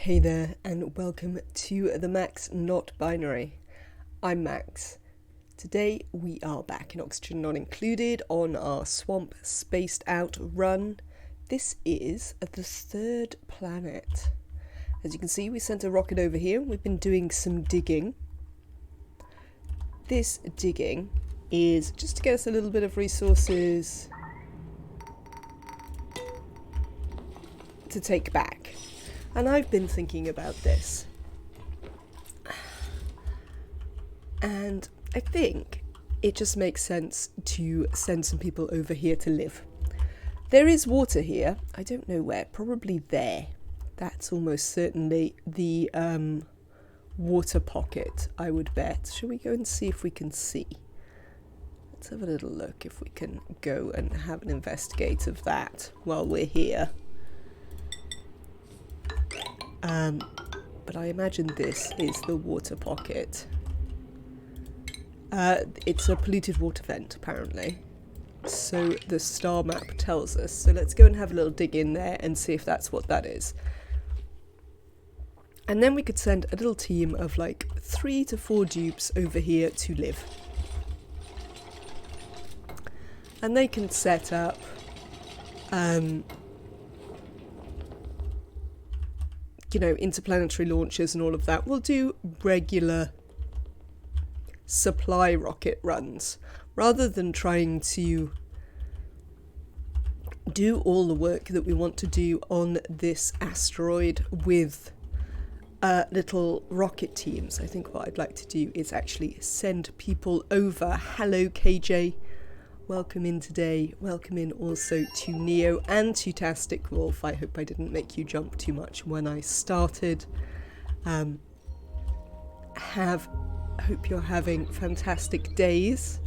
Hey there, and welcome to the Max Not Binary. I'm Max. Today we are back in Oxygen Not Included on our swamp spaced out run. This is the third planet. As you can see, we sent a rocket over here. We've been doing some digging. This digging is just to get us a little bit of resources to take back. And I've been thinking about this. And I think it just makes sense to send some people over here to live. There is water here. I don't know where. Probably there. That's almost certainly the water pocket, I would bet. Shall we go and see if we can see? Let's have a little look if we can go and have an investigate of that while we're here. But I imagine this is the water pocket. It's a polluted water vent, apparently. So the star map tells us. So let's go and have a little dig in there and see if that's what that is. And then we could send a little team of like 3 to 4 dupes over here to live. And they can set up interplanetary launches and all of that. We'll do regular supply rocket runs rather than trying to do all the work that we want to do on this asteroid with little rocket teams. I think what I'd like to do is actually send people over. Hello KJ, welcome in today. Welcome in also to Neo and to Tastic Wolf. I hope I didn't make you jump too much when I started. Hope you're having fantastic days.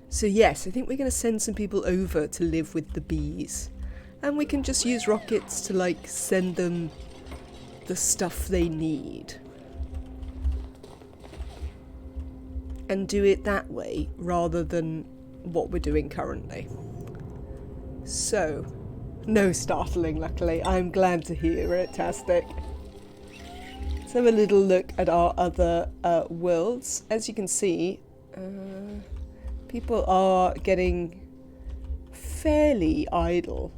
So yes, I think we're going to send some people over to live with the bees. And we can just use rockets to send them the stuff they need. And do it that way rather than what we're doing currently. So, no startling, luckily. I'm glad to hear it, Tastic. Let's have a little look at our other worlds. As you can see, people are getting fairly idle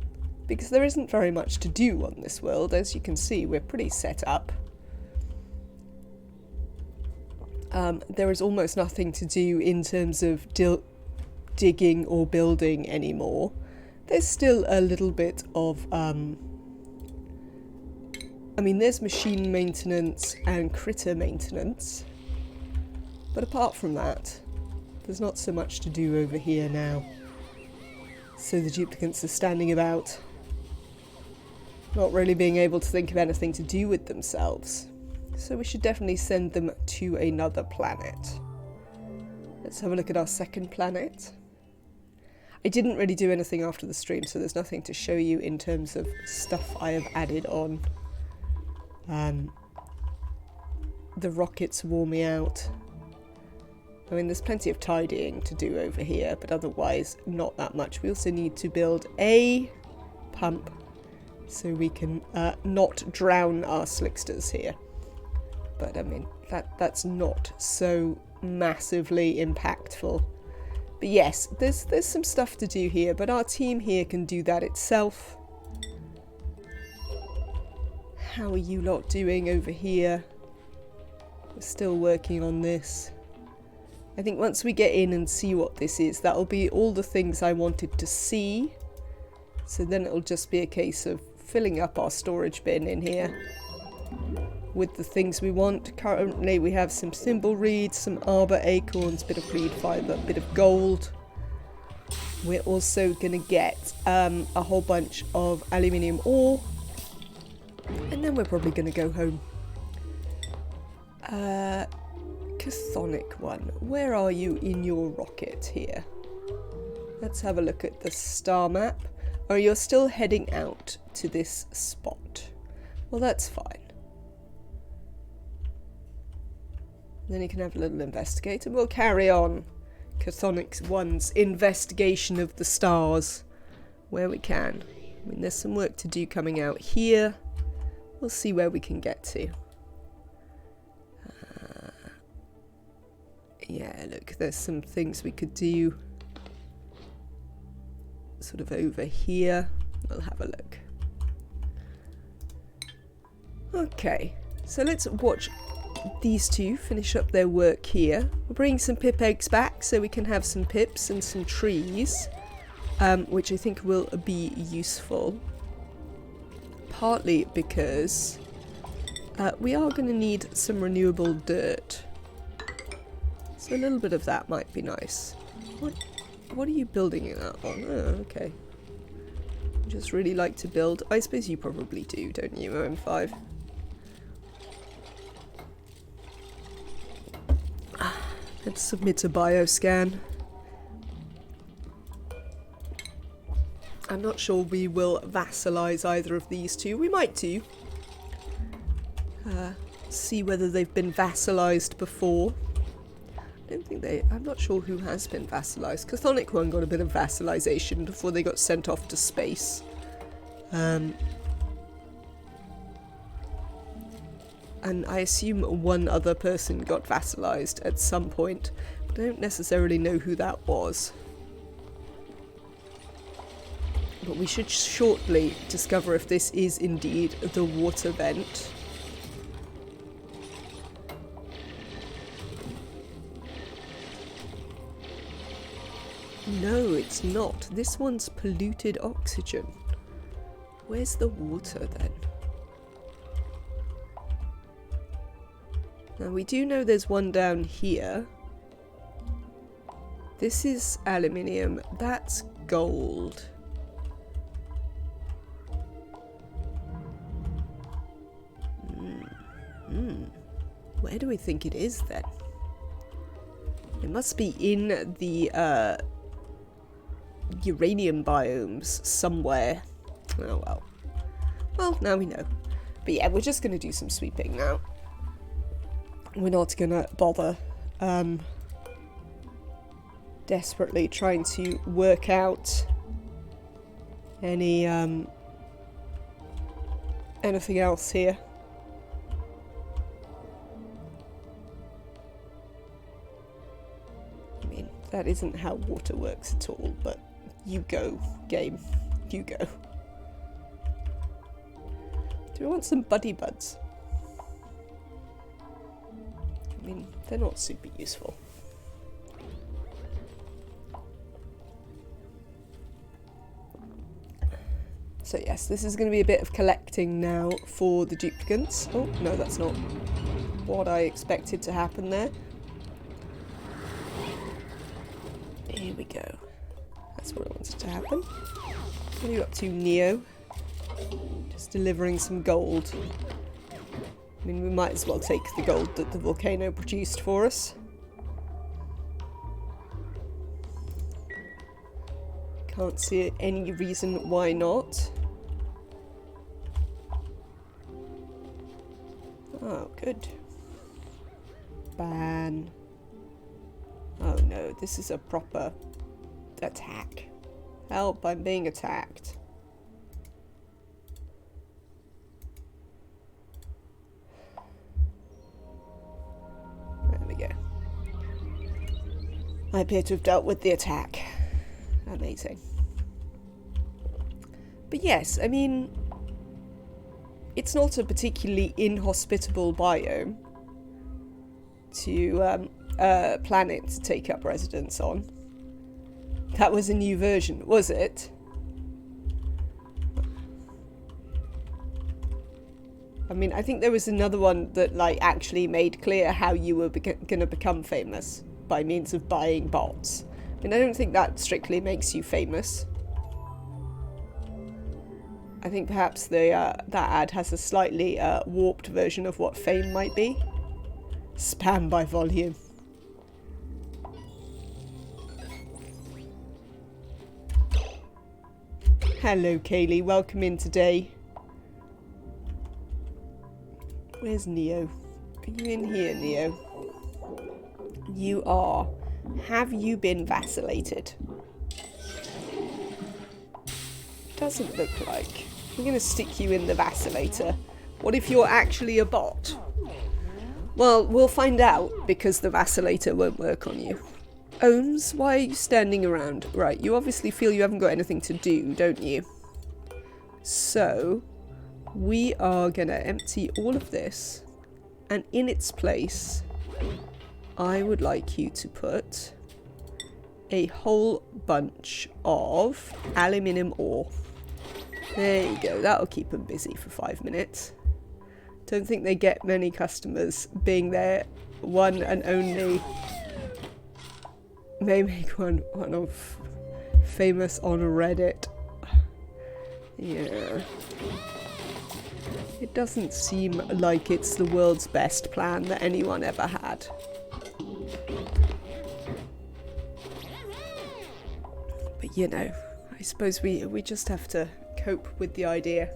because there isn't very much to do on this world. As you can see, we're pretty set up. There is almost nothing to do in terms of digging or building anymore. There's still a little bit of there's machine maintenance and critter maintenance, but apart from that there's not so much to do over here now. So the duplicants are standing about, not really being able to think of anything to do with themselves. So we should definitely send them to another planet. Let's have a look at our second planet. I didn't really do anything after the stream, so there's nothing to show you in terms of stuff I have added on. The rockets wore me out. I mean, there's plenty of tidying to do over here, but otherwise not that much. We also need to build a pump so we can not drown our slicksters here. But I mean, that's not so massively impactful. But yes, there's some stuff to do here, but our team here can do that itself. How are you lot doing over here? We're still working on this. I think once we get in and see what this is, that'll be all the things I wanted to see. So then it'll just be a case of filling up our storage bin in here with the things we want. Currently we have some thimble reeds, some arbor acorns, bit of reed fibre, bit of gold. We're also going to get a whole bunch of aluminium ore, and then we're probably going to go home. Chthonic one, where are you in your rocket here? Let's have a look at the star map. Oh, you're still heading out to this spot. Well, that's fine. Then you can have a little investigate, and we'll carry on Chthonic 1's investigation of the stars where we can. I mean, there's some work to do coming out here. We'll see where we can get to. Yeah, look, there's some things we could do sort of over here. We'll have a look. Okay, so let's watch these two finish up their work here. We'll bring some pip eggs back so we can have some pips and some trees, which I think will be useful. Partly because we are going to need some renewable dirt. So a little bit of that might be nice. What are you building it on? Oh, okay. You just really like to build. I suppose you probably do, don't you, OM5? Let's submit a bioscan. I'm not sure we will vassalize either of these two. We might do. See whether they've been vassalized before. I don't think they... I'm not sure who has been vassalized. Chthonic one got a bit of vassalization before they got sent off to space. And I assume one other person got vassalized at some point. But I don't necessarily know who that was. But we should shortly discover if this is indeed the water vent. No, it's not. This one's polluted oxygen. Where's the water then? Now we do know there's one down here. This is aluminium. That's gold. Where do we think it is then? It must be in the uranium biomes somewhere. Oh well. Well, now we know. But yeah, we're just going to do some sweeping now. We're not going to bother desperately trying to work out any anything else here. I mean, that isn't how water works at all, but you go, game. You go. Do we want some buddy buds? I mean, they're not super useful. So yes, this is going to be a bit of collecting now for the duplicants. Oh, no, that's not what I expected to happen there. Here we go. That's what I wanted to happen. What are you up to, Neo? Just delivering some gold. I mean, we might as well take the gold that the volcano produced for us. Can't see any reason why not. Oh, good. Ban. Oh no, this is a proper attack. Help, I'm being attacked. There we go. I appear to have dealt with the attack. Amazing. But yes, I mean, it's not a particularly inhospitable biome to a planet to take up residence on. That was a new version, was it? I mean, I think there was another one that like actually made clear how you were gonna become famous by means of buying bots. I mean, I don't think that strictly makes you famous. I think perhaps the that ad has a slightly warped version of what fame might be. Spam by volume. Hello, Kaylee. Welcome in today. Where's Neo? Are you in here, Neo? You are. Have you been vacillated? Doesn't look like. We're going to stick you in the vacillator. What if you're actually a bot? Well, we'll find out, because the vacillator won't work on you. Ohms, why are you standing around? Right, you obviously feel you haven't got anything to do, don't you? So, we are gonna empty all of this, and in its place, I would like you to put a whole bunch of aluminium ore. There you go, that'll keep them busy for 5 minutes. Don't think they get many customers being their one and only. They make one of famous on Reddit. Yeah. It doesn't seem like it's the world's best plan that anyone ever had. But you know, I suppose we just have to cope with the idea.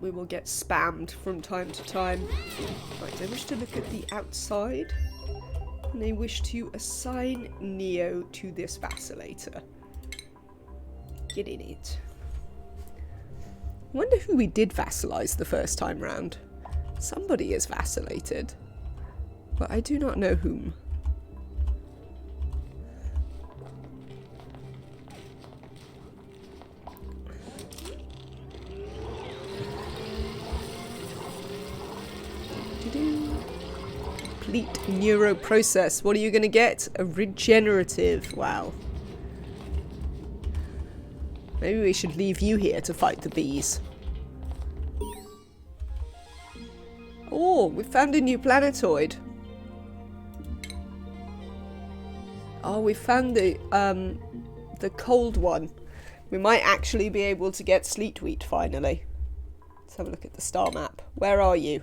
We will get spammed from time to time. Right, I wish to look at the outside. And I wish to assign Neo to this vacillator. Get in it. I wonder who we did vassalize the first time round. Somebody is vacillated. But I do not know whom. Complete neuroprocess. What are you going to get? A regenerative. Wow. Maybe we should leave you here to fight the bees. Oh, we found a new planetoid. Oh, we found the cold one. We might actually be able to get sleet wheat finally. Let's have a look at the star map. Where are you?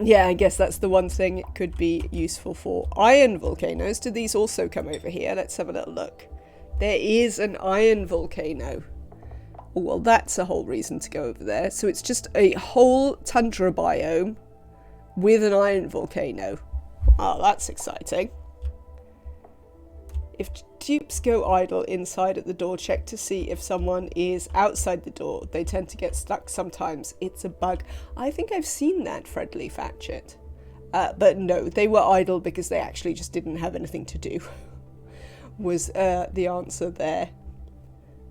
Yeah, I guess that's the one thing it could be useful for. Iron volcanoes. Do these also come over here? Let's have a little look. There is an iron volcano. Oh, well, that's a whole reason to go over there. So it's just a whole tundra biome with an iron volcano. Oh, that's exciting. If dupes go idle inside at the door, check to see if someone is outside the door. They tend to get stuck sometimes. It's a bug. I think I've seen that, Friendly Fatchett. But no, they were idle because they actually just didn't have anything to do. Was the answer there.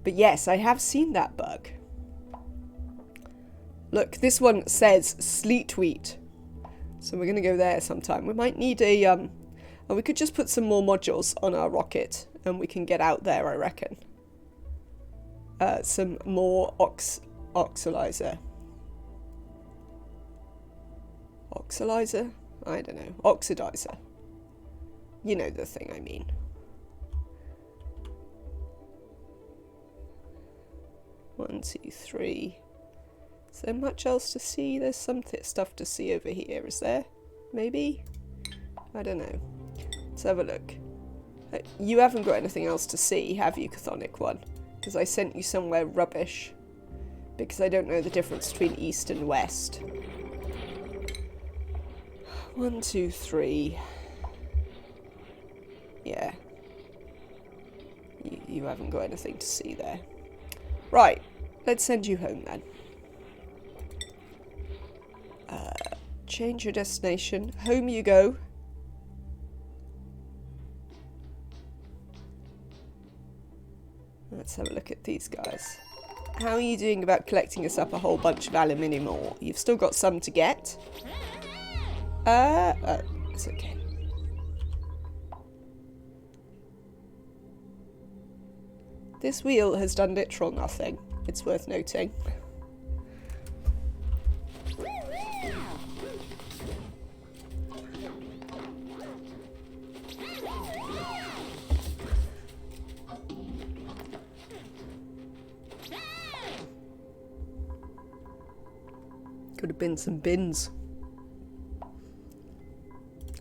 But yes, I have seen that bug. Look, this one says sleet wheat. So we're going to go there sometime. We might need a... and we could just put some more modules on our rocket and we can get out there, I reckon. Some more oxalizer. Oxalizer? I don't know. Oxidizer. You know the thing I mean. One, two, three. Is there much else to see? There's some stuff to see over here, is there? Maybe? I don't know. Let's have a look. You haven't got anything else to see, have you, Chthonic One? Because I sent you somewhere rubbish. Because I don't know the difference between east and west. 1, 2, 3. Yeah. You haven't got anything to see there. Right. Let's send you home then. Change your destination. Home you go. Let's have a look at these guys. How are you doing about collecting us up a whole bunch of aluminium ore? You've still got some to get. It's okay. This wheel has done literal nothing. It's worth noting. Could have been some bins.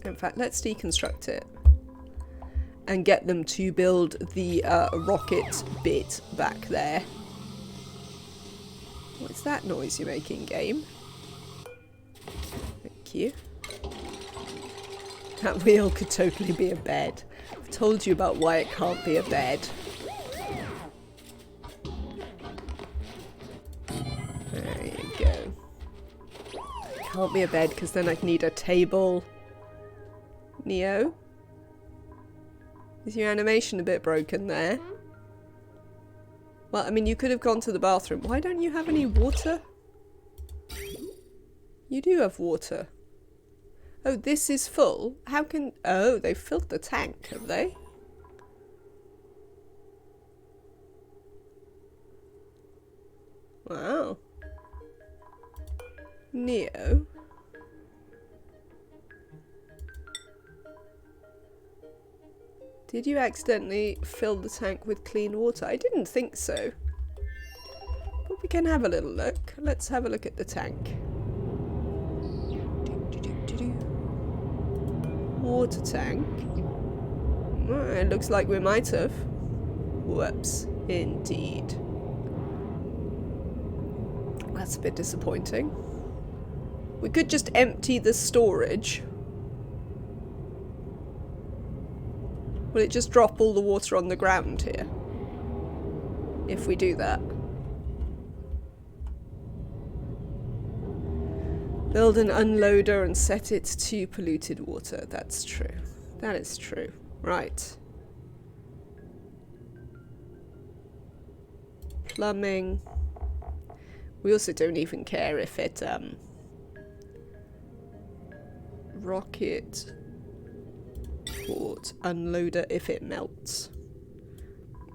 In fact, let's deconstruct it and get them to build the rocket bit back there. What's that noise you're making, game? Thank you. That wheel could totally be a bed. I've told you about why it can't be a bed. There you go. It can't be a bed because then I'd need a table. Neo? Is your animation a bit broken there? Well, I mean, you could have gone to the bathroom. Why don't you have any water? You do have water. Oh, this is full? How can... Oh, they filled the tank, have they? Wow. Neo? Did you accidentally fill the tank with clean water? I didn't think so. But we can have a little look. Let's have a look at the tank. Water tank. Oh, it looks like we might have. Whoops. Indeed. That's a bit disappointing. We could just empty the storage. Will it just drop all the water on the ground here? If we do that. Build an unloader and set it to polluted water. That's true. That is true. Right. Plumbing. We also don't even care if it, rocket port unloader if it melts.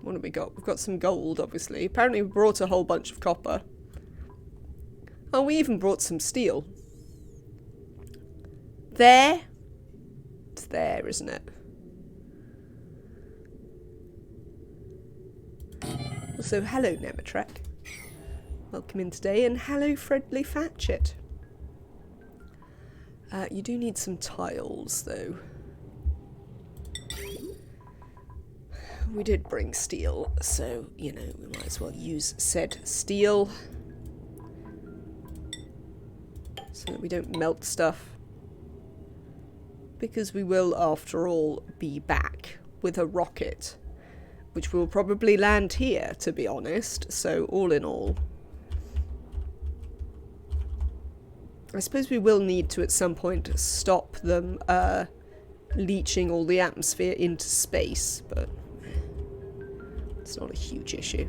What have we got? We've got some gold, obviously. Apparently we brought a whole bunch of copper. Oh, we even brought some steel. There? It's there, isn't it? Also, hello, Nematrek. Welcome in today, and hello, Friendly Fatchett. You do need some tiles, though. We did bring steel, so, you know, we might as well use said steel. So that we don't melt stuff. Because we will, after all, be back with a rocket. Which will probably land here, to be honest. So, all in all. I suppose we will need to, at some point, stop them leaching all the atmosphere into space. But it's not a huge issue.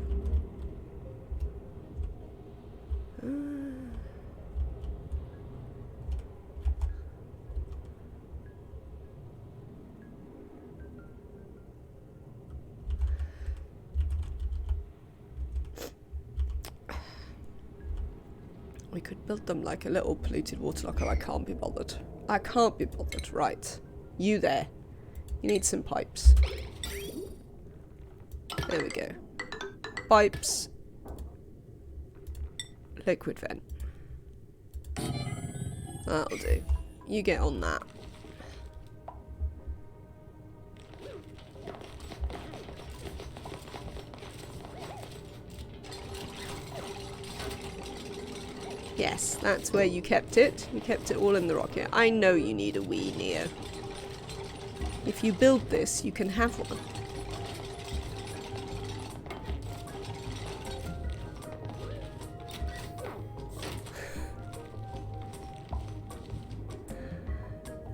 We could build them like a little polluted water locker. I can't be bothered. I can't be bothered. Right. You there. You need some pipes. There we go. Pipes. Liquid vent. That'll do. You get on that. Yes, that's where you kept it. You kept it all in the rocket. I know you need a Wii, Neo. If you build this, you can have one.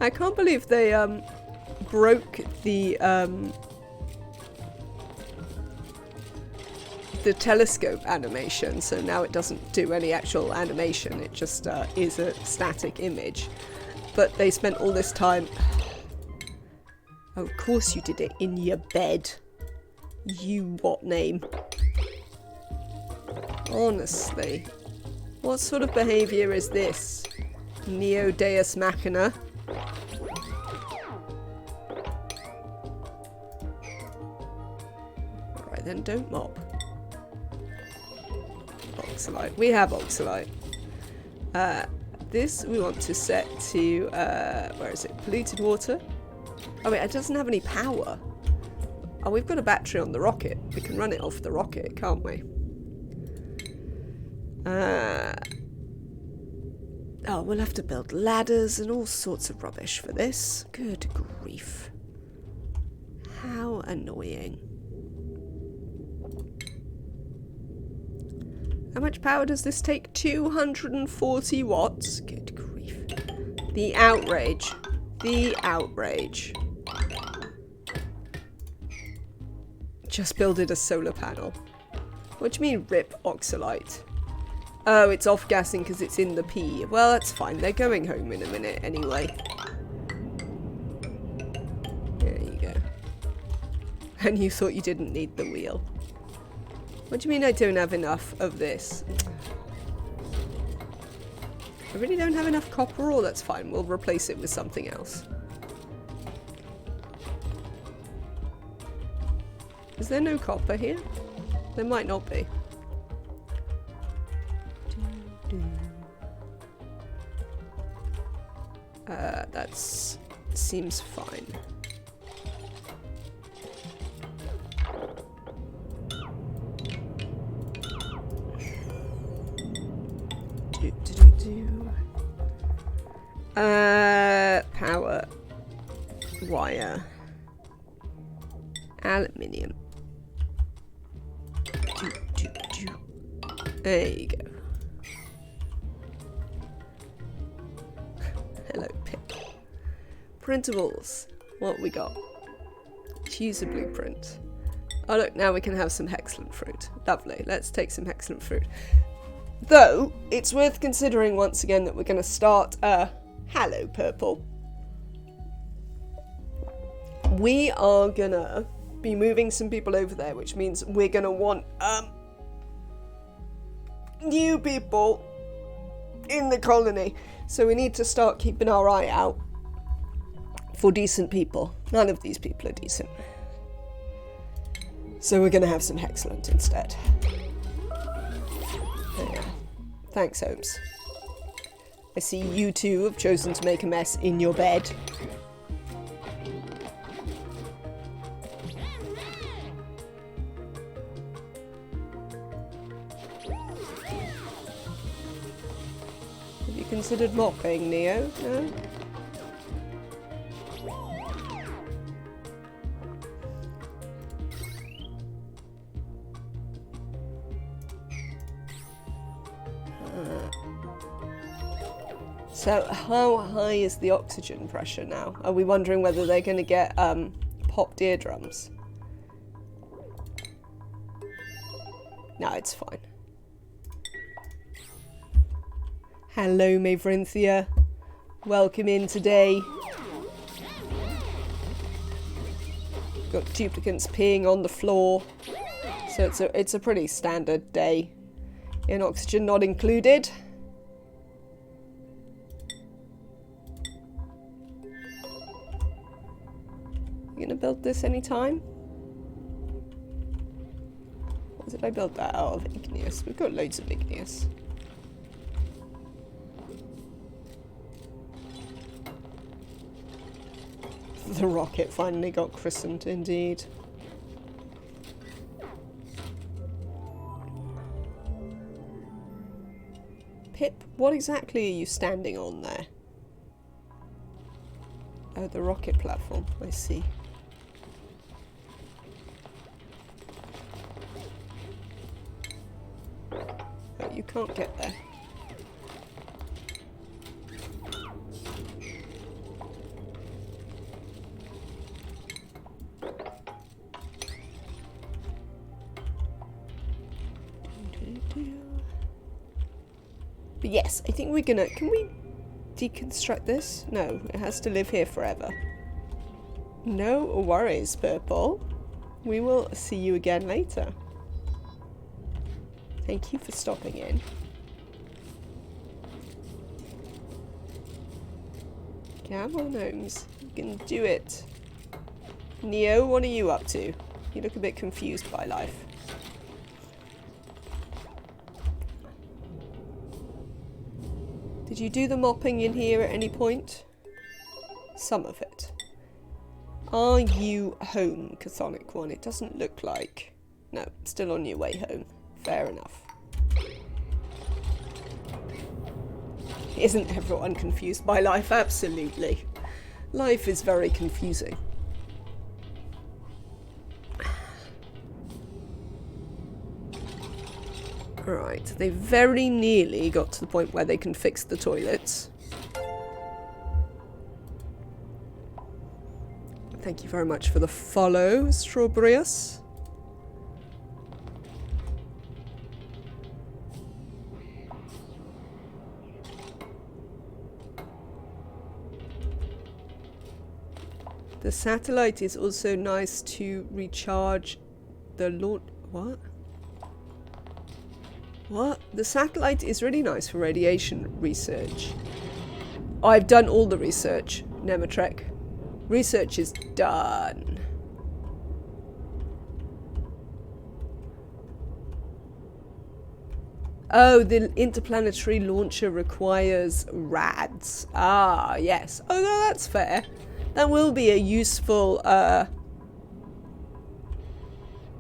I can't believe they broke the telescope animation, so now it doesn't do any actual animation, it just is a static image. But they spent all this time... Oh, of course you did it in your bed. You what name? Honestly. What sort of behaviour is this? Neo Deus Machina? Alright then, don't mop. Oxalite. We have oxalite. This we want to set to, where is it? Polluted water. Oh wait, it doesn't have any power. Oh, we've got a battery on the rocket. We can run it off the rocket, can't we? Oh, we'll have to build ladders and all sorts of rubbish for this. Good grief. How annoying. How much power does this take? 240 watts? Good grief. The outrage. The outrage. Just builded a solar panel. What do you mean rip oxalite? Oh, it's off-gassing because it's in the P. Well, that's fine. They're going home in a minute anyway. There you go. And you thought you didn't need the wheel. What do you mean I don't have enough of this? I really don't have enough copper ore? That's fine. We'll replace it with something else. Is there no copper here? There might not be. That seems fine. Power wire, aluminium. There you go. Hello, Pip. Printables. What we got? Choose a blueprint. Oh look, now we can have some excellent fruit. Lovely. Let's take some excellent fruit. Though, it's worth considering once again that we're going to start hello, Purple. We are going to be moving some people over there, which means we're going to want new people in the colony. So we need to start keeping our eye out for decent people. None of these people are decent. So we're going to have some excellent instead. Yeah. Thanks, Holmes. I see you two have chosen to make a mess in your bed. Have you considered mopping, Neo? No? So, how high is the oxygen pressure now? Are we wondering whether they're going to get popped eardrums? No, it's fine. Hello, Mavrinthia. Welcome in today. Got duplicants peeing on the floor. So it's a pretty standard day. In oxygen not included. You gonna build this anytime? What did I build that out of? Igneous. We've got loads of igneous. The rocket finally got christened, indeed. Pip, what exactly are you standing on there? Oh, the rocket platform. I see. Oh, you can't get there. But yes, I think we're gonna... Can we deconstruct this? No, it has to live here forever. No worries, Purple. We will see you again later. Thank you for stopping in. Come on, Holmes. You can do it. Neo, what are you up to? You look a bit confused by life. Did you do the mopping in here at any point? Some of it. Are you home, Chthonic One? It doesn't look like. No, still on your way home. Fair enough. Isn't everyone confused by life? Absolutely. Life is very confusing. Right, they very nearly got to the point where they can fix the toilets. Thank you very much for the follow, Strawberryus. The satellite is also nice to recharge the launch. What? What? The satellite is really nice for radiation research. I've done all the research, Nematrek. Research is done. Oh, the interplanetary launcher requires RADs. Ah, yes. Oh, no, that's fair. That will be a useful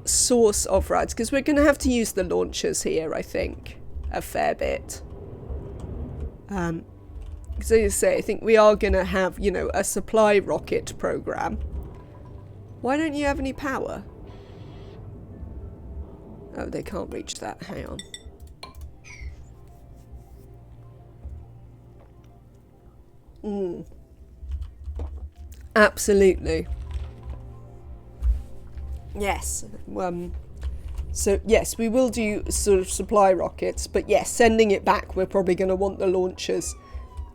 source of RADs, because we're going to have to use the launchers here, I think, a fair bit. So you say, I think we are going to have, you know, a supply rocket program. Why don't you have any power? Oh, they can't reach that. Hang on. Absolutely. Yes. So, yes, we will do sort of supply rockets, but yes, sending it back, we're probably going to want the launchers.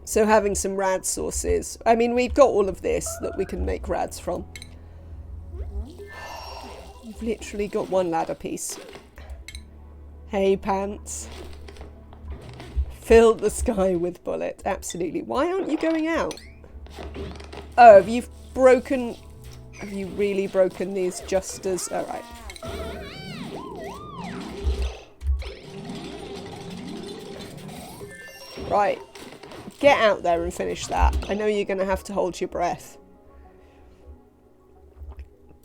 So having some rad sources. I mean, we've got all of this that we can make rads from. We've literally got one ladder piece. Hey, pants. Fill the sky with bullet. Absolutely. Why aren't you going out? Oh, have you broken... Have you really broken these just as... Alright. Right. Get out there and finish that. I know you're going to have to hold your breath.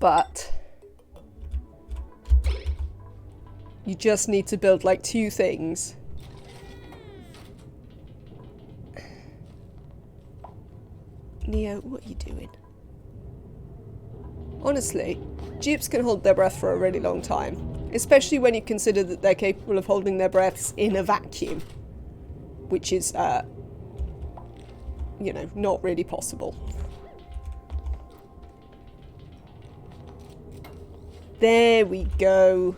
But... you just need to build like 2 things. Neo, what are you doing? Honestly, dupes can hold their breath for a really long time. Especially when you consider that they're capable of holding their breaths in a vacuum. Which is, you know, not really possible. There we go.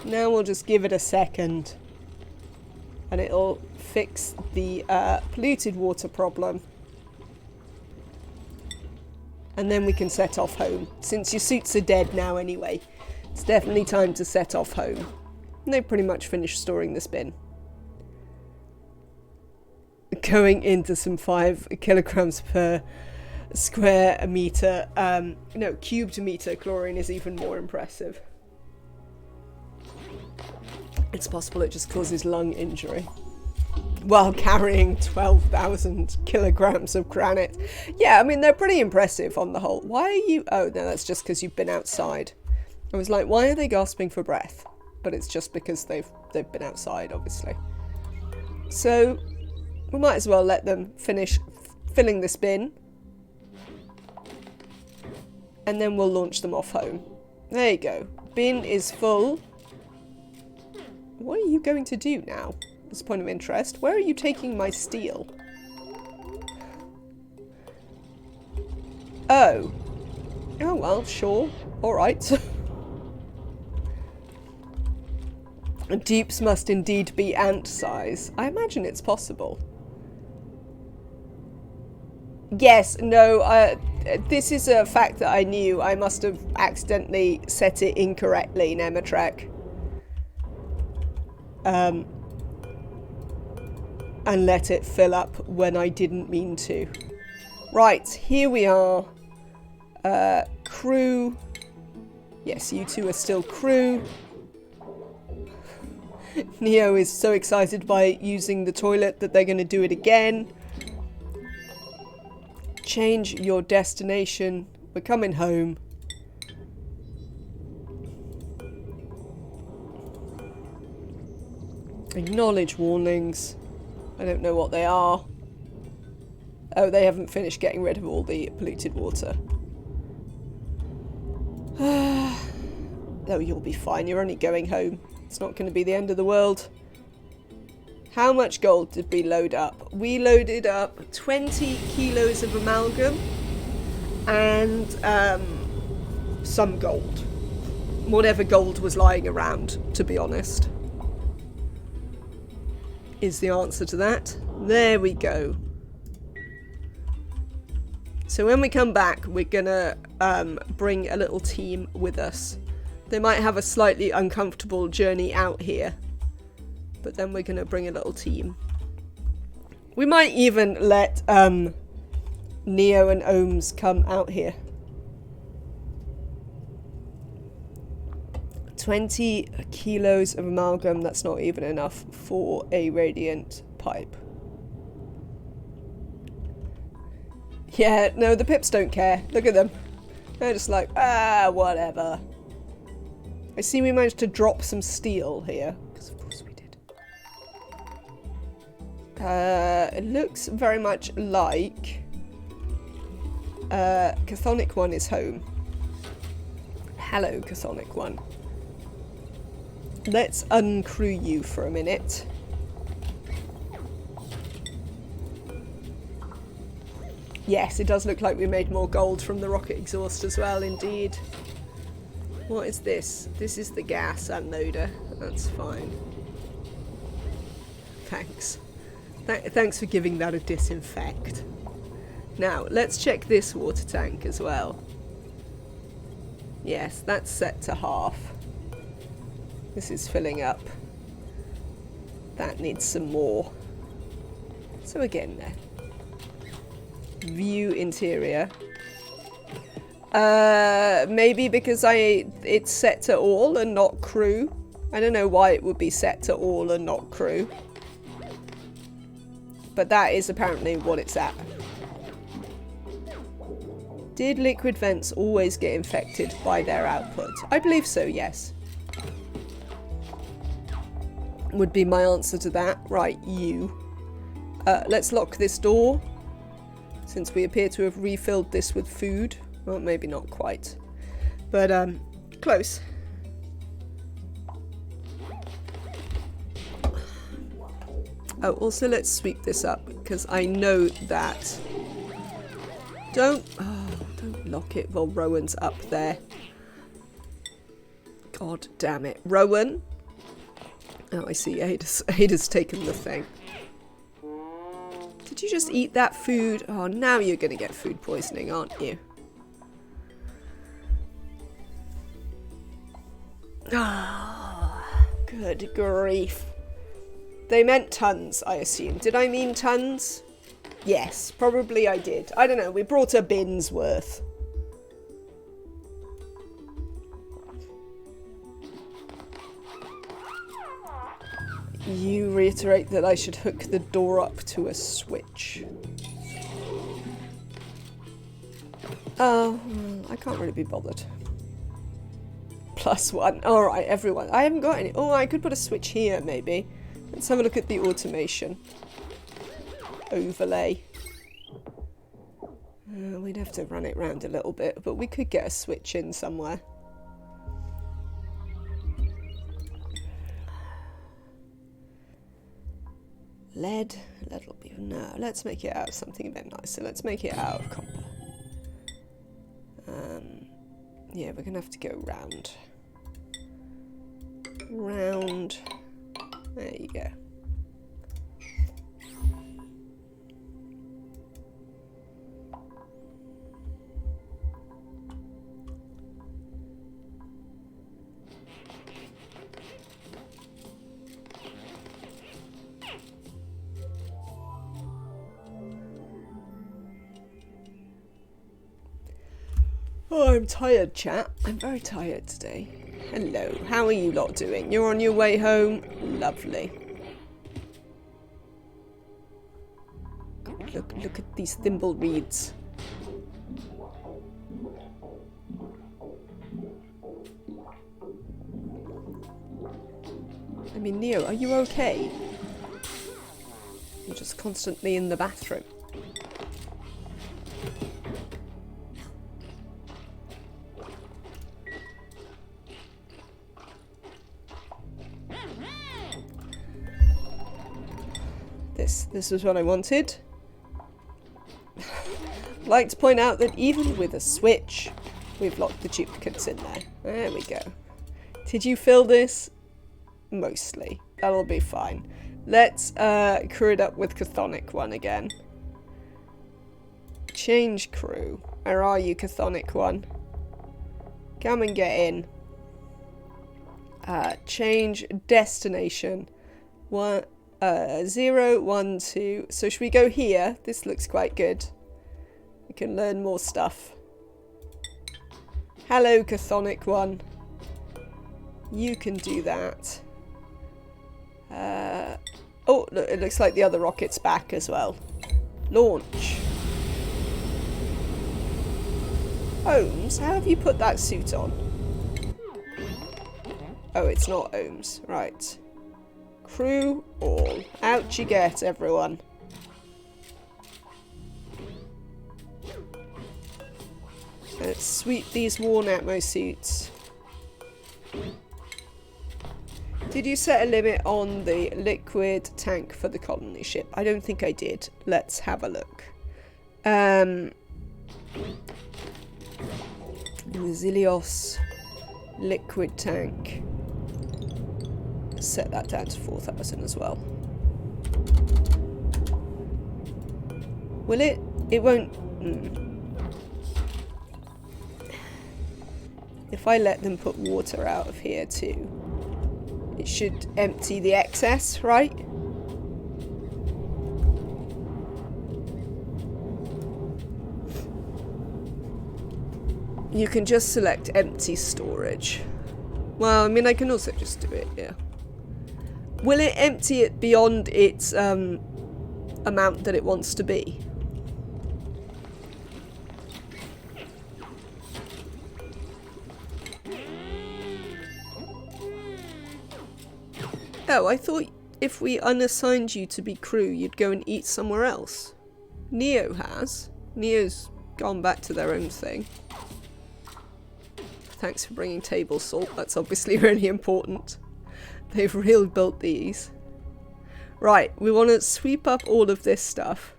Now we'll just give it a second. And it'll fix the polluted water problem. And then we can set off home. Since your suits are dead now anyway, it's definitely time to set off home. And they've pretty much finished storing this bin. Going into some 5 kilograms per square meter, no, cubed meter chlorine is even more impressive. It's possible it just causes lung injury. While carrying 12,000 kilograms of granite. Yeah, I mean, they're pretty impressive on the whole. Why are you... Oh, no, that's just because you've been outside. I was like, why are they gasping for breath? But it's just because they've been outside, obviously. So, we might as well let them finish filling this bin. And then we'll launch them off home. There you go. Bin is full. What are you going to do now? As a point of interest, where are you taking my steel? Oh. Oh, well, sure. Alright. Dupes must indeed be ant size. I imagine it's possible. Yes, no, this is a fact that I knew. I must have accidentally set it incorrectly, Nematrek. And let it fill up when I didn't mean to. Right, here we are. Crew. Yes, you two are still crew. Neo is so excited by using the toilet that they're going to do it again. Change your destination. We're coming home. Acknowledge warnings. I don't know what they are. Oh, they haven't finished getting rid of all the polluted water. Oh, you'll be fine. You're only going home. It's not going to be the end of the world. How much gold did we load up? We loaded up 20 kilos of amalgam and some gold. Whatever gold was lying around, to be honest, is the answer to that. There we go. So when we come back, we're gonna bring a little team with us. They might have a slightly uncomfortable journey out here, but then we're gonna bring a little team. We might even let Neo and Ohms come out here. 20 kilos of amalgam, that's not even enough for a radiant pipe. Yeah, no, the pips don't care. Look at them. They're just like, whatever. I see we managed to drop some steel here, because of course we did. It looks very much like Chthonic 1 is home. Hello, Chthonic 1. Let's uncrew you for a minute. Yes, it does look like we made more gold from the rocket exhaust as well, indeed. What is this? This is the gas unloader. That's fine. Thanks. Thanks for giving that a disinfect. Now, let's check this water tank as well. Yes, that's set to half. This is filling up. That needs some more. So again there. View interior. Maybe because it's set to all and not crew. I don't know why it would be set to all and not crew. But that is apparently what it's at. Did liquid vents always get infected by their output? I believe so, yes. Would be my answer to that. Right, you. Let's lock this door, since we appear to have refilled this with food. Well, maybe not quite, but close. Oh, also let's sweep this up, because I know that... Don't lock it while Rowan's up there. God damn it. Rowan? Oh, I see. Ada's taken the thing. Did you just eat that food? Oh, now you're going to get food poisoning, aren't you? Ah, good grief. They meant tons, I assume. Did I mean tons? Yes, probably I did. I don't know. We brought a bin's worth. You reiterate that I should hook the door up to a switch. Oh, I can't really be bothered. +1. Alright, everyone. I haven't got any. Oh, I could put a switch here, maybe. Let's have a look at the automation. Overlay. We'd have to run it round a little bit, but we could get a switch in somewhere. Lead. Lead will be... No, let's make it out of something a bit nicer. Let's make it out of copper. Yeah, we're going to have to go round. Round. There you go. Oh, I'm tired, chat. I'm very tired today. Hello, how are you lot doing? You're on your way home? Lovely. Look at these thimble reeds. mean, Neo, are you okay? You're just constantly in the bathroom. This was what I wanted. I'd like to point out that even with a switch, we've locked the duplicates in there. There we go. Did you fill this? Mostly. That'll be fine. Let's crew it up with Chthonic 1 again. Change crew. Where are you, Chthonic 1? Come and get in. Change destination. 0, 1, 2. So should we go here? This looks quite good. We can learn more stuff. Hello, Chthonic 1. You can do that. Oh, look, it looks like the other rocket's back as well. Launch. Ohms, how have you put that suit on? Oh, it's not Ohms. Right. Crew all. Out you get, everyone. Let's sweep these worn Atmo suits. Did you set a limit on the liquid tank for the colony ship? I don't think I did. Let's have a look. Zilios liquid tank. Set that down to 4,000 as well. Will it? It won't. If I let them put water out of here too, it should empty the excess, right? You can just select empty storage. Well, I mean, I can also just do it, yeah. Will it empty it beyond its amount that it wants to be? Oh, I thought if we unassigned you to be crew, you'd go and eat somewhere else. Neo has. Neo's gone back to their own thing. Thanks for bringing table salt. That's obviously really important. They've really built these. Right, we want to sweep up all of this stuff.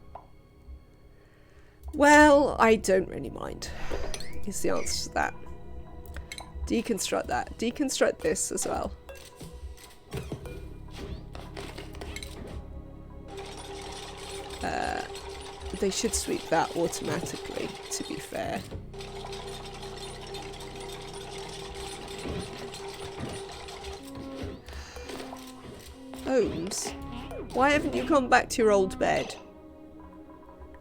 Well, I don't really mind, is the answer to that. Deconstruct that. Deconstruct this as well. They should sweep that automatically, to be fair. Holmes, why haven't you gone back to your old bed?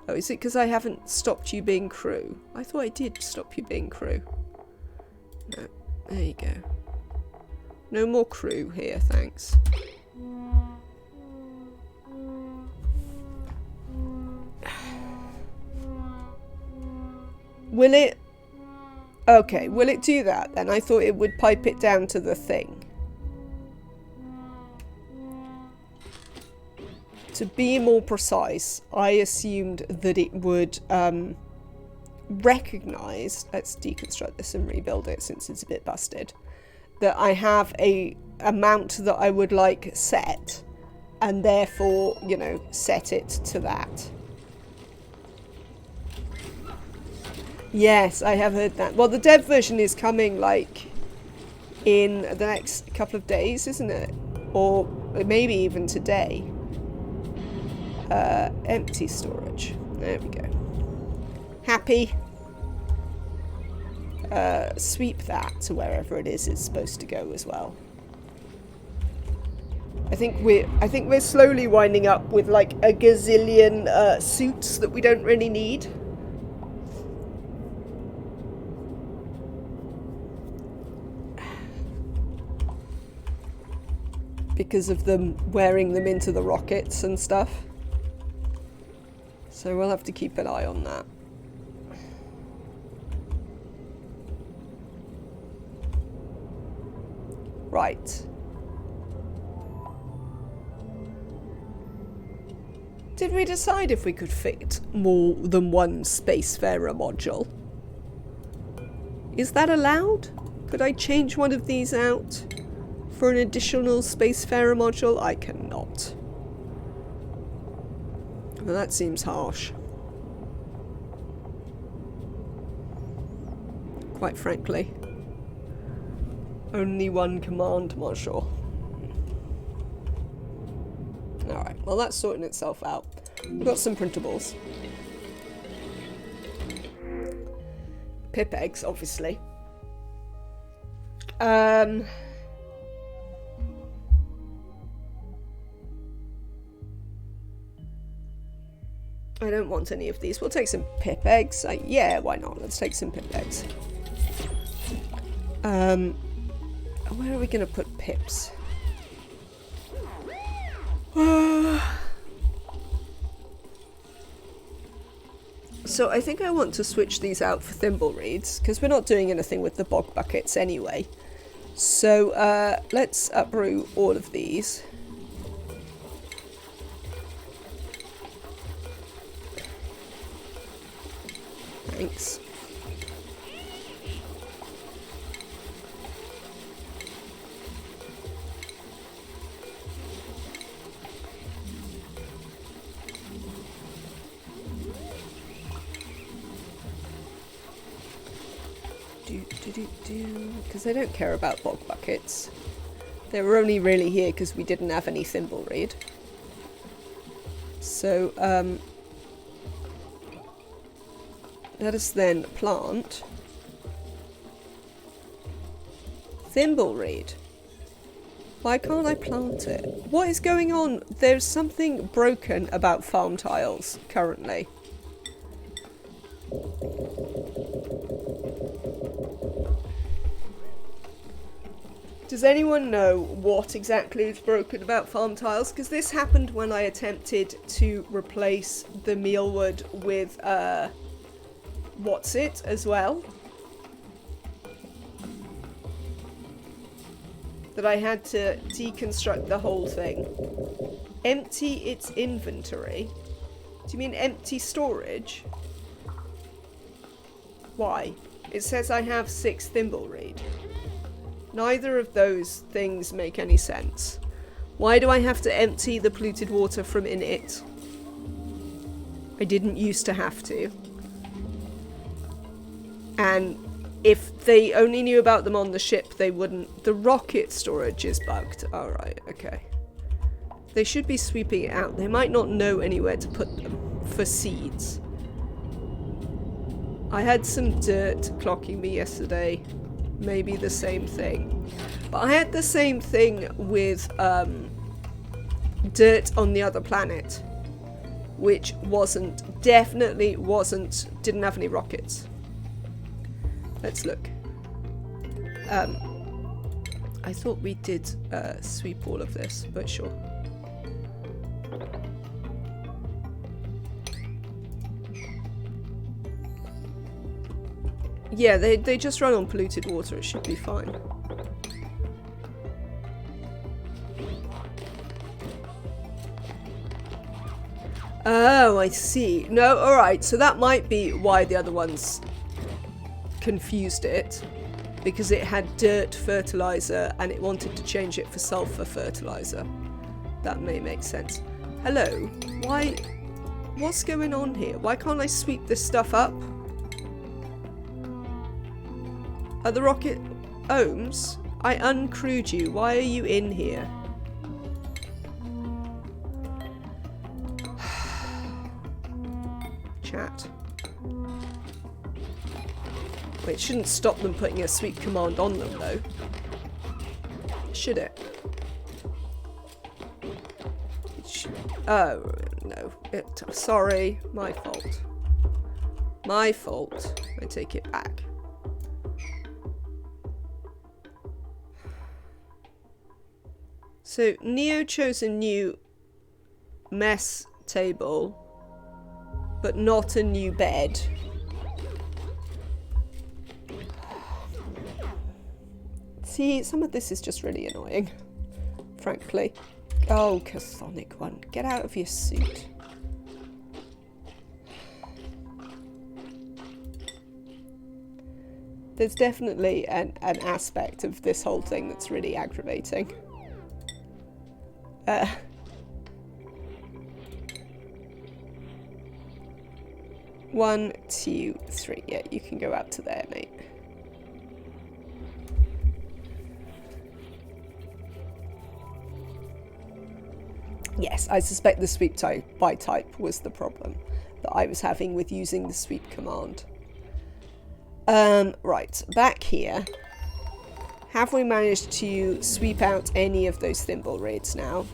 Oh, is it because I haven't stopped you being crew? I thought I did stop you being crew. No, there you go. No more crew here, thanks. Will it? Okay, will it do that then? I thought it would pipe it down to the thing. To be more precise, I assumed that it would recognise, let's deconstruct this and rebuild it since it's a bit busted, that I have a amount that I would like set, and therefore, you know, set it to that. Yes, I have heard that. Well, the dev version is coming, like, in the next couple of days, isn't it? Or maybe even today. Empty storage. There we go. Happy. Sweep that to wherever it is it's supposed to go as well. I think we're slowly winding up with like a gazillion suits that we don't really need. Because of them wearing them into the rockets and stuff. So we'll have to keep an eye on that. Right. did we decide if we could fit more than one Spacefarer module? Is that allowed? Could I change one of these out for an additional Spacefarer module? I cannot. Well, that seems harsh. Quite frankly. Only one command module. Alright, well that's sorting itself out. We've got some printables. Pip eggs, obviously. I don't want any of these. We'll take some pip eggs. Yeah, why not? Let's take some pip eggs. Where are we going to put pips? So I think I want to switch these out for thimble reeds, because we're not doing anything with the bog buckets anyway. So let's uproot all of these. Thanks. Because I don't care about bog buckets. They were only really here because we didn't have any thimble reed. So, let us then plant thimble reed. Why can't I plant it? What is going on? There's something broken about farm tiles currently. Does anyone know what exactly is broken about farm tiles? Because this happened when I attempted to replace the mealwood with what's it as well. That I had to deconstruct the whole thing. Empty its inventory? Do you mean empty storage? Why? It says I have 6 thimble reed. Neither of those things make any sense. Why do I have to empty the polluted water from in it? I didn't used to have to. And if they only knew about them on the ship, they wouldn't... The rocket storage is bugged. Alright, okay. They should be sweeping it out. They might not know anywhere to put them for seeds. I had some dirt clocking me yesterday. Maybe the same thing. But I had the same thing with dirt on the other planet. Which definitely didn't have any rockets. Let's look. I thought we did sweep all of this, but sure. Yeah, they just run on polluted water. It should be fine. Oh, I see. No, alright. So that might be why the other ones confused it. Because it had dirt fertilizer and it wanted to change it for sulfur fertilizer. That may make sense. Hello? Why? What's going on here? Why can't I sweep this stuff up? Are the rocket ohms? I uncrewed you. Why are you in here? Chat. Wait, it shouldn't stop them putting a sweep command on them, though. Should it? Oh, no. Sorry. My fault. My fault. I take it back. So, Neo chose a new mess table, but not a new bed. See, some of this is just really annoying, frankly. Oh, Chthonic one, get out of your suit. There's definitely an aspect of this whole thing that's really aggravating. 1, 2, 3. Yeah, you can go out to there, mate. Yes, I suspect the sweep type by type was the problem that I was having with using the sweep command. Right, back here. Have we managed to sweep out any of those thimble raids now?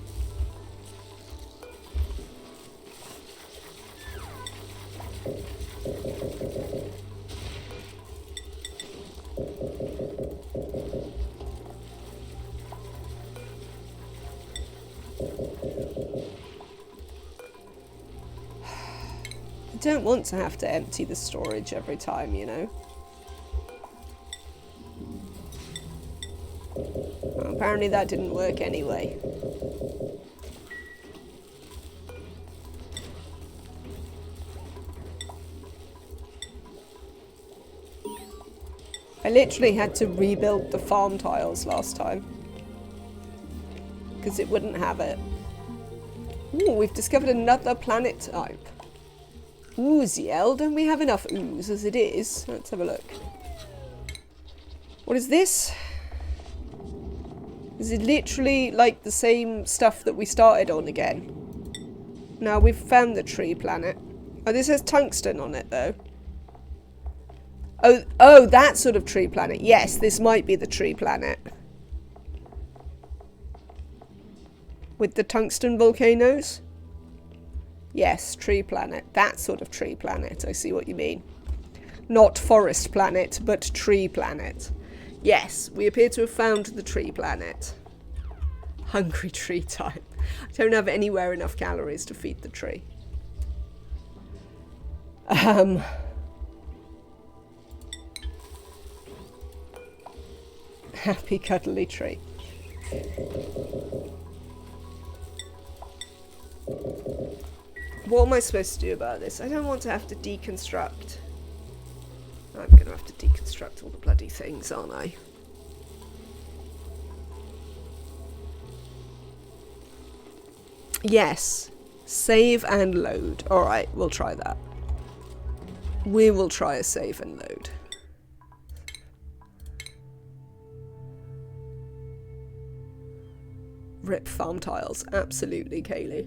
I don't want to have to empty the storage every time, you know. Well, apparently that didn't work anyway. I literally had to rebuild the farm tiles last time because it wouldn't have it. Ooh, we've discovered another planet type. Ooziel, don't we have enough ooze as it is? Let's have a look. What is this? Is it literally like the same stuff that we started on again? Now we've found the tree planet. Oh, this has tungsten on it though. Oh, that sort of tree planet. Yes, this might be the tree planet. With the tungsten volcanoes? Yes, tree planet. That sort of tree planet. I see what you mean. Not forest planet, but tree planet. Yes, we appear to have found the tree planet. Hungry tree type. I don't have anywhere enough calories to feed the tree. Happy cuddly tree. What am I supposed to do about this? I don't want to have to deconstruct. I'm going to have to deconstruct all the bloody things, aren't I? Yes. Save and load. Alright, we'll try that. We will try a save and load. Rip farm tiles. Absolutely, Kaylee.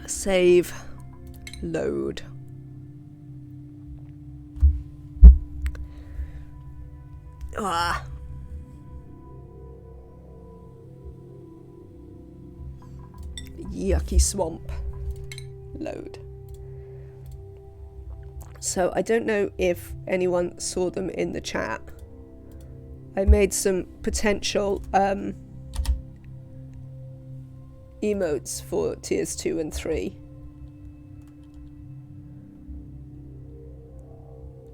Save. Load. Ah. Yucky swamp. Load. So I don't know if anyone saw them in the chat. I made some potential emotes for tiers 2 and 3,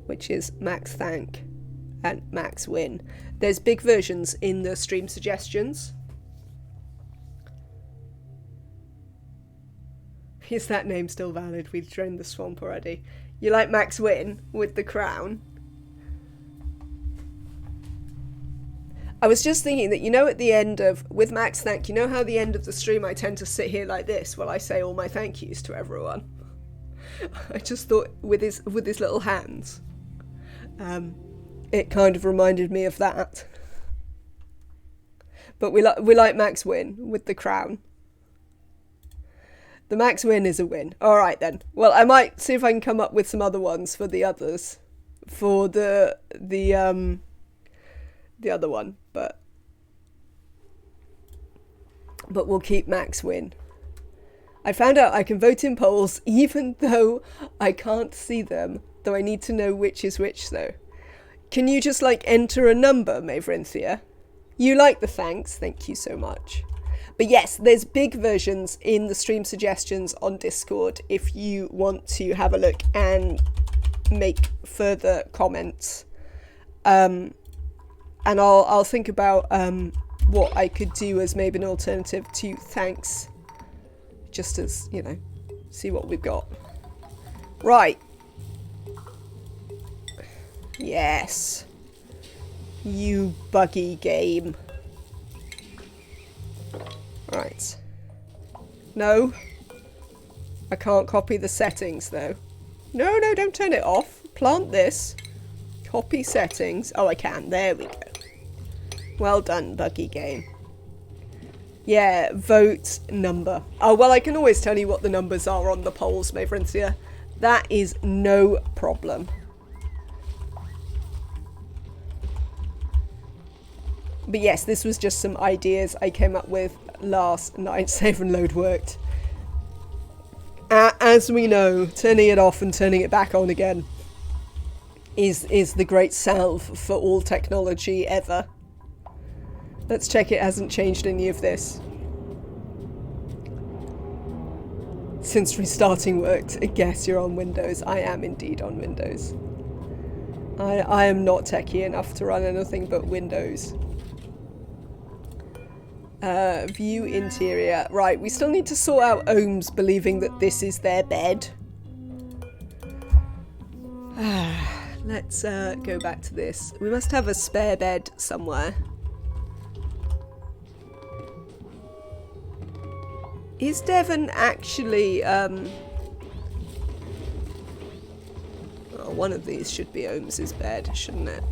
which is max thank and max win. There's big versions in the stream suggestions. Is that name still valid? We've drained the swamp already. You like max win with the crown? I was just thinking that, you know, at the end of, with max thank, you know how at the end of the stream I tend to sit here like this while I say all my thank yous to everyone? I just thought with his little hands, it kind of reminded me of that. But we like max win with the crown. The max win is a win. All right then. Well, I might see if I can come up with some other ones for the others, for the other one, but we'll keep max win. I found out I can vote in polls even though I can't see them, though I need to know which is which though. Can you just like enter a number, Maverinthia? You like the thanks, thank you so much. But yes, there's big versions in the stream suggestions on Discord if you want to have a look and make further comments. And I'll think about what I could do as maybe an alternative to thanks, just as, you know, see what we've got. Right. Yes. You buggy game. Right. No. I can't copy the settings though. No, no, don't turn it off. Plant this. Copy settings. Oh, I can. There we go. Well done, buggy game. Yeah, vote number. Oh, well, I can always tell you what the numbers are on the polls, my friends here. That is no problem. But yes, this was just some ideas I came up with last night. Save and load worked. As we know, turning it off and turning it back on again is the great salve for all technology ever. Let's check it hasn't changed any of this. Since restarting worked, I guess you're on Windows. I am indeed on Windows. I am not techie enough to run anything but Windows. View interior. Right, we still need to sort out Ohms believing that this is their bed. Let's go back to this. We must have a spare bed somewhere. Is Devon actually, oh, one of these should be Ohms' bed, shouldn't it?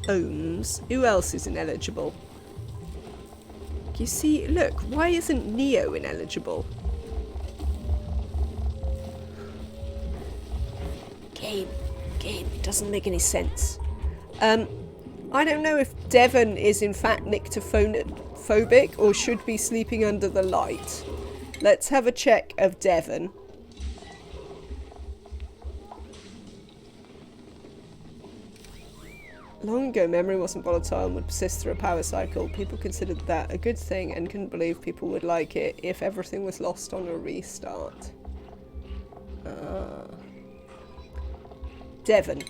Ohms. Who else is ineligible? You see, look, why isn't Neo ineligible? Game, it doesn't make any sense. I don't know if Devon is in fact nyctophobic or should be sleeping under the light. Let's have a check of Devon. Long ago, memory wasn't volatile and would persist through a power cycle. People considered that a good thing and couldn't believe people would like it if everything was lost on a restart. Devon,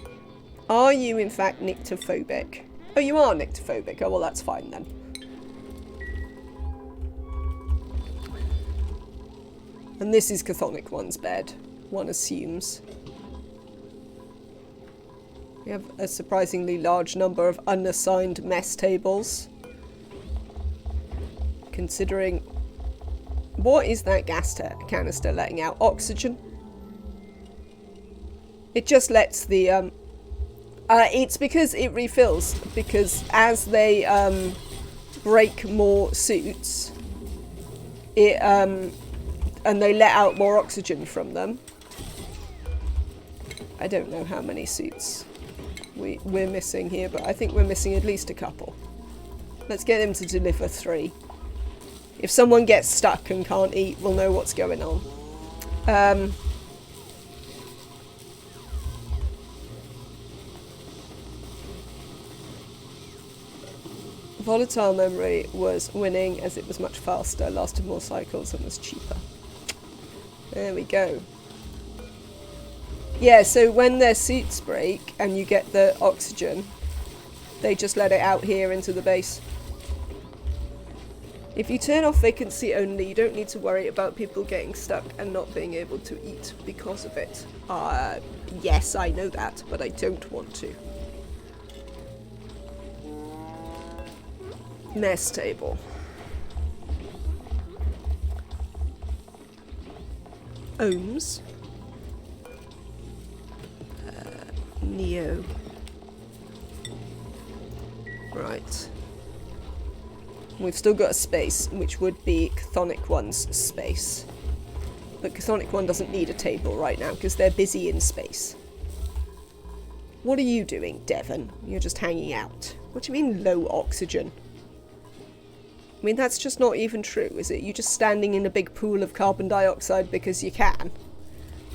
are you in fact nyctophobic? Oh, you are nyctophobic. Oh, well, that's fine then. And this is Chthonic One's bed, one assumes. We have a surprisingly large number of unassigned mess tables. Considering... What is that gas canister letting out? Oxygen? It just lets the... it's because it refills. Because as they break more suits, it and they let out more oxygen from them. I don't know how many suits we're missing here, but I think we're missing at least a couple. Let's get them to deliver 3. If someone gets stuck and can't eat, we'll know what's going on. Volatile memory was winning as it was much faster, lasted more cycles and was cheaper. There we go. Yeah, so when their suits break and you get the oxygen, they just let it out here into the base. If you turn off vacancy only, you don't need to worry about people getting stuck and not being able to eat because of it. Yes, I know that, but I don't want to. Mess table. Ohms. Neo. Right. We've still got a space, which would be Chthonic One's space. But Chthonic One doesn't need a table right now, because they're busy in space. What are you doing, Devon? You're just hanging out. What do you mean, low oxygen? I mean, that's just not even true, is it? You're just standing in a big pool of carbon dioxide because you can.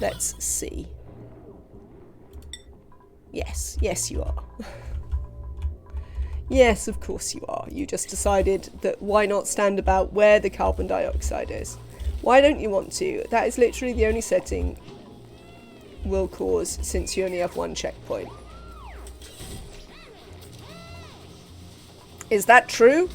Let's see. Yes, yes you are. Yes, of course you are. You just decided that why not stand about where the carbon dioxide is? Why don't you want to? That is literally the only setting will cause, since you only have 1 checkpoint. Is that true?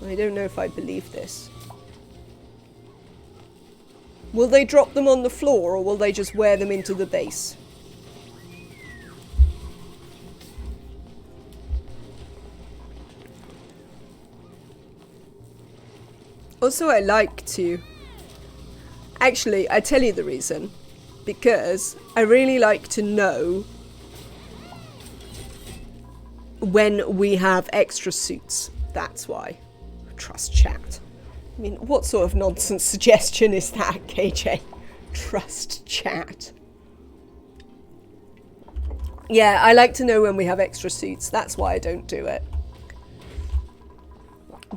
I don't know if I believe this. Will they drop them on the floor, or will they just wear them into the base? Also, I like to... Actually, I tell you the reason. Because I really like to know when we have extra suits. That's why. Trust chat. I mean, what sort of nonsense suggestion is that, KJ? Trust chat. Yeah, I like to know when we have extra suits. That's why I don't do it.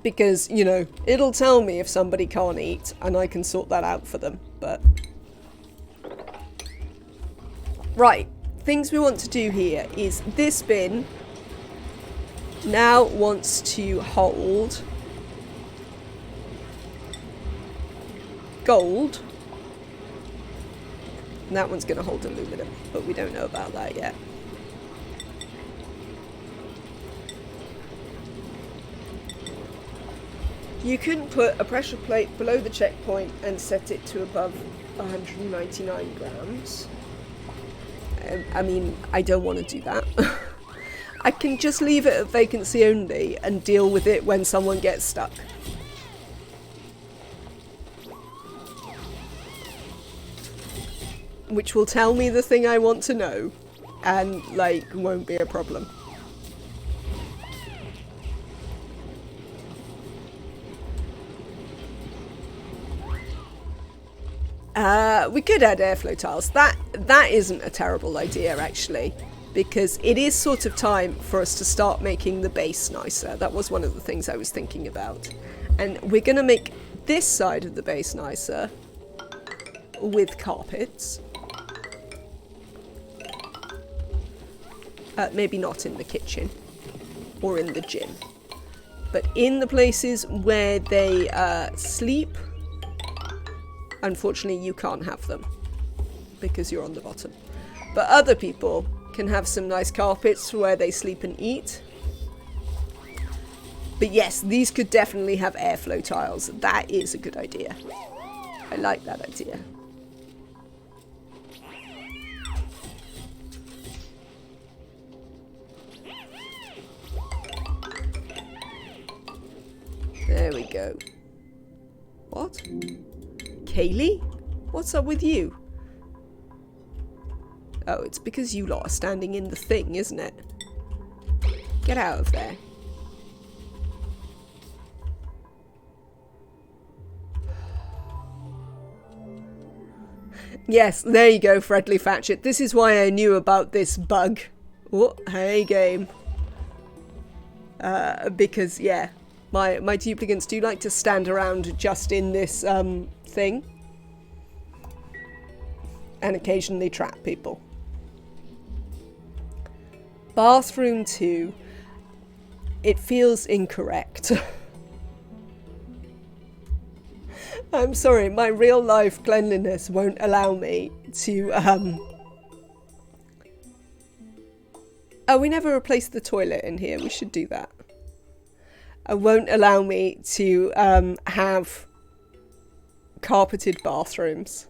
Because, you know, it'll tell me if somebody can't eat, and I can sort that out for them, but... Right, things we want to do here is this bin now wants to hold gold. And that one's going to hold aluminum, but we don't know about that yet. You can put a pressure plate below the checkpoint and set it to above 199 grams. I mean, I don't want to do that. I can just leave it at vacancy only and deal with it when someone gets stuck. Which will tell me the thing I want to know and, like, won't be a problem. We could add airflow tiles. That isn't a terrible idea, actually, because it is sort of time for us to start making the base nicer. That was one of the things I was thinking about. And we're going to make this side of the base nicer with carpets. Maybe not in the kitchen or in the gym, but in the places where they sleep. Unfortunately, you can't have them because you're on the bottom. But other people can have some nice carpets for where they sleep and eat. But yes, these could definitely have airflow tiles. That is a good idea. I like that idea. There we go. What? Kaylee? What's up with you? Oh, it's because you lot are standing in the thing, isn't it? Get out of there. Yes, there you go, Fredly Fatchett. This is why I knew about this bug. Oh, hey, game. Because, yeah, my duplicants do like to stand around just in this thing. And occasionally trap people. Bathroom 2. It feels incorrect. I'm sorry, my real life cleanliness won't allow me to Oh, we never replaced the toilet in here. We should do that. It won't allow me to have carpeted bathrooms.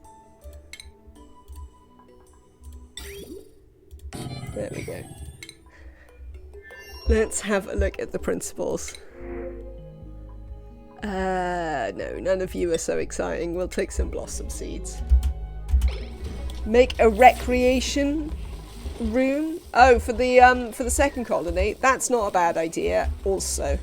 There we go. Let's have a look at the principles. No, none of you are so exciting. We'll take some blossom seeds. Make a recreation room. Oh, for the second colony. That's not a bad idea. Also,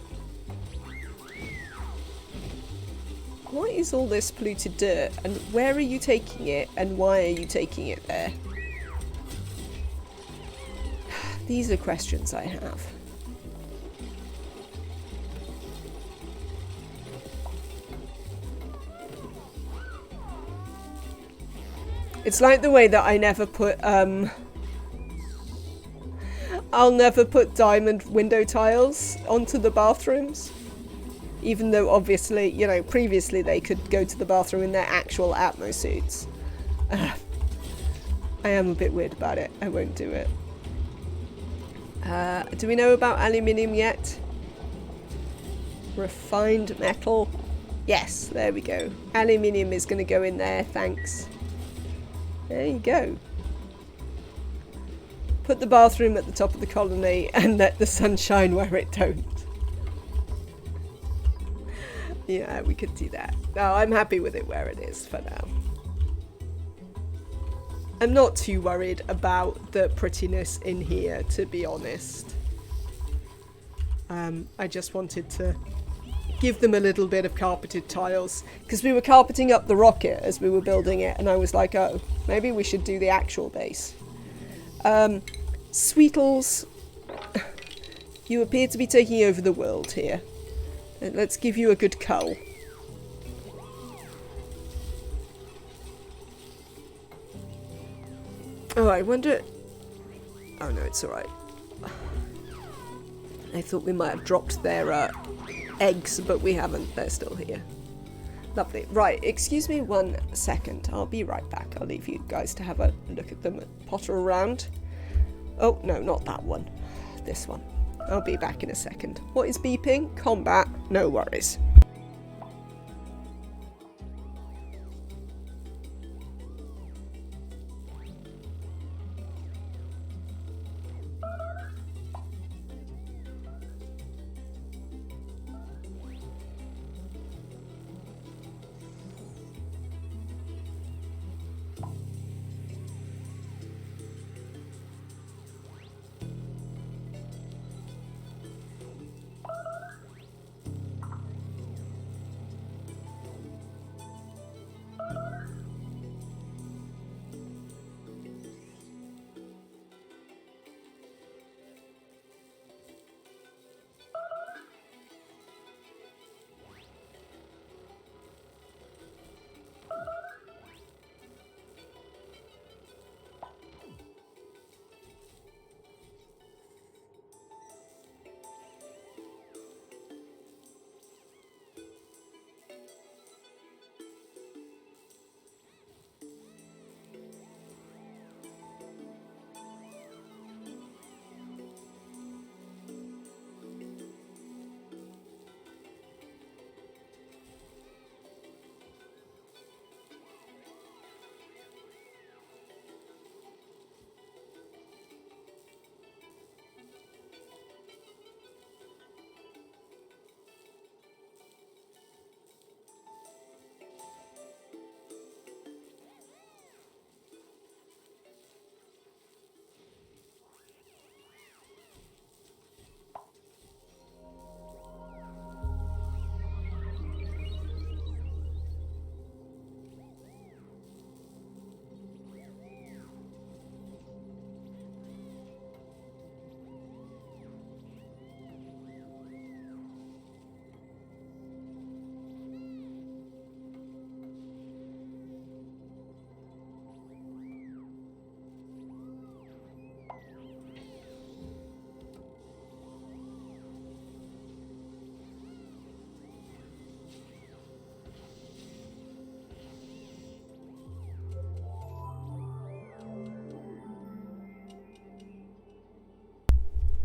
what is all this polluted dirt? And where are you taking it? And why are you taking it there? These are questions I have. It's like the way that I never put, I'll never put diamond window tiles onto the bathrooms. Even though, obviously, you know, previously they could go to the bathroom in their actual Atmo suits. I am a bit weird about it. I won't do it. Do we know about aluminium yet? Refined metal. Yes, there we go. Aluminium is going to go in there, thanks. There you go. Put the bathroom at the top of the colony and let the sun shine where it don't. Yeah, we could do that. No, I'm happy with it where it is for now. I'm not too worried about the prettiness in here, to be honest. I just wanted to give them a little bit of carpeted tiles, because we were carpeting up the rocket as we were building it, and I was like, oh, maybe we should do the actual base. Sweetles, you appear to be taking over the world here. Let's give you a good cull. Oh, I wonder... Oh no, it's alright. I thought we might have dropped their eggs, but we haven't. They're still here. Lovely. Right, excuse me 1 second. I'll be right back. I'll leave you guys to have a look at them, potter around. Oh, no, not that one. This one. I'll be back in a second. What is beeping? Combat. No worries.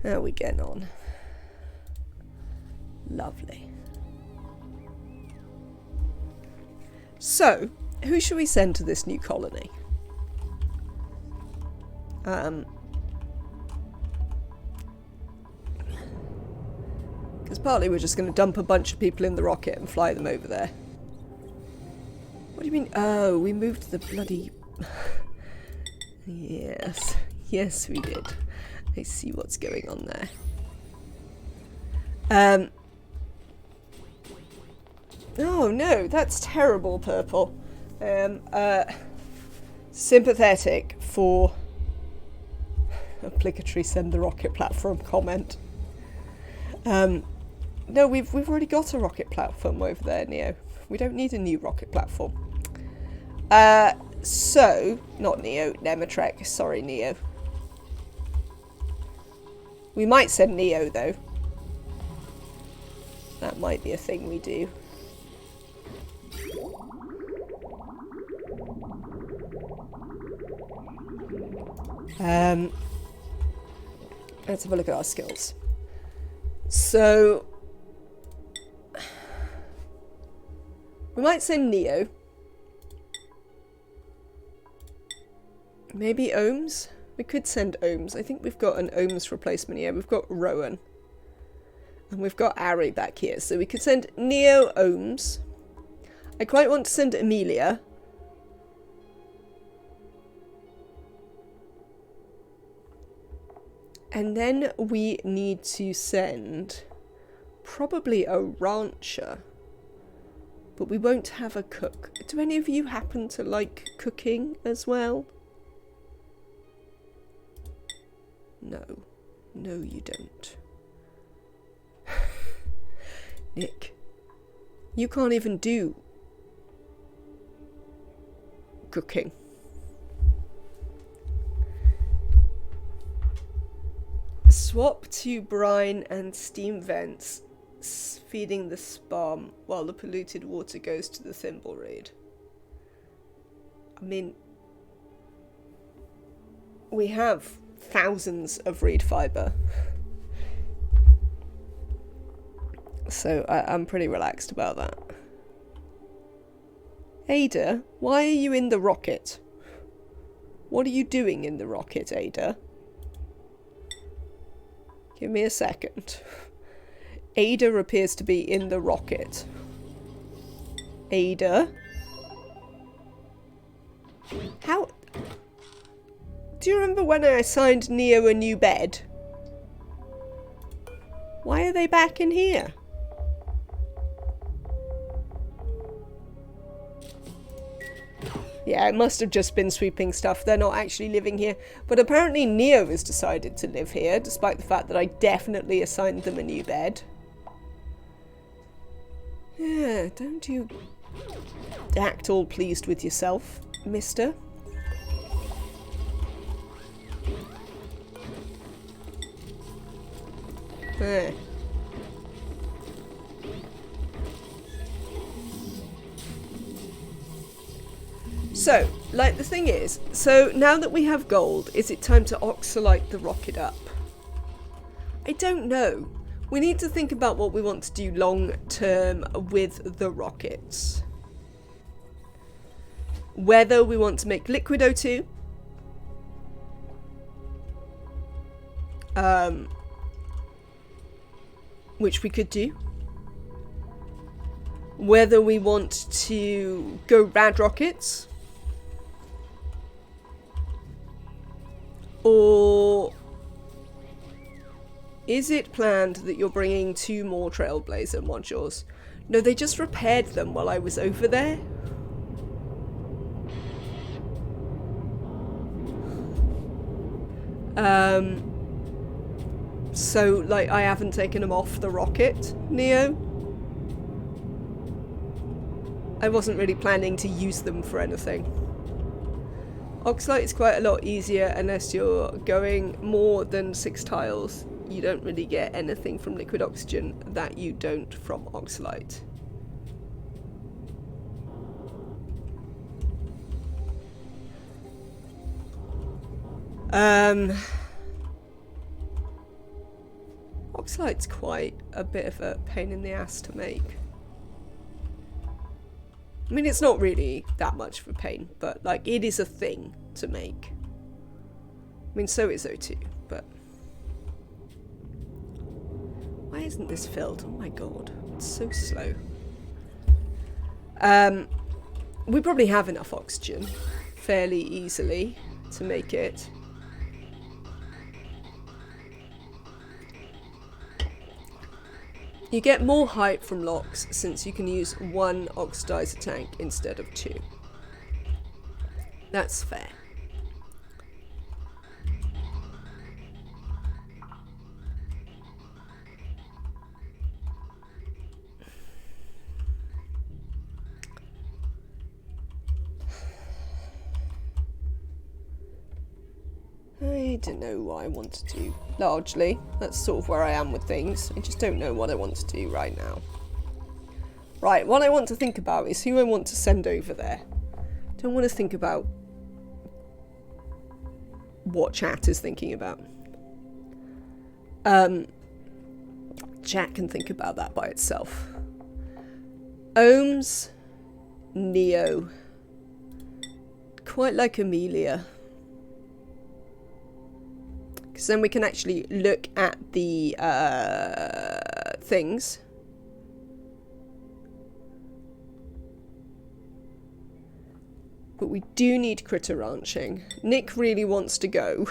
How are we getting on? Lovely. So, who should we send to this new colony? Because partly we're just going to dump a bunch of people in the rocket and fly them over there. What do you mean? Oh, we moved the bloody... Yes. Yes, we did. I see what's going on there. Oh no, that's terrible purple. Sympathetic for obligatory send the rocket platform comment. No, we've already got a rocket platform over there, Neo. We don't need a new rocket platform. So, not Neo, Nemetrek. Sorry, Neo. We might send Neo, though. That might be a thing we do. Let's have a look at our skills. So, We might send Neo. Maybe Ohms? We could send Ohms. I think we've got an Ohms replacement here. We've got Rowan. And we've got Ari back here. So we could send Neo Ohms. I quite want to send Amelia. And then we need to send probably a rancher. But we won't have a cook. Do any of you happen to like cooking as well? No. No, you don't. Nick, you can't even do cooking. Swap to brine and steam vents, feeding the sparm while the polluted water goes to the thimble reed. I mean, we have thousands of reed fibre. So I'm pretty relaxed about that. Ada, why are you in the rocket? What are you doing in the rocket, Ada? Give me a second. Ada appears to be in the rocket. Ada? How... Do you remember when I assigned Neo a new bed? Why are they back in here? Yeah, it must have just been sweeping stuff. They're not actually living here. But apparently Neo has decided to live here, despite the fact that I definitely assigned them a new bed. Yeah, don't you act all pleased with yourself, mister. There. So, like, the thing is, so now that we have gold, is it time to oxalite the rocket up? I don't know. We need to think about what we want to do long term with the rockets. Whether we want to make liquid O2. Which we could do. Whether we want to go rad rockets. Or is it planned that you're bringing 2 more Trailblazer modules? No, they just repaired them while I was over there. So, like, I haven't taken them off the rocket, Neo. I wasn't really planning to use them for anything. Oxalite is quite a lot easier unless you're going more than 6 tiles. You don't really get anything from liquid oxygen that you don't from oxalite. Oxalite's quite a bit of a pain in the ass to make. I mean, it's not really that much of a pain, but, like, it is a thing to make. I mean, so is O2, but... Why isn't this filled? Oh my god, it's so slow. We probably have enough oxygen fairly easily to make it. You get more height from locks since you can use 1 oxidizer tank instead of 2. That's fair. I don't know what I want to do, largely. That's sort of where I am with things. I just don't know what I want to do right now. Right, what I want to think about is who I want to send over there. I don't want to think about what chat is thinking about. Chat can think about that by itself. Ohms, Neo. Quite like Amelia. Because then we can actually look at the things. But we do need critter ranching. Nick really wants to go.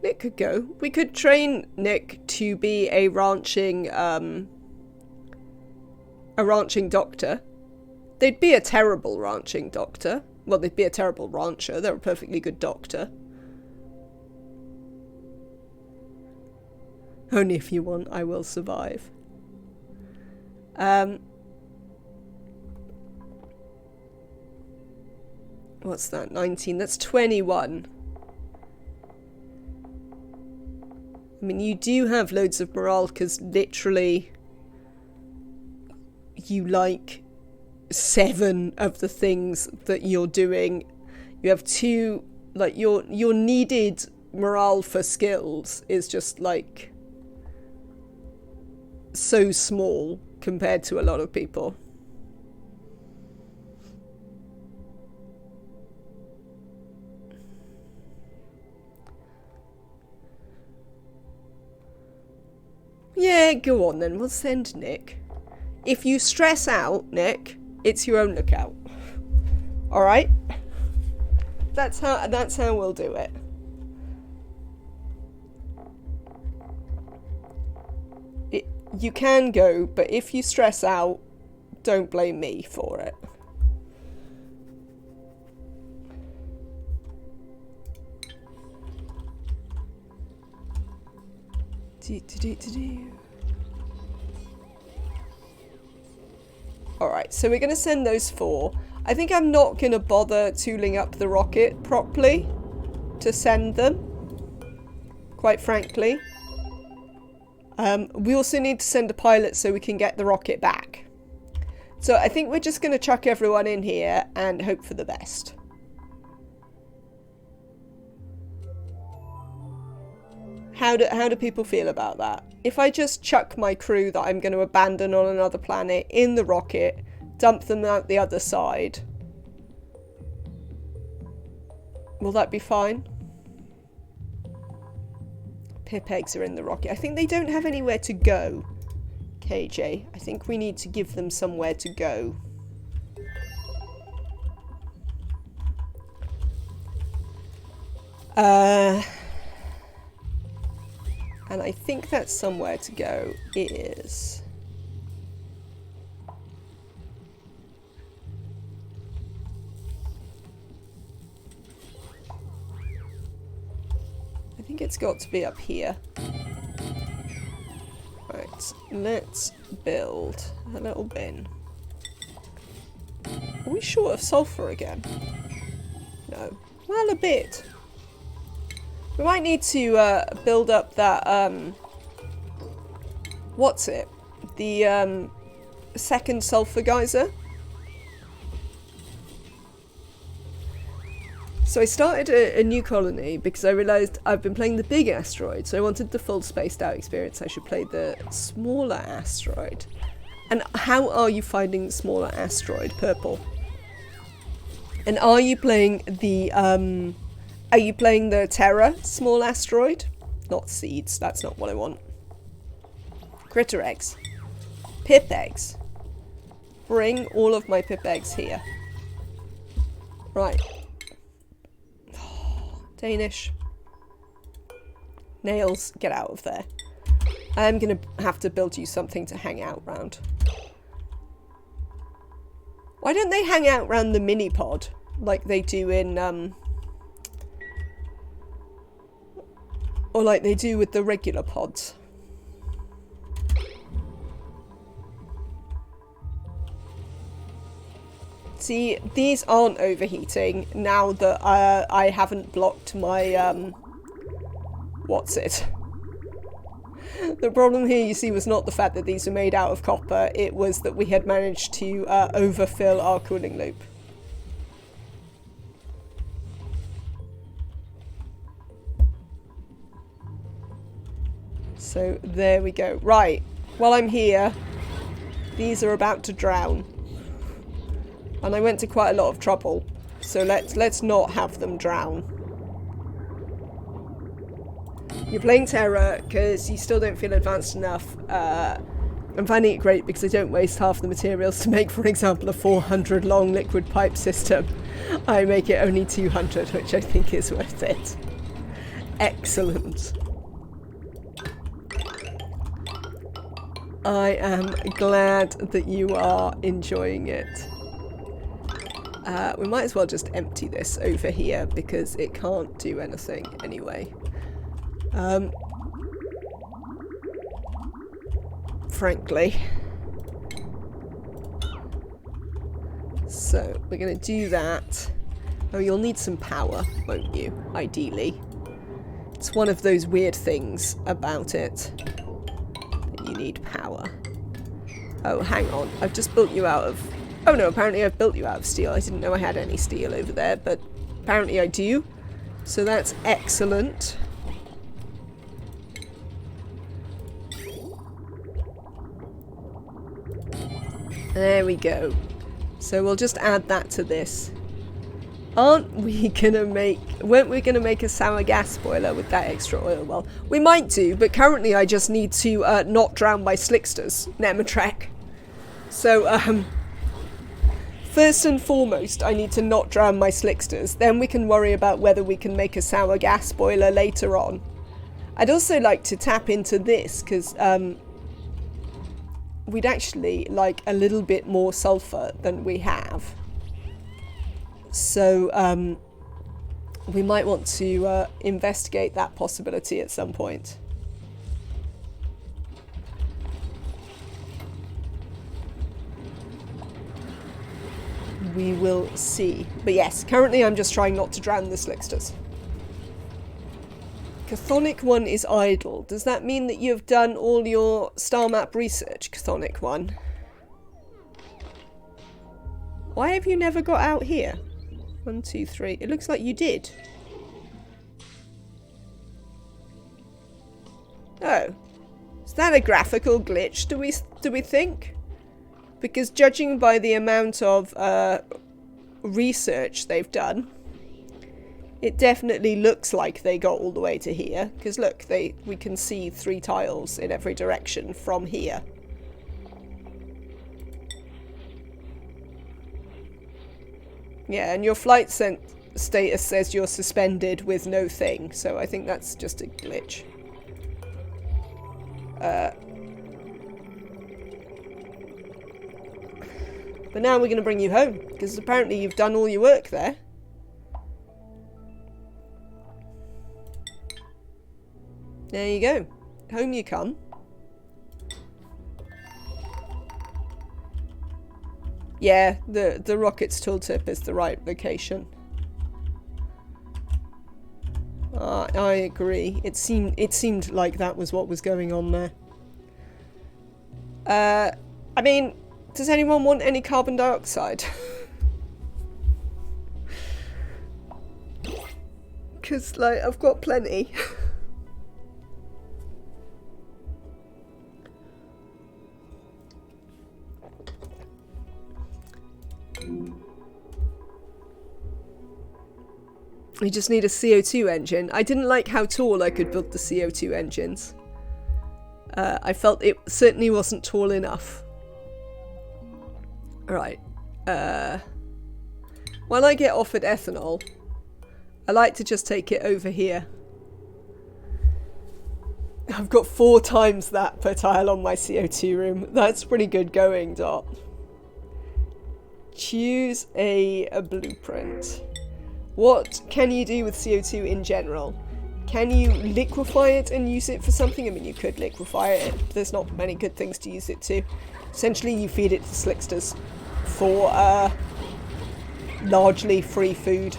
Nick could go. We could train Nick to be a ranching doctor. They'd be a terrible ranching doctor. Well, they'd be a terrible rancher. They're a perfectly good doctor. Only if you want, I will survive. What's that? 19. That's 21. I mean, you do have loads of morale because literally you like 7 of the things that you're doing. You have 2, like your needed morale for skills is just like so small compared to a lot of people. Yeah, go on then. We'll send Nick. If you stress out, Nick, it's your own lookout. All right? That's how we'll do it. You can go, but if you stress out, don't blame me for it. Alright, so we're going to send those 4. I think I'm not going to bother tooling up the rocket properly to send them, quite frankly. We also need to send a pilot so we can get the rocket back. So I think we're just going to chuck everyone in here and hope for the best. How do people feel about that? If I just chuck my crew that I'm going to abandon on another planet in the rocket, dump them out the other side, will that be fine? Pip eggs are in the rocket. I think they don't have anywhere to go, KJ. I think we need to give them somewhere to go. And I think that somewhere to go is... I think it's got to be up here. Right, let's build a little bin. Are we short of sulfur again? No. Well, a bit. We might need to build up that, what's it? The second sulfur geyser. So I started a new colony because I realised I've been playing the big asteroid, so I wanted the full spaced out experience. I should play the smaller asteroid. And how are you finding the smaller asteroid, Purple? And are you playing the Terra small asteroid? Not seeds, that's not what I want. Critter eggs. Pip eggs. Bring all of my pip eggs here. Right. Danish. Nails, get out of there. I'm gonna have to build you something to hang out round. Why don't they hang out round the mini pod like they do in or like they do with the regular pods? See, these aren't overheating now that I haven't blocked my, what's it? The problem here, you see, was not the fact that these were made out of copper. It was that we had managed to overfill our cooling loop. So there we go. Right, while I'm here, these are about to drown. And I went to quite a lot of trouble. So let's not have them drown. You're playing Terra because you still don't feel advanced enough. I'm finding it great because I don't waste half the materials to make, for example, a 400 long liquid pipe system. I make it only 200, which I think is worth it. Excellent. I am glad that you are enjoying it. We might as well just empty this over here because it can't do anything anyway. Frankly. So we're going to do that. Oh, you'll need some power, won't you? Ideally. It's one of those weird things about it. That you need power. Oh, hang on. I've just built you out of... Oh no, apparently I've built you out of steel. I didn't know I had any steel over there, but apparently I do. So that's excellent. There we go. So we'll just add that to this. Weren't we gonna make a sour gas boiler with that extra oil? Well, we might do, but currently I just need to not drown my slicksters, Nematrek. So, first and foremost, I need to not drown my slicksters. Then we can worry about whether we can make a sour gas boiler later on. I'd also like to tap into this, because, we'd actually like a little bit more sulfur than we have. So we might want to investigate that possibility at some point. We will see. But yes, currently I'm just trying not to drown the slicksters. Chthonic 1 is idle. Does that mean that you've done all your star map research, Chthonic 1? Why have you never got out here? 1, 2, 3. It looks like you did. Oh. Is that a graphical glitch, do we think? Because judging by the amount of research they've done, it definitely looks like they got all the way to here. Because look, we can see 3 tiles in every direction from here. Yeah, and your flight status says you're suspended with no thing, so I think that's just a glitch. But now we're going to bring you home, because apparently you've done all your work there. There you go. Home you come. Yeah, the rocket's tooltip is the right location. I agree. It seemed like that was what was going on there. I mean, does anyone want any carbon dioxide? Because, like, I've got plenty. We just need a CO2 engine. I didn't like how tall I could build the CO2 engines. I felt it certainly wasn't tall enough. Alright. When I get offered ethanol, I like to just take it over here. I've got 4 times that per tile on my CO2 room. That's pretty good going, Dot. Choose a blueprint. What can you do with CO2 in general? Can you liquefy it and use it for something? I mean, you could liquefy it. There's not many good things to use it to. Essentially, you feed it to slicksters for largely free food.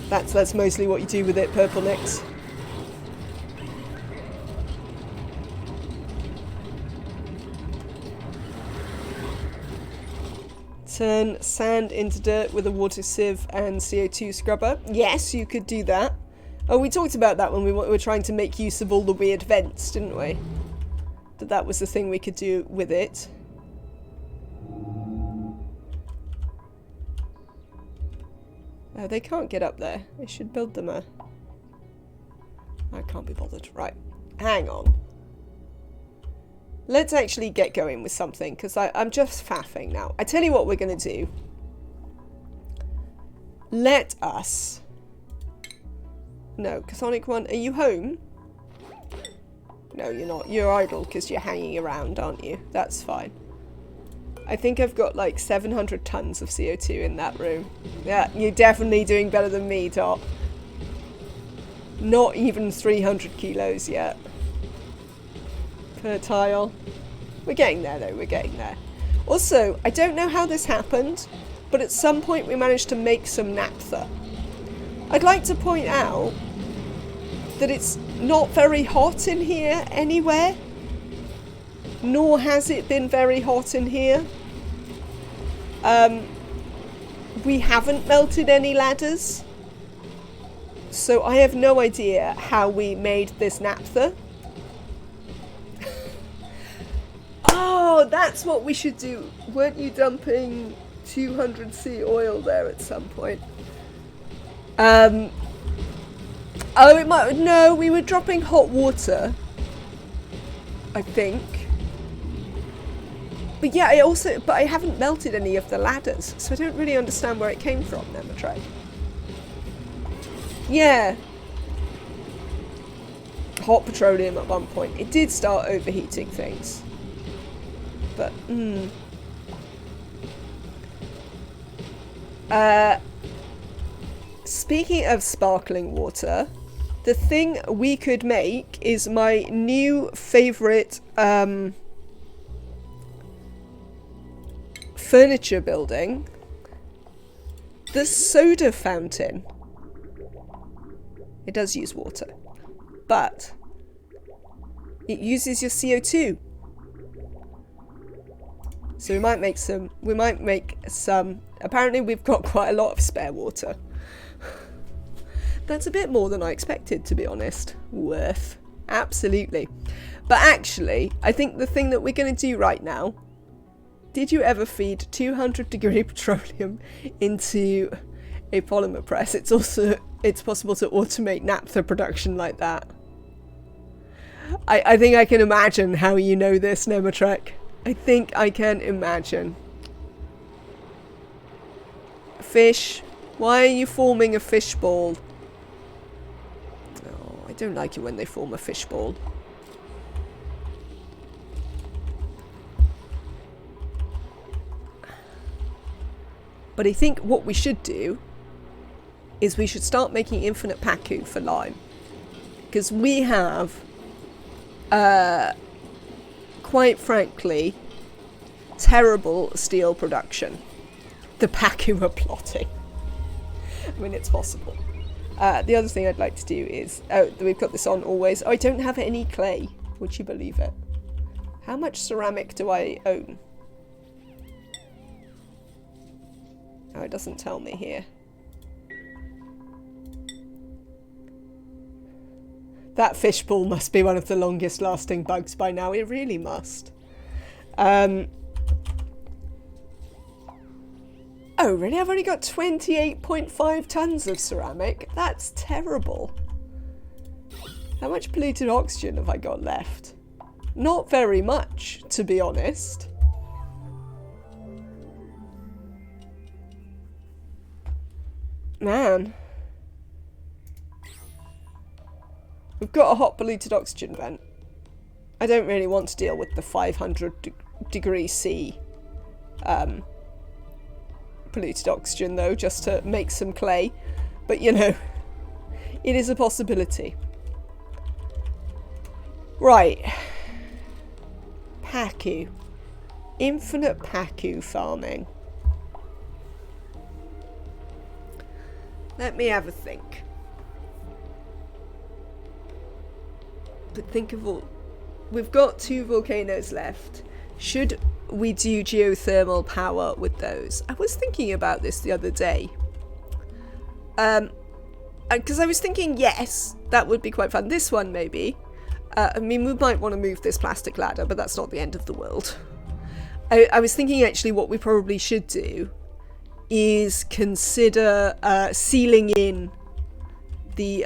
That's mostly what you do with it, Purple Nix. Turn sand into dirt with a water sieve and CO2 scrubber. Yes, you could do that. Oh, we talked about that when we were trying to make use of all the weird vents, didn't we? That was the thing we could do with it. Oh, they can't get up there. I should build them a... I can't be bothered. Right. Hang on. Let's actually get going with something, because I'm just faffing now. I tell you what we're going to do. Let us... No, Chthonic One, are you home? No, you're not. You're idle because you're hanging around, aren't you? That's fine. I think I've got like 700 tons of CO2 in that room. Yeah, you're definitely doing better than me, Dot. Not even 300 kilos yet. Per tile. We're getting there though, we're getting there. Also, I don't know how this happened, but at some point we managed to make some naphtha. I'd like to point out that it's not very hot in here anywhere. Nor has it been very hot in here. We haven't melted any ladders. So I have no idea how we made this naphtha. Oh, that's what we should do. Weren't you dumping 200C oil there at some point? Oh, it might... No, we were dropping hot water. I think. But yeah, I haven't melted any of the ladders, so I don't really understand where it came from, Nematrade. Yeah. Hot petroleum at one point. It did start overheating things. But, speaking of sparkling water, the thing we could make is my new favourite, furniture building. The soda fountain. It does use water, but it uses your CO2. So we might make some, apparently we've got quite a lot of spare water. That's a bit more than I expected, to be honest. Worth. Absolutely. But actually, I think the thing that we're going to do right now, did you ever feed 200-degree petroleum into a polymer press? It's possible to automate naphtha production like that. I think I can imagine how you know this, Nematrek. I think I can imagine. Fish. Why are you forming a fishball? Oh, I don't like it when they form a fishball. But I think what we should do is we should start making infinite Paku for lime. Because we have, quite frankly, terrible steel production. The Paku are plotting. I mean, it's possible. The other thing I'd like to do is... Oh, we've got this on always. Oh, I don't have any clay. Would you believe it? How much ceramic do I own? Oh, it doesn't tell me here. That fishbowl must be one of the longest lasting bugs by now. It really must. Oh, really? I've only got 28.5 tons of ceramic? That's terrible. How much polluted oxygen have I got left? Not very much, to be honest. Man. We've got a hot polluted oxygen vent. I don't really want to deal with the 500 degree C polluted oxygen though, just to make some clay. But you know, it is a possibility. Right. Paku. Infinite Paku farming. Let me have a think. But think of all... We've got 2 volcanoes left. Should we do geothermal power with those. I was thinking about this the other day. Because I was thinking, yes, that would be quite fun. This one, maybe. I mean, we might want to move this plastic ladder, but that's not the end of the world. I was thinking, actually, what we probably should do is consider sealing in the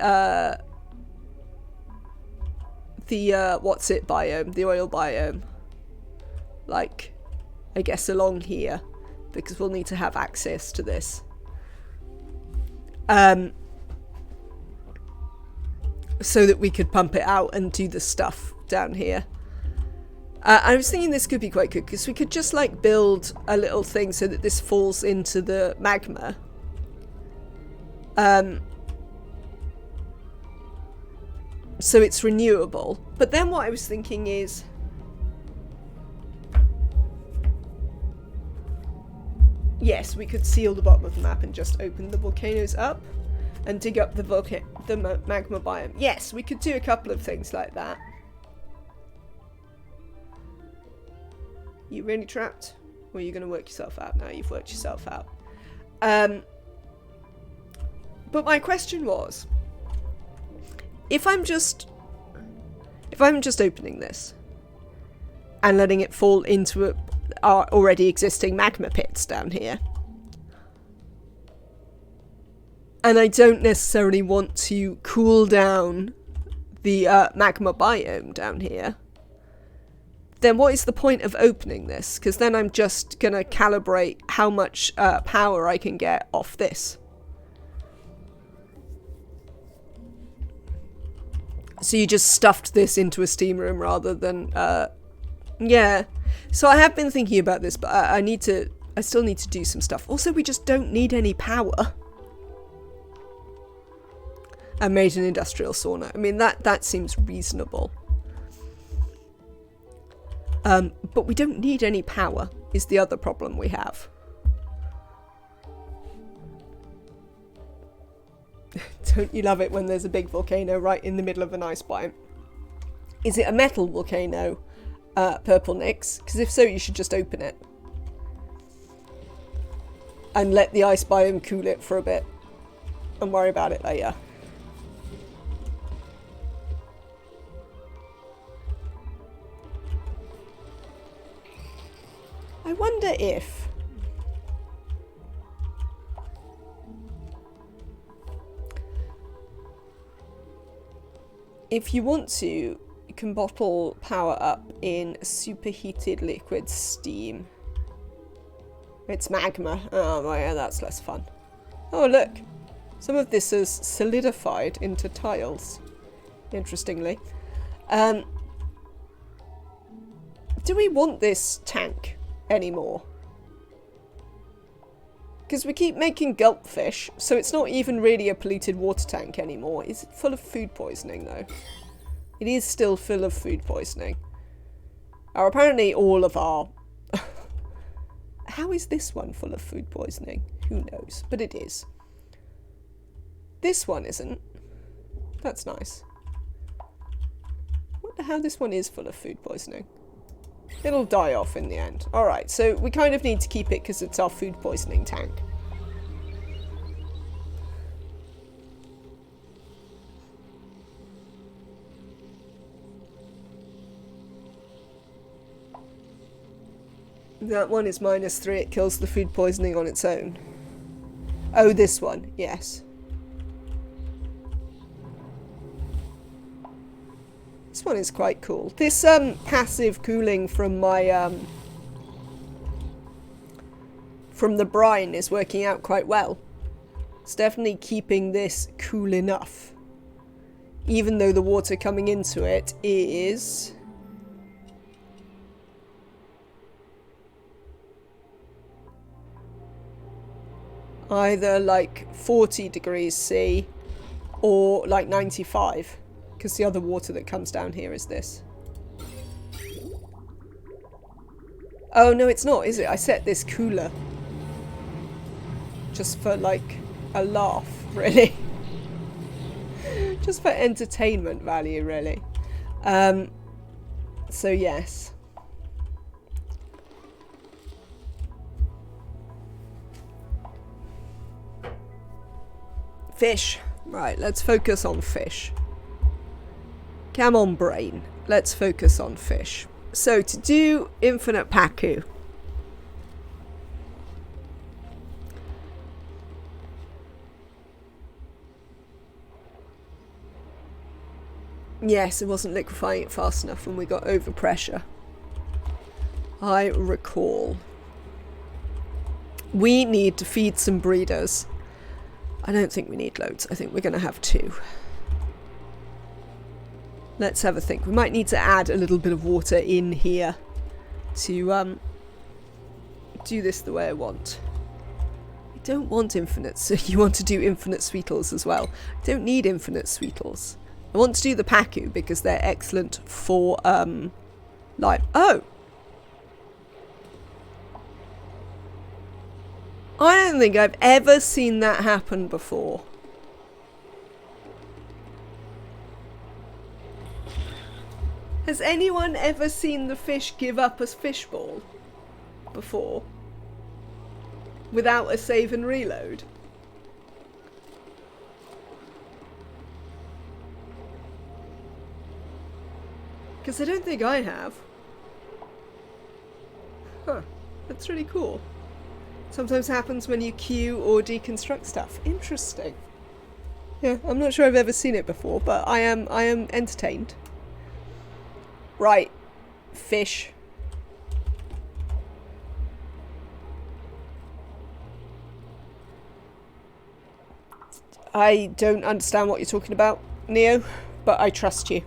what's it biome, the oil biome. Like, I guess along here, because we'll need to have access to this. So that we could pump it out and do the stuff down here. I was thinking this could be quite good, because we could just like build a little thing so that this falls into the magma. So it's renewable. But then what I was thinking is, yes, we could seal the bottom of the map and just open the volcanoes up and dig up the magma biome. Yes, we could do a couple of things like that. You really trapped? Or are you going to work yourself out? No, you've worked yourself out. But my question was, if I'm just opening this and letting it fall into our already existing magma pits down here, and I don't necessarily want to cool down the magma biome down here, then what is the point of opening this? Because then I'm just going to calibrate how much power I can get off this. So you just stuffed this into a steam room rather than... yeah. So I have been thinking about this, but I still need to do some stuff. Also, we just don't need any power. I made an industrial sauna. I mean, that seems reasonable. But we don't need any power, is the other problem we have. Don't you love it when there's a big volcano right in the middle of an ice biome? Is it a metal volcano, Purple Nix? Because if so, you should just open it. And let the ice biome cool it for a bit. And worry about it later. I wonder if you want to, you can bottle power up in superheated liquid steam. It's magma. Oh, well, yeah, that's less fun. Oh, look. Some of this is solidified into tiles. Interestingly. Do we want this tank anymore? Because we keep making gulp fish, so it's not even really a polluted water tank anymore. Is it full of food poisoning, though? It is still full of food poisoning. Or apparently all of our... How is this one full of food poisoning? Who knows? But it is. This one isn't. That's nice. Wonder how this one is full of food poisoning. It'll die off in the end. Alright, so we kind of need to keep it because it's our food poisoning tank. That one is -3. It kills the food poisoning on its own. Oh, this one. Yes. This one is quite cool. This passive cooling from my from the brine is working out quite well. It's definitely keeping this cool enough, even though the water coming into it is either like 40 degrees C or like 95. Because the other water that comes down here is this. Oh, no, it's not, is it? I set this cooler. Just for, like, a laugh, really. Just for entertainment value, really. So, yes. Fish. Right, let's focus on fish. Come on, brain. Let's focus on fish. So, to do infinite Paku. Yes, it wasn't liquefying it fast enough when we got overpressure. I recall. We need to feed some breeders. I don't think we need loads. I think we're going to have 2. Let's have a think. We might need to add a little bit of water in here to do this the way I want. I don't want infinite, so you want to do infinite sweetles as well. I don't need infinite sweetles. I want to do the Paku because they're excellent for lime. Oh! I don't think I've ever seen that happen before. Has anyone ever seen the fish give up a fishball before? Without a save and reload? Because I don't think I have. Huh. That's really cool. Sometimes happens when you queue or deconstruct stuff. Interesting. Yeah, I'm not sure I've ever seen it before, but I am entertained. Right. Fish. I don't understand what you're talking about, Neo, but I trust you.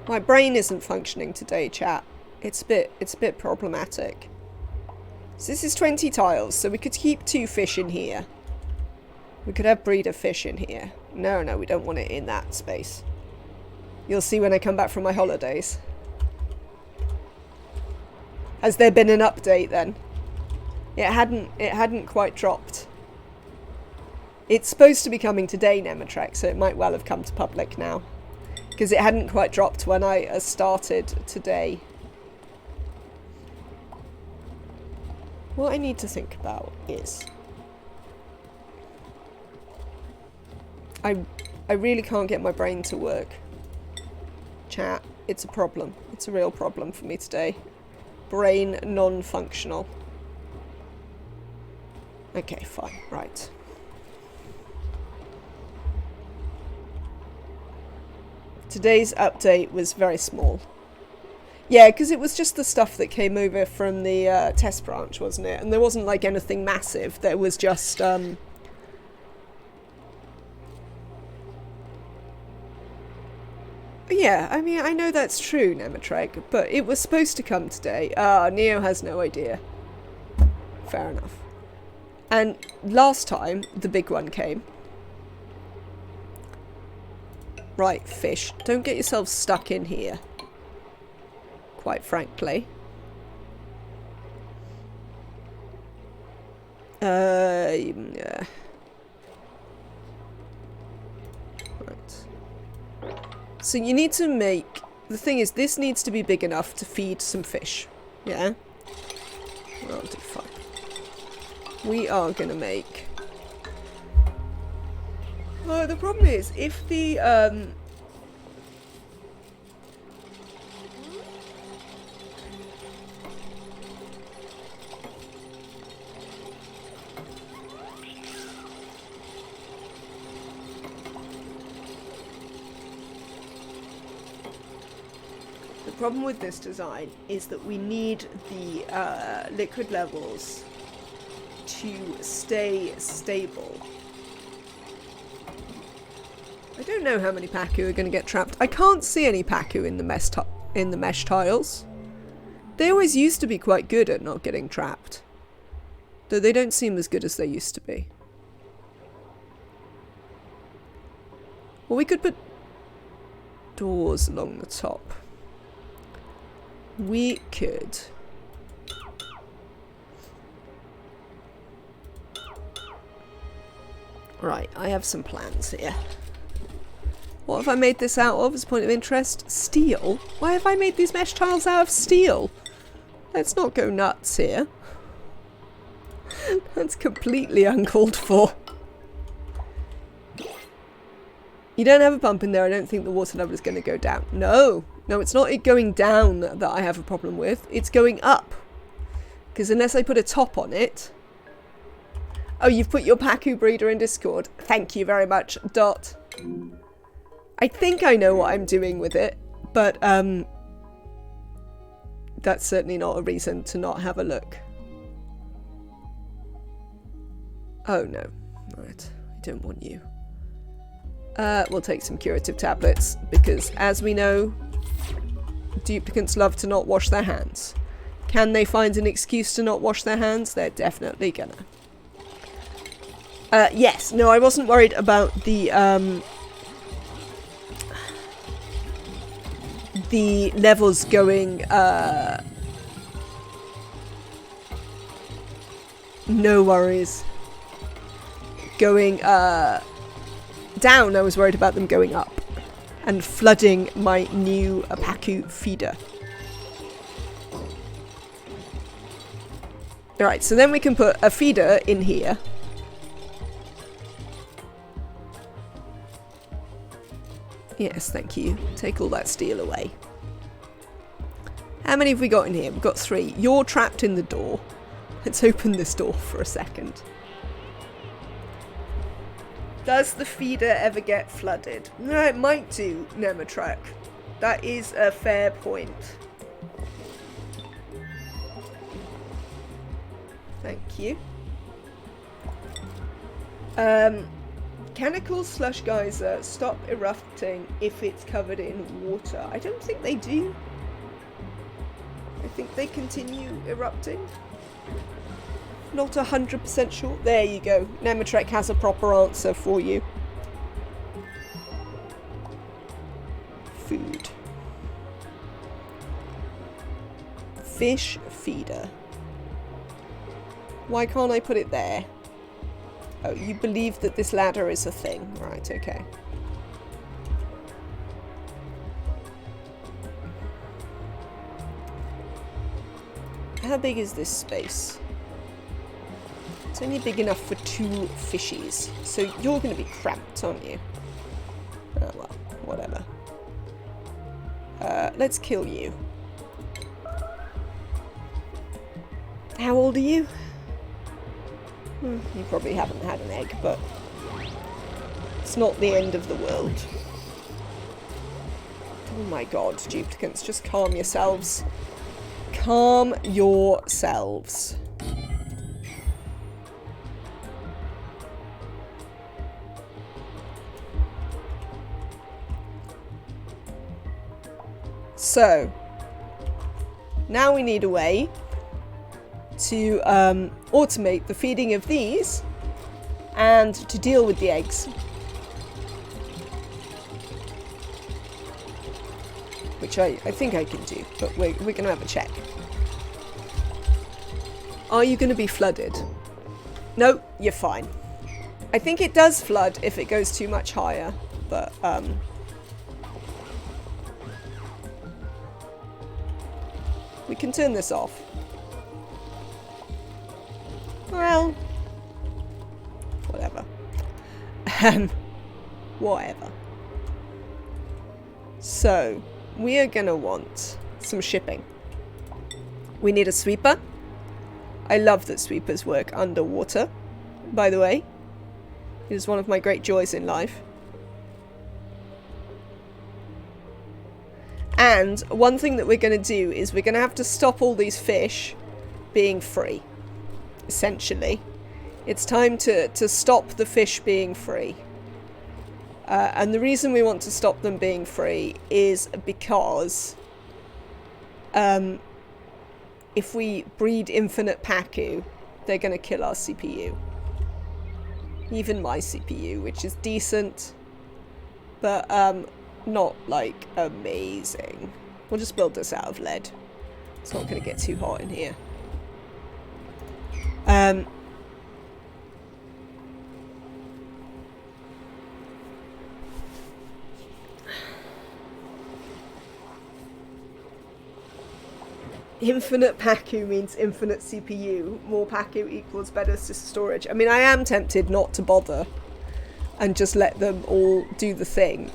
My brain isn't functioning today, chat. It's a bit problematic. So this is 20 tiles, so we could keep 2 fish in here. We could have breeder fish in here. No, we don't want it in that space. You'll see when I come back from my holidays. Has there been an update then? It hadn't quite dropped. It's supposed to be coming today, Nematrek, so it might well have come to public now. Because it hadn't quite dropped when I started today. What I need to think about is... I really can't get my brain to work. Chat, it's a problem. It's a real problem for me today. Brain non-functional. Okay, fine. Right. Today's update was very small. Yeah, because it was just the stuff that came over from the test branch, wasn't it? And there wasn't like anything massive. There was just... Yeah, I mean, I know that's true, Nematreg, but it was supposed to come today. Neo has no idea. Fair enough. And last time, the big one came. Right, fish. Don't get yourself stuck in here. Quite frankly. Yeah. Right. So you need to make... The thing is, this needs to be big enough to feed some fish. Yeah? I'll do fine. We are gonna make... Oh, the problem is, if the, the problem with this design is that we need the liquid levels to stay stable. I don't know how many Paku are going to get trapped. I can't see any Paku in the mesh tiles. They always used to be quite good at not getting trapped. Though they don't seem as good as they used to be. Well, we could put doors along the top. We could... Right, I have some plans here. What have I made this out of as a point of interest? Steel? Why have I made these mesh tiles out of steel? Let's not go nuts here. That's completely uncalled for. You don't have a pump in there. I don't think the water level is going to go down. No. No, it's not it going down that I have a problem with. It's going up. Because unless I put a top on it... Oh, you've put your Pacu breeder in Discord. Thank you very much, Dot. I think I know what I'm doing with it. But, that's certainly not a reason to not have a look. Oh, no. Right. I don't want you. We'll take some curative tablets, because as we know, duplicants love to not wash their hands. Can they find an excuse to not wash their hands? They're definitely gonna. Yes, no, I wasn't worried about the levels going, no worries. Going, down. I was worried about them going up and flooding my new Pacu feeder. Alright, so then we can put a feeder in here. Yes, thank you. Take all that steel away. How many have we got in here? We've got 3. You're trapped in the door. Let's open this door for a second. Does the feeder ever get flooded? No, it might do, Nematrek. That is a fair point. Thank you. Chemical slush geyser stop erupting if it's covered in water. I don't think they do. I think they continue erupting. Not 100% sure. There you go. Nematrek has a proper answer for you. Food. Fish feeder. Why can't I put it there? Oh, you believe that this ladder is a thing. Right, okay. How big is this space? It's only big enough for 2 fishies. So you're going to be cramped, aren't you? Oh, well, whatever. Let's kill you. How old are you? You probably haven't had an egg, but it's not the end of the world. Oh my god, duplicants, just calm yourselves. Calm yourselves. So, now we need a way to automate the feeding of these and to deal with the eggs. Which I think I can do, but we're going to have a check. Are you going to be flooded? No, you're fine. I think it does flood if it goes too much higher, but we can turn this off. Well, whatever. Whatever. So, we are gonna want some shipping. We need a sweeper. I love that sweepers work underwater, by the way. It is one of my great joys in life. And one thing that we're going to do is we're going to have to stop all these fish being free, essentially. It's time to stop the fish being free. And the reason we want to stop them being free is because if we breed infinite Pacu, they're going to kill our CPU. Even my CPU, which is decent, but not, like, amazing. We'll just build this out of lead. It's not going to get too hot in here. Infinite Pacu means infinite CPU. More Pacu equals better storage. I mean, I am tempted not to bother and just let them all do the thing.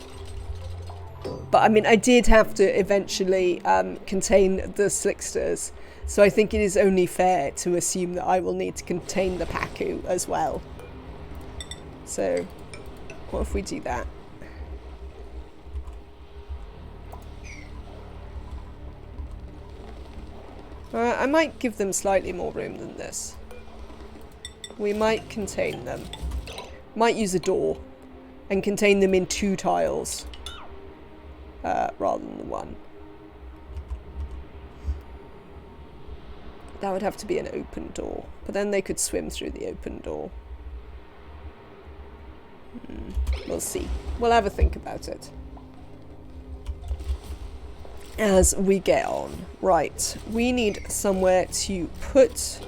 But I mean, I did have to eventually contain the Slicksters. So I think it is only fair to assume that I will need to contain the Pacu as well. So, what if we do that? I might give them slightly more room than this. We might contain them. Might use a door and contain them in 2 tiles rather than the 1. That would have to be an open door, but then they could swim through the open door. We'll see. We'll have a think about it as we get on. Right, we need somewhere to put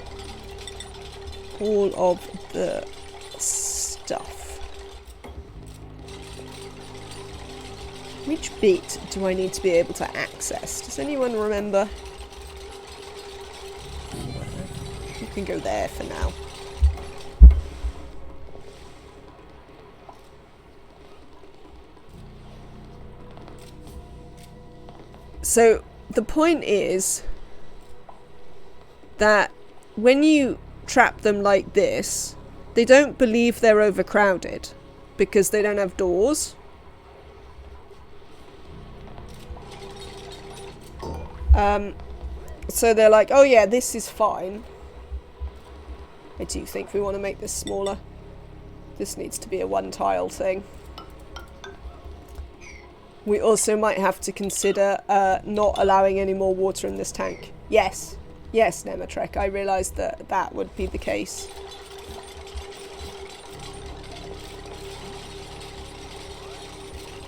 all of the stuff. Which bit do I need to be able to access? Does anyone remember? You can go there for now. So the point is that when you trap them like this, they don't believe they're overcrowded because they don't have doors. So they're like, oh yeah, this is fine. I do think we want to make this smaller. This needs to be a 1-tile thing. We also might have to consider not allowing any more water in this tank. Yes. Yes, Nematrek, I realised that that would be the case.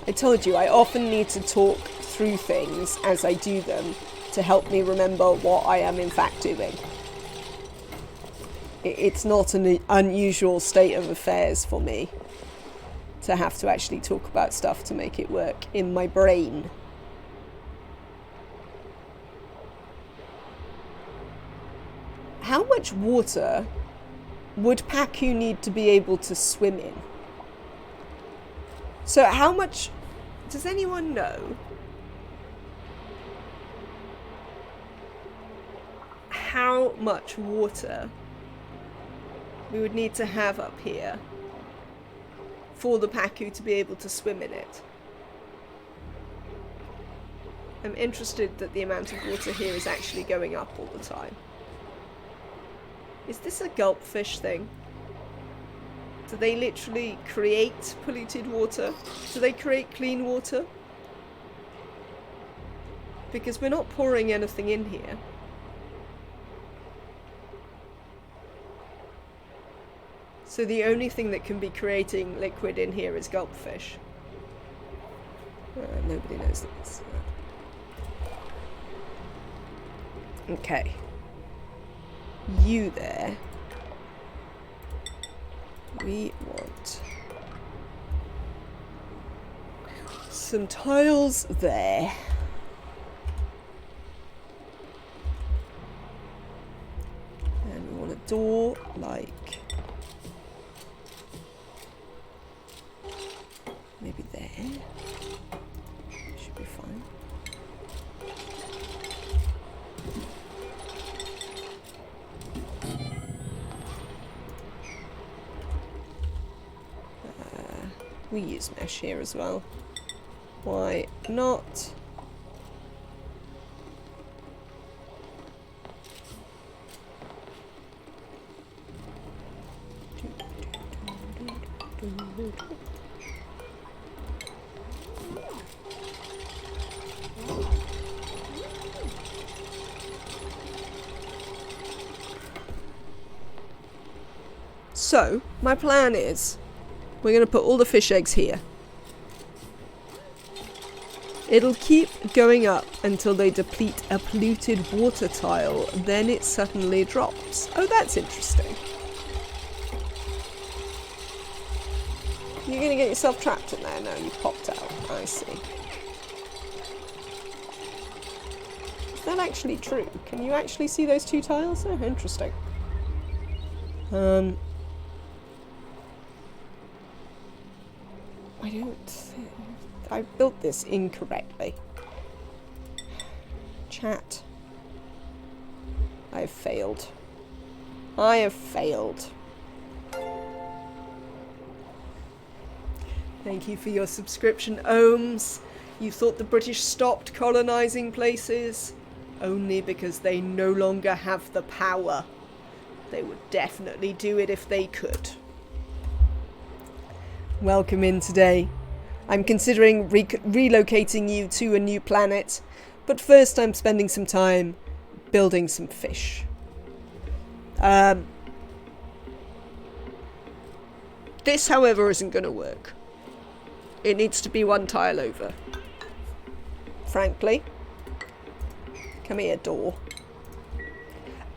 I told you, I often need to talk through things as I do them to help me remember what I am in fact doing. It's not an unusual state of affairs for me to have to actually talk about stuff to make it work in my brain. How much water would Pacu need to be able to swim in? So how much... Does anyone know how much water we would need to have up here for the Pacu to be able to swim in it? I'm interested that the amount of water here is actually going up all the time. Is this a gulp fish thing? Do they literally create polluted water? Do they create clean water? Because we're not pouring anything in here. So the only thing that can be creating liquid in here is gulp fish. Nobody knows this. Okay. You there. We want some tiles there. And we want a door like maybe there. Should be fine. We use mesh here as well. Why not? So, my plan is we're going to put all the fish eggs here. It'll keep going up until they deplete a polluted water tile, then it suddenly drops. Oh, that's interesting. You're going to get yourself trapped in there? No, you popped out. I see. Is that actually true? Can you actually see those two tiles? Oh, interesting. I don't... I built this incorrectly. Chat. I have failed. I have failed. Thank you for your subscription, Ohms. You thought the British stopped colonising places? Only because they no longer have the power. They would definitely do it if they could. Welcome in today. I'm considering relocating you to a new planet, but first I'm spending some time building some fish. This, however, isn't going to work. It needs to be one tile over. Frankly. Come here, door.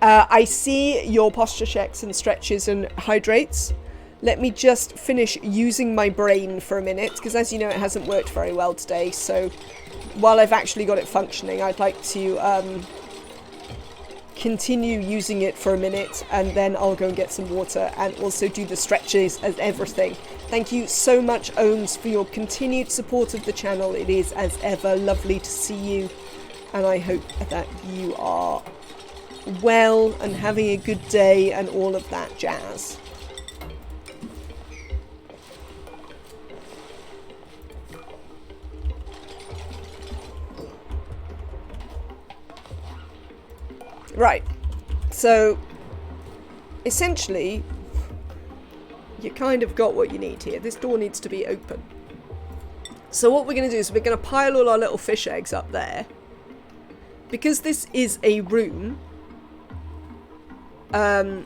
I see your posture checks and stretches and hydrates. Let me just finish using my brain for a minute, because as you know, it hasn't worked very well today. So while I've actually got it functioning, I'd like to continue using it for a minute, and then I'll go and get some water and also do the stretches and everything. Thank you so much, Ohms, for your continued support of the channel. It is, as ever, lovely to see you, and I hope that you are well and having a good day and all of that jazz. Right, so essentially you kind of got what you need here. This door needs to be open. So what we're going to do is we're going to pile all our little fish eggs up there. Because this is a room, the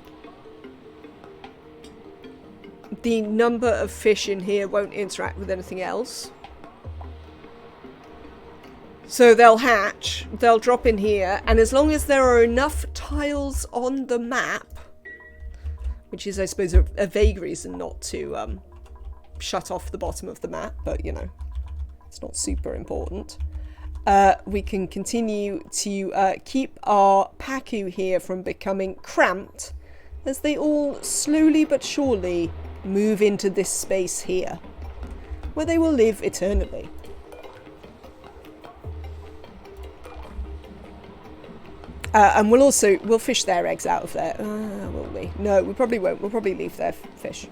number of fish in here won't interact with anything else. So they'll hatch, they'll drop in here, and as long as there are enough tiles on the map, which is, I suppose, a vague reason not to shut off the bottom of the map, but, you know, it's not super important, we can continue to keep our Pacu here from becoming cramped, as they all slowly but surely move into this space here, where they will live eternally. And we'll fish their eggs out of there. Will we? No, we probably won't. We'll probably leave their fish.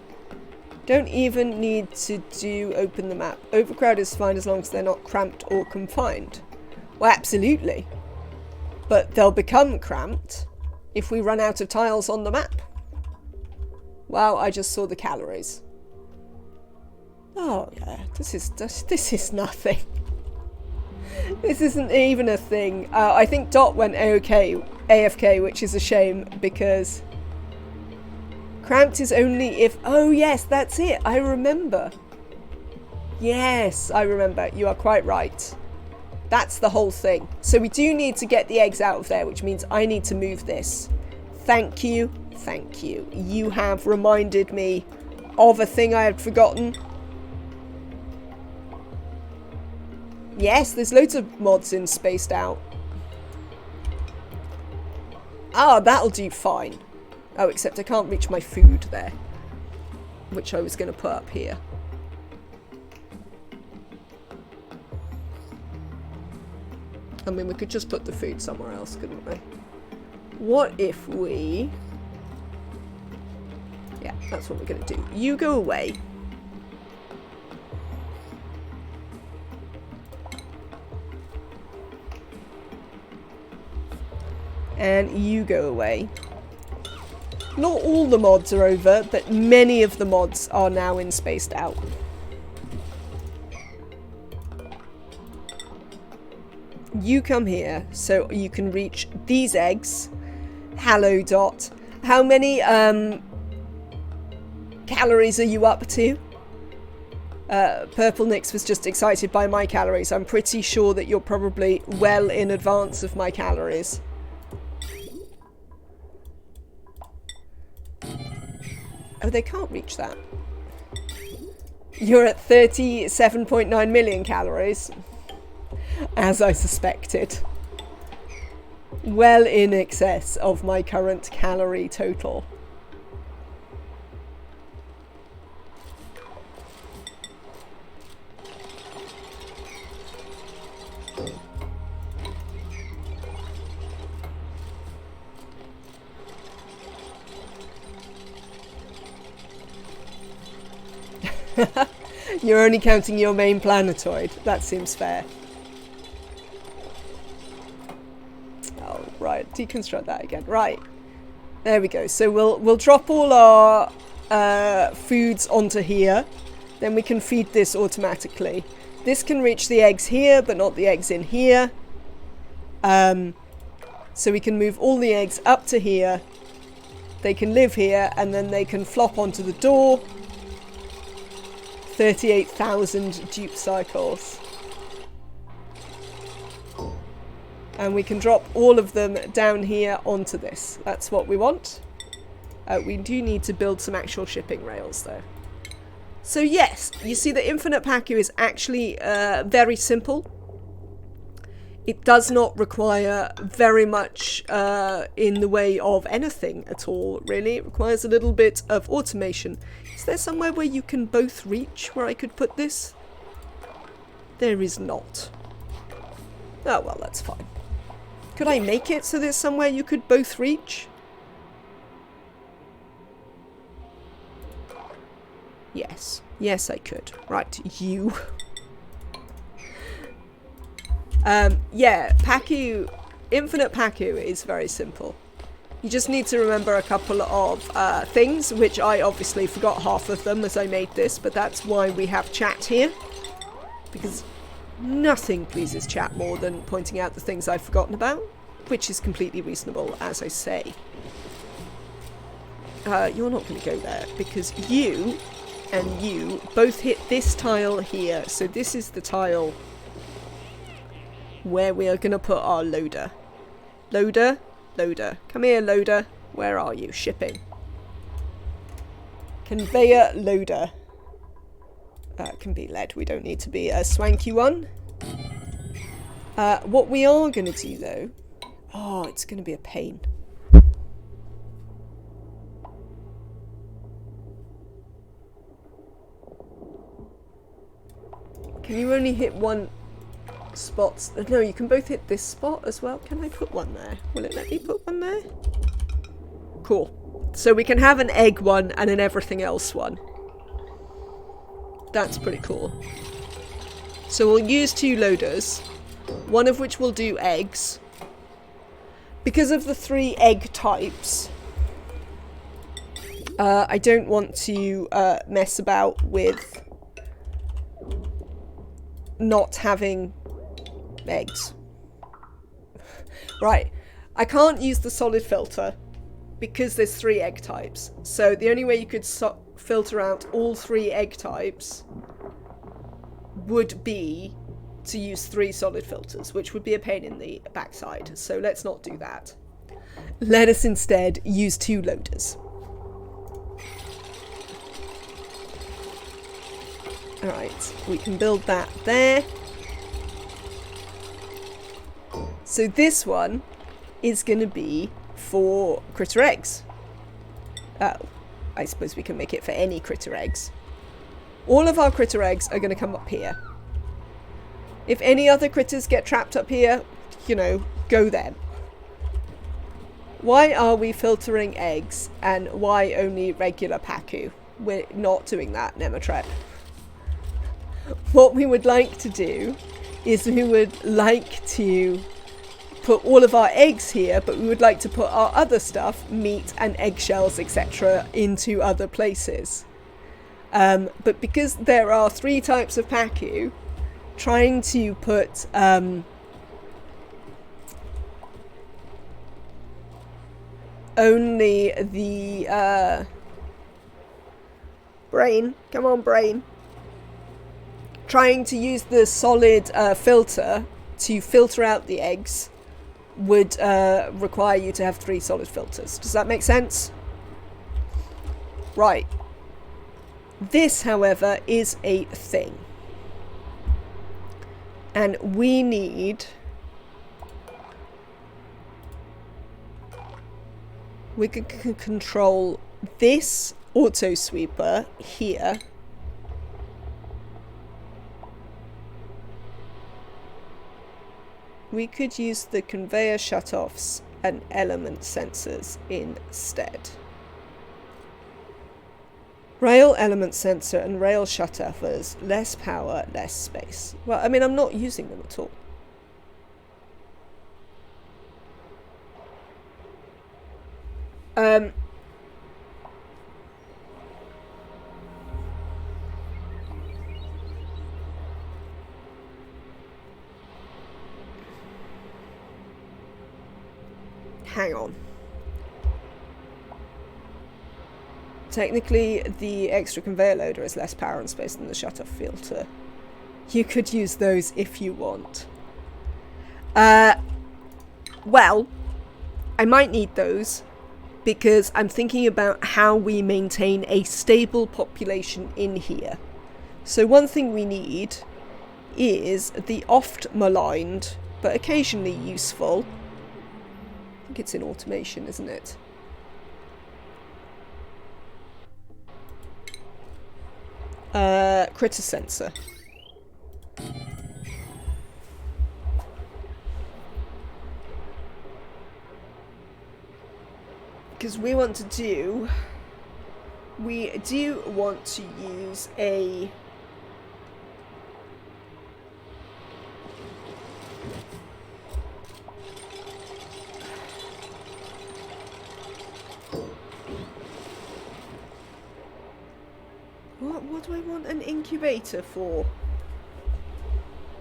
Don't even need to open the map. Overcrowd is fine as long as they're not cramped or confined. Well, absolutely. But they'll become cramped if we run out of tiles on the map. Wow, I just saw the calories. Oh yeah, this is nothing. This isn't even a thing. I think Dot went AFK, which is a shame, because cramped is only if... Oh yes, that's it. I remember. Yes, I remember. You are quite right. That's the whole thing. So we do need to get the eggs out of there, which means I need to move this. Thank you. Thank you. You have reminded me of a thing I had forgotten. Yes, there's loads of mods in Spaced Out. Ah, that'll do fine. Oh, except I can't reach my food there, which I was going to put up here. I mean, we could just put the food somewhere else, couldn't we? What if we... Yeah, that's what we're going to do. You go away. And you go away. Not all the mods are over, but many of the mods are now in Spaced Out. You come here so you can reach these eggs. Hello, Dot. How many calories are you up to? Purple Nix was just excited by my calories. I'm pretty sure that you're probably well in advance of my calories. Oh, they can't reach that. You're at 37.9 million calories. As I suspected. well in excess of my current calorie total. You're only counting your main planetoid. That seems fair. Oh, right. Deconstruct that again. Right. There we go. So we'll drop all our foods onto here. Then we can feed this automatically. This can reach the eggs here, but not the eggs in here. So we can move all the eggs up to here. They can live here, and then they can flop onto the door. 38,000 dupe cycles. And we can drop all of them down here onto this. That's what we want. We do need to build some actual shipping rails though. So yes, you see the infinite Pacu is actually very simple. It does not require very much in the way of anything at all, really. It requires a little bit of automation. Is there somewhere where you can both reach where I could put this? There is not. Oh, well, that's fine. Could I make it so there's somewhere you could both reach? Yes. Yes, I could. Right, you. Yeah, Pacu, infinite Pacu is very simple. You just need to remember a couple of things, which I obviously forgot half of them as I made this, but that's why we have chat here. Because nothing pleases chat more than pointing out the things I've forgotten about, which is completely reasonable, as I say. You're not going to go there, because you and you both hit this tile here, so this is the tile where we are going to put our loader. Loader? Loader. Come here, loader. Where are you? Shipping. Conveyor loader. Can be lead. We don't need to be a swanky one. What we are going to do, though... Oh, it's going to be a pain. Can you only hit one... spots? No, you can both hit this spot as well. Can I put one there? Will it let me put one there? Cool. So we can have an egg one and an everything else one. That's pretty cool. So we'll use 2 loaders, one of which will do eggs. Because of the 3 egg types, I don't want to mess about with not having eggs. Right, I can't use the solid filter because there's 3 egg types. So the only way you could filter out all 3 egg types would be to use 3 solid filters, which would be a pain in the backside. So let's not do that. Let us instead use 2 loaders. Alright, we can build that there. So this one is going to be for critter eggs. Oh, I suppose we can make it for any critter eggs. All of our critter eggs are going to come up here. If any other critters get trapped up here, you know, go them. Why are we filtering eggs and why only regular Pacu? We're not doing that, Nemotrep. What we would like to do is we would like to put all of our eggs here, but we would like to put our other stuff, meat and eggshells, etc., into other places. But because there are 3 types of Pacu, trying to put only the brain, come on brain, trying to use the solid filter to filter out the eggs would require you to have 3 solid filters. Does that make sense? Right. This, however, is a thing. And we need We can control this auto sweeper here. We could use the conveyor shutoffs and element sensors instead. Rail element sensor and rail shutoffers, less power, less space. Well, I mean, I'm not using them at all. Hang on. Technically, the extra conveyor loader is less power and space than the shutoff filter. You could use those if you want. Well, I might need those because I'm thinking about how we maintain a stable population in here. So one thing we need is the oft maligned, but occasionally useful. I think it's in automation, isn't it? Critter sensor. Because we do want to use a What do I want an incubator for?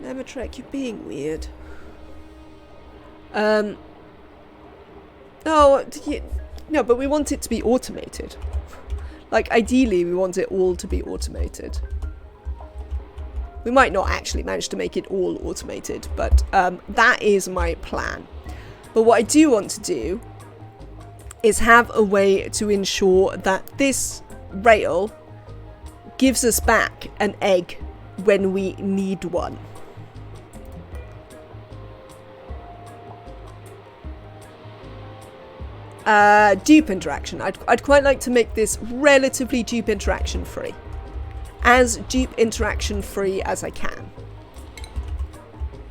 Nematrek, you're being weird. No, but we want it to be automated. Like, ideally, we want it all to be automated. We might not actually manage to make it all automated, but that is my plan. But what I do want to do is have a way to ensure that this rail gives us back an egg when we need one. Dupe interaction. I'd quite like to make this relatively dupe interaction free. As dupe interaction free as I can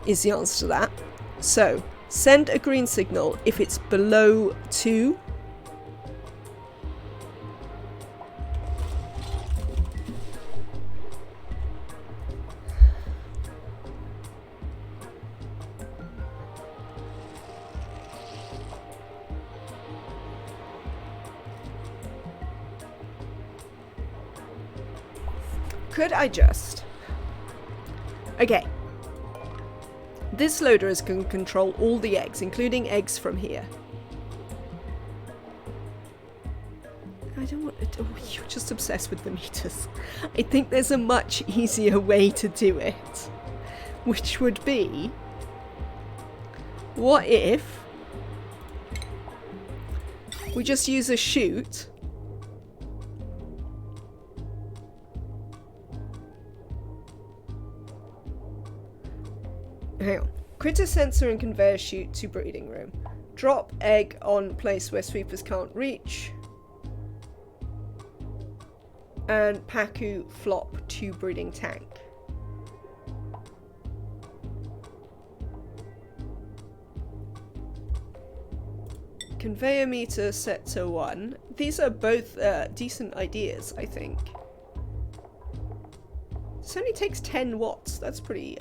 is the answer to that. So, send a green signal if it's below 2. Could I just... Okay. This loader can control all the eggs, including eggs from here. I don't want... Oh, you're just obsessed with the meters. I think there's a much easier way to do it. Which would be... What if... we just use a chute... Hang on. Critter sensor and conveyor chute to breeding room. Drop egg on place where sweepers can't reach. And Paku flop to breeding tank. Conveyor meter set to 1. These are both decent ideas, I think. This only takes 10 watts. That's pretty...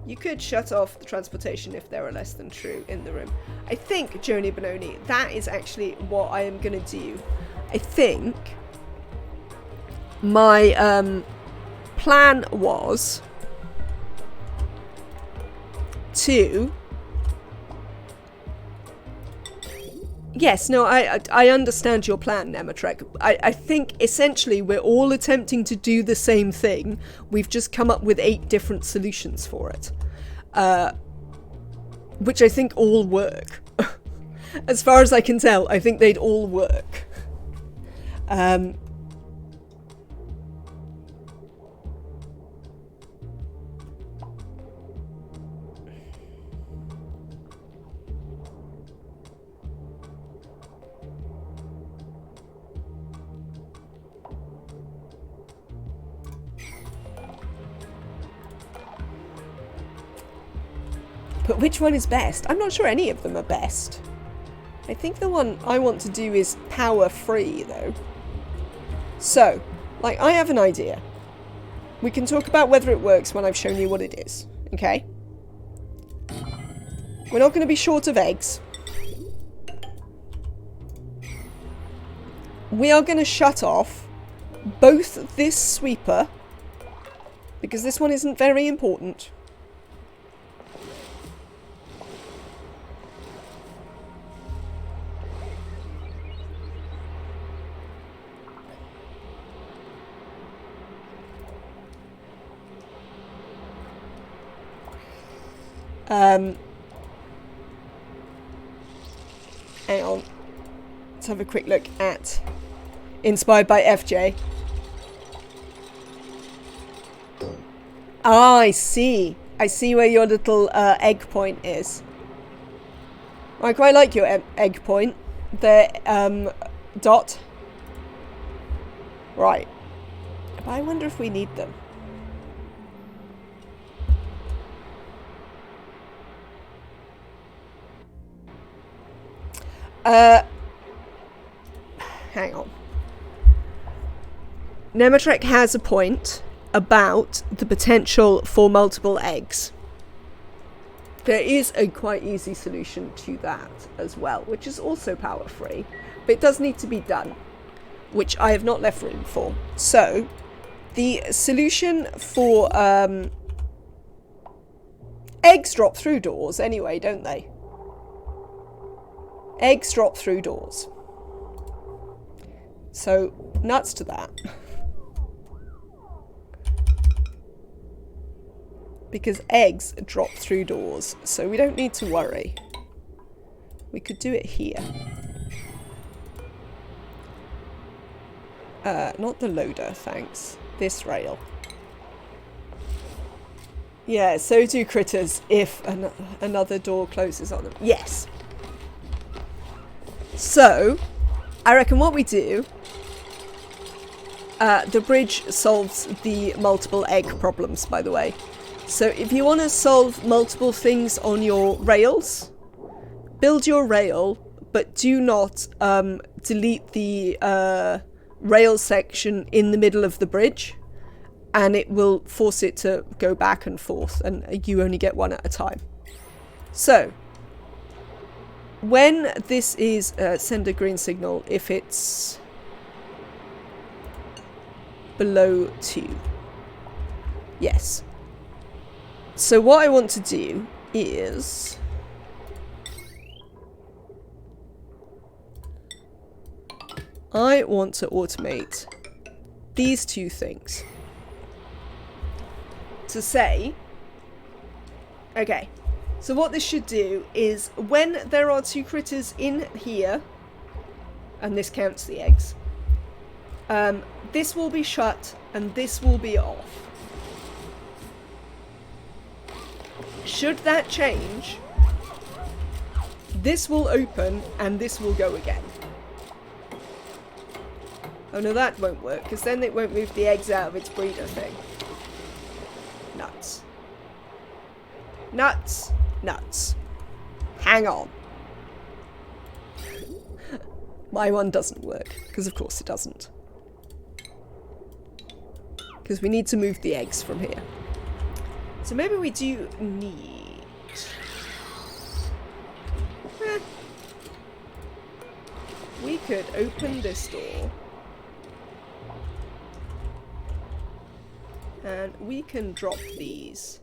You could shut off the transportation if there are less than true in the room. I think, Joni Benoni, that is actually what I am going to do. I think my plan was to... Yes, no, I understand your plan, Nematrek. I think essentially we're all attempting to do the same thing. We've just come up with 8 different solutions for it. Which I think all work. As far as I can tell, I think they'd all work. But which one is best? I'm not sure any of them are best. I think the one I want to do is power free though. So, like, I have an idea. We can talk about whether it works when I've shown you what it is, okay? We're not going to be short of eggs. We are going to shut off both this sweeper, because this one isn't very important. Hang on. Let's have a quick look at Inspired by FJ. Ah, I see. I see where your little egg point is. I quite like your egg point. The dot. Right. But I wonder if we need them. Hang on. Nematrek has a point about the potential for multiple eggs. There is a quite easy solution to that as well, which is also power free, but it does need to be done, which I have not left room for. So, the solution for eggs drop through doors anyway, don't they? Eggs drop through doors. So, nuts to that. Because eggs drop through doors, so we don't need to worry. We could do it here. Not the loader, thanks. This rail. Yeah, so do critters if another door closes on them. Yes. So, I reckon what we do... the bridge solves the multiple egg problems, by the way. So if you want to solve multiple things on your rails, build your rail, but do not delete the rail section in the middle of the bridge, and it will force it to go back and forth, and you only get one at a time. So, when this is send a green signal if it's below 2. Yes. So what I want to do is... I want to automate these two things. To say... Okay. So what this should do is when there are two critters in here, and this counts the eggs, this will be shut and this will be off. Should that change, this will open and this will go again. Oh no, that won't work, because then it won't move the eggs out of its breeder thing. Nuts. Nuts. Nuts. Hang on. My one doesn't work, because of course it doesn't. Because we need to move the eggs from here. So maybe we do need... We could open this door. And we can drop these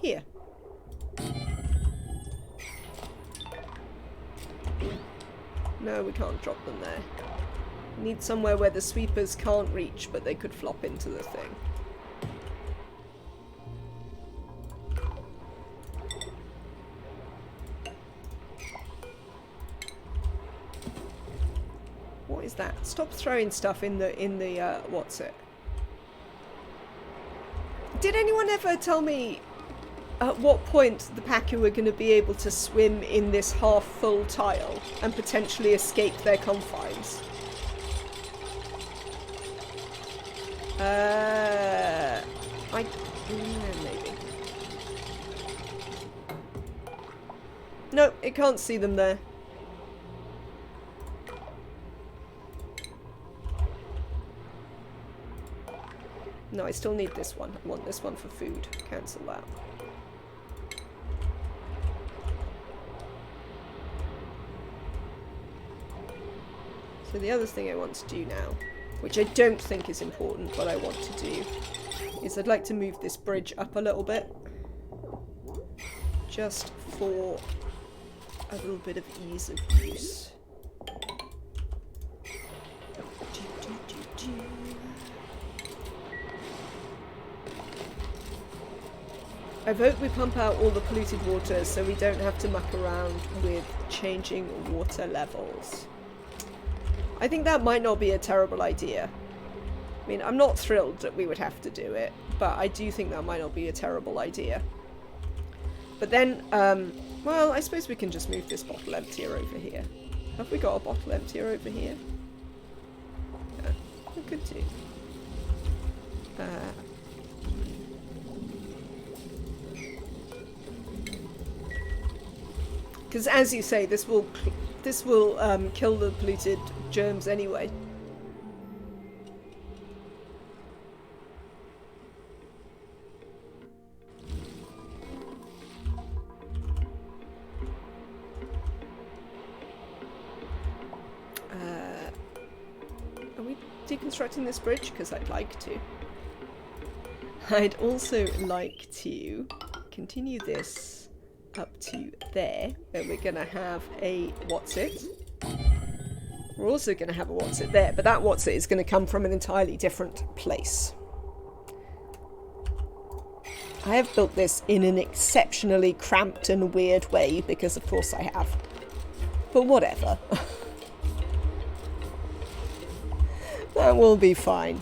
here. No, we can't drop them there. We need somewhere where the sweepers can't reach, but they could flop into the thing. What is that? Stop throwing stuff in the what's it? Did anyone ever tell me at what point the Pacu were going to be able to swim in this half-full tile and potentially escape their confines? Maybe. Nope, it can't see them there. No, I still need this one. I want this one for food. Cancel that. So the other thing I want to do now, which I don't think is important, but I want to do, is I'd like to move this bridge up a little bit. Just for a little bit of ease of use. I vote we pump out all the polluted water so we don't have to muck around with changing water levels. I think that might not be a terrible idea. I mean, I'm not thrilled that we would have to do it, but I do think that might not be a terrible idea. But then, well, I suppose we can just move this bottle emptier over here. Have we got a bottle emptier over here? Yeah, we could do. Because as you say, this will kill the polluted germs anyway. Are we deconstructing this bridge? Because I'd like to. I'd also like to continue this up to there, where we're going to have a what's-it. We're also going to have a what's-it there, but that what's-it is going to come from an entirely different place. I have built this in an exceptionally cramped and weird way, because of course I have. But whatever. That will be fine.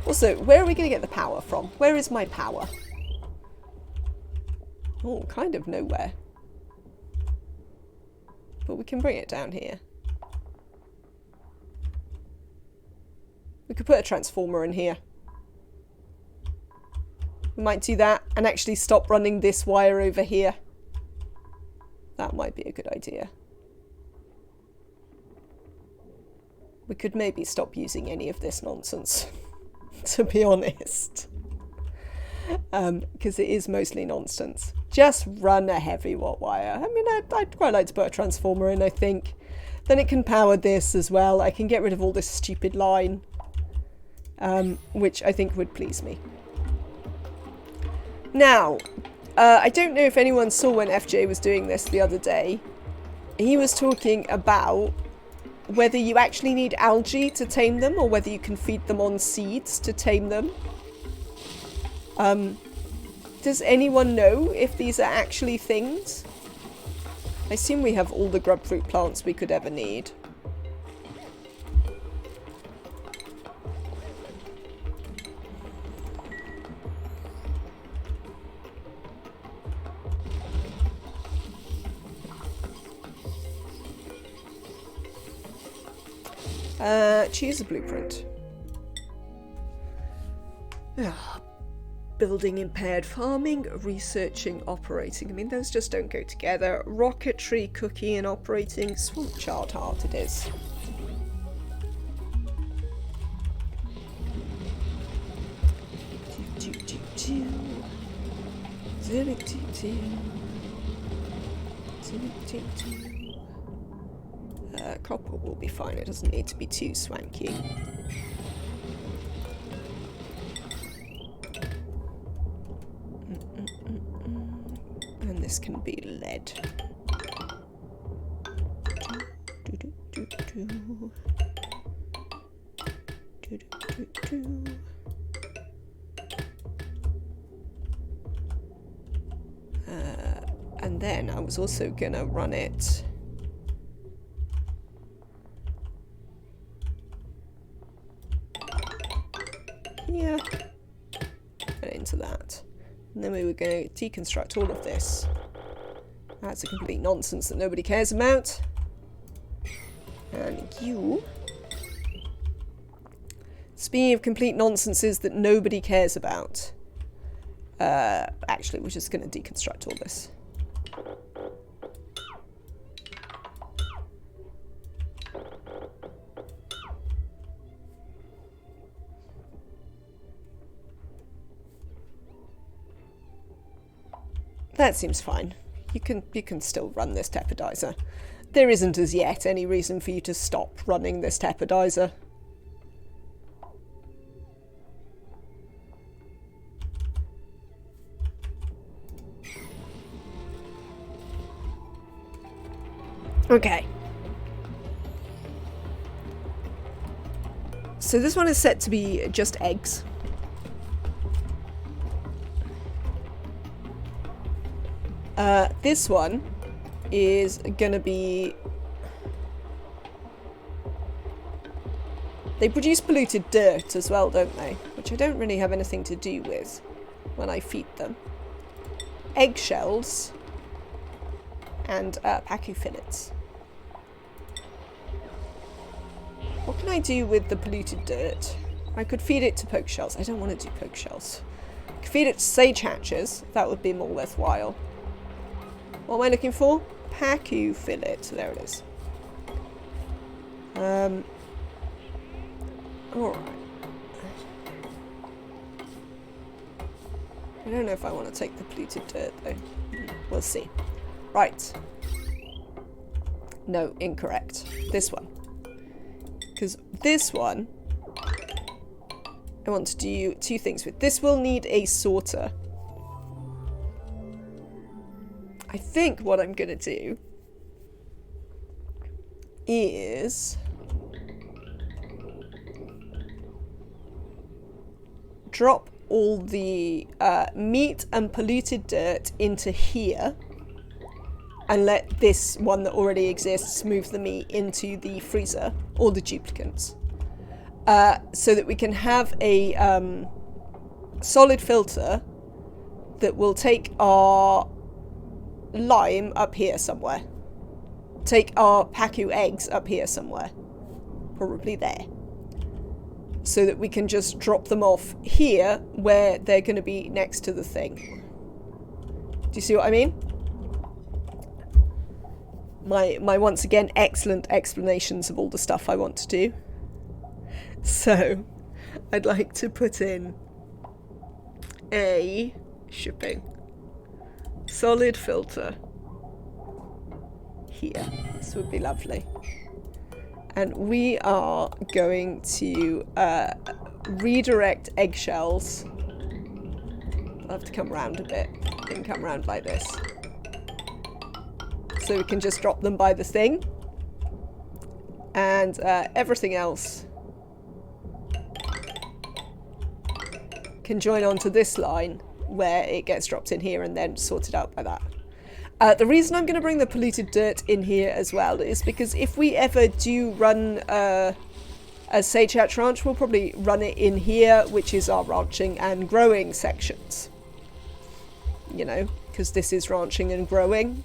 Also, where are we going to get the power from? Where is my power? Oh, kind of nowhere. But we can bring it down here. We could put a transformer in here. We might do that and actually stop running this wire over here. That might be a good idea. We could maybe stop using any of this nonsense, to be honest. Because it is mostly nonsense. Just run a heavy watt wire. I mean, I'd quite like to put a transformer in, I think. Then it can power this as well. I can get rid of all this stupid line, which I think would please me. Now, I don't know if anyone saw when FJ was doing this the other day. He was talking about whether you actually need algae to tame them or whether you can feed them on seeds to tame them. Does anyone know if these are actually things? I assume we have all the grub fruit plants we could ever need. Choose a blueprint. Building impaired farming, researching, operating. I mean, those just don't go together. Rocketry, cooking and operating. Swamp chart heart it is. Copper will be fine. It doesn't need to be too swanky. And this can be lead. And then I was also gonna run it here and into that. And then we were going to deconstruct all of this. That's a complete nonsense that nobody cares about. And you... Speaking of complete nonsenses that nobody cares about. Actually, we're just going to deconstruct all this. That seems fine. You can still run this tepidizer. There isn't as yet any reason for you to stop running this tepidizer. Okay. So this one is set to be just eggs. This one is gonna be... They produce polluted dirt as well, don't they? Which I don't really have anything to do with when I feed them. Eggshells and pacu fillets. What can I do with the polluted dirt? I could feed it to poke shells. I don't want to do poke shells. I could feed it to sage hatches. That would be more worthwhile. What am I looking for? Pacu fillet. There it is. Alright. I don't know if I want to take the polluted dirt though. We'll see. Right. No, incorrect. This one. Because this one, I want to do two things with. This will need a sorter. I think what I'm going to do is drop all the meat and polluted dirt into here and let this one that already exists move the meat into the freezer, or the duplicants, so that we can have a solid filter that will take our lime up here somewhere, take our pacu eggs up here somewhere, probably there, so that we can just drop them off here where they're going to be next to the thing. Do you see what I mean? My once again excellent explanations of all the stuff I want to do. So I'd like to put in a shipping solid filter here. This would be lovely. And we are going to redirect eggshells. I'll have to come round a bit and come round like this. So we can just drop them by the thing. And everything else can join onto this line where it gets dropped in here and then sorted out by that. The reason I'm going to bring the polluted dirt in here as well is because if we ever do run a sage hatch ranch, we'll probably run it in here, which is our ranching and growing sections. You know, because this is ranching and growing.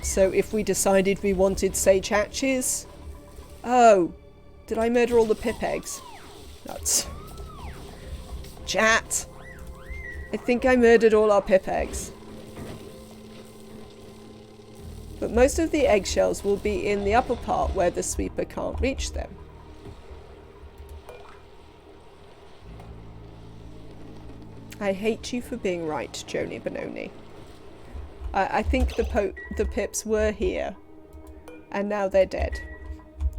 So if we decided we wanted sage hatches... Oh, did I murder all the pip eggs? Nuts. Chat! I think I murdered all our pip eggs. But most of the eggshells will be in the upper part where the sweeper can't reach them. I hate you for being right, Joni Benoni. I think the pips were here, and now they're dead.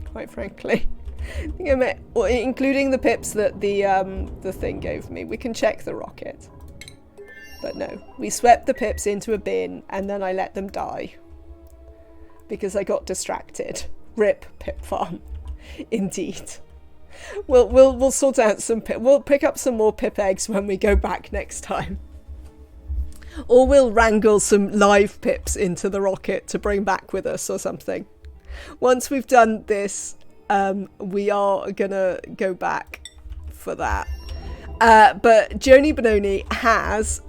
Quite frankly, I think I meant, including the pips that the thing gave me. We can check the rocket, but no, we swept the pips into a bin, and then I let them die because I got distracted. Rip Pip Farm, indeed. We'll sort out some pip. We'll pick up some more pip eggs when we go back next time. Or we'll wrangle some live pips into the rocket to bring back with us or something. Once we've done this, we are gonna go back for that. But Joni Benoni has...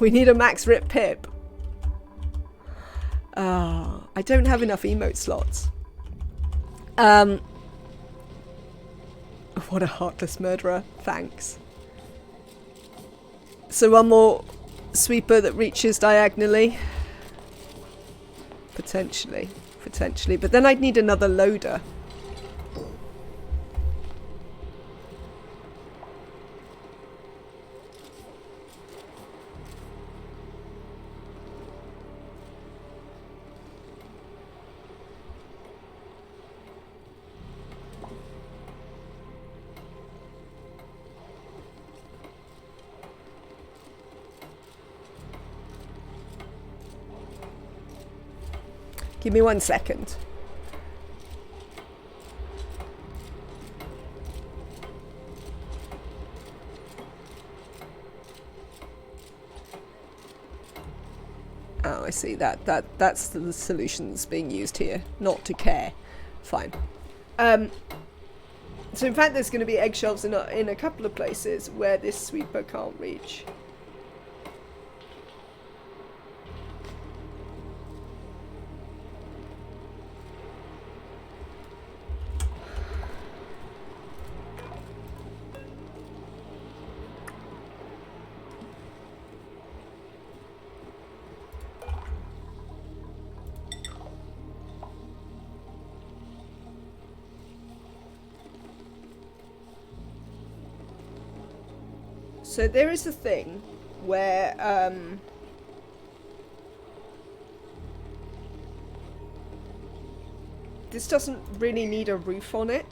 We need a max rip pip. I don't have enough emote slots. What a heartless murderer. Thanks. So one more... sweeper that reaches diagonally. Potentially. But then I'd need another loader. Give me 1 second. Oh, I see. That's the solution that's being used here. Not to care. Fine. So in fact there's going to be eggshells in a couple of places where this sweeper can't reach. So there is a thing where this doesn't really need a roof on it.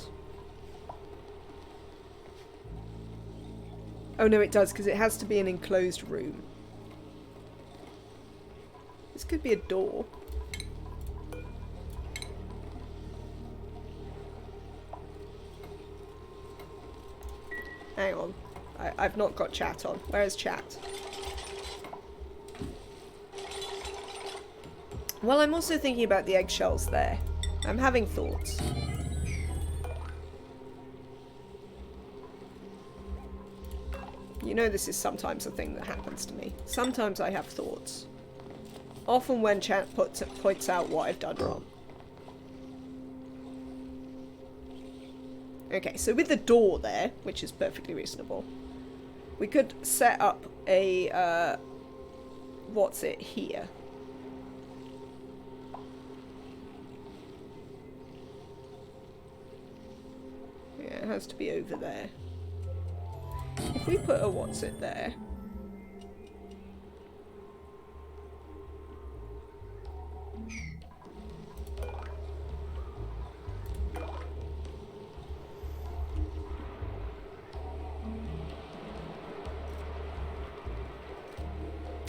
Oh no, it does, because it has to be an enclosed room. This could be a door. Hang on. I've not got chat on. Where is chat? Well, I'm also thinking about the eggshells there. I'm having thoughts. You know this is sometimes a thing that happens to me. Sometimes I have thoughts. Often when chat points out what I've done wrong. Okay, so with the door there, which is perfectly reasonable, we could set up a, what's it here? Yeah, it has to be over there. If we put a what's it there.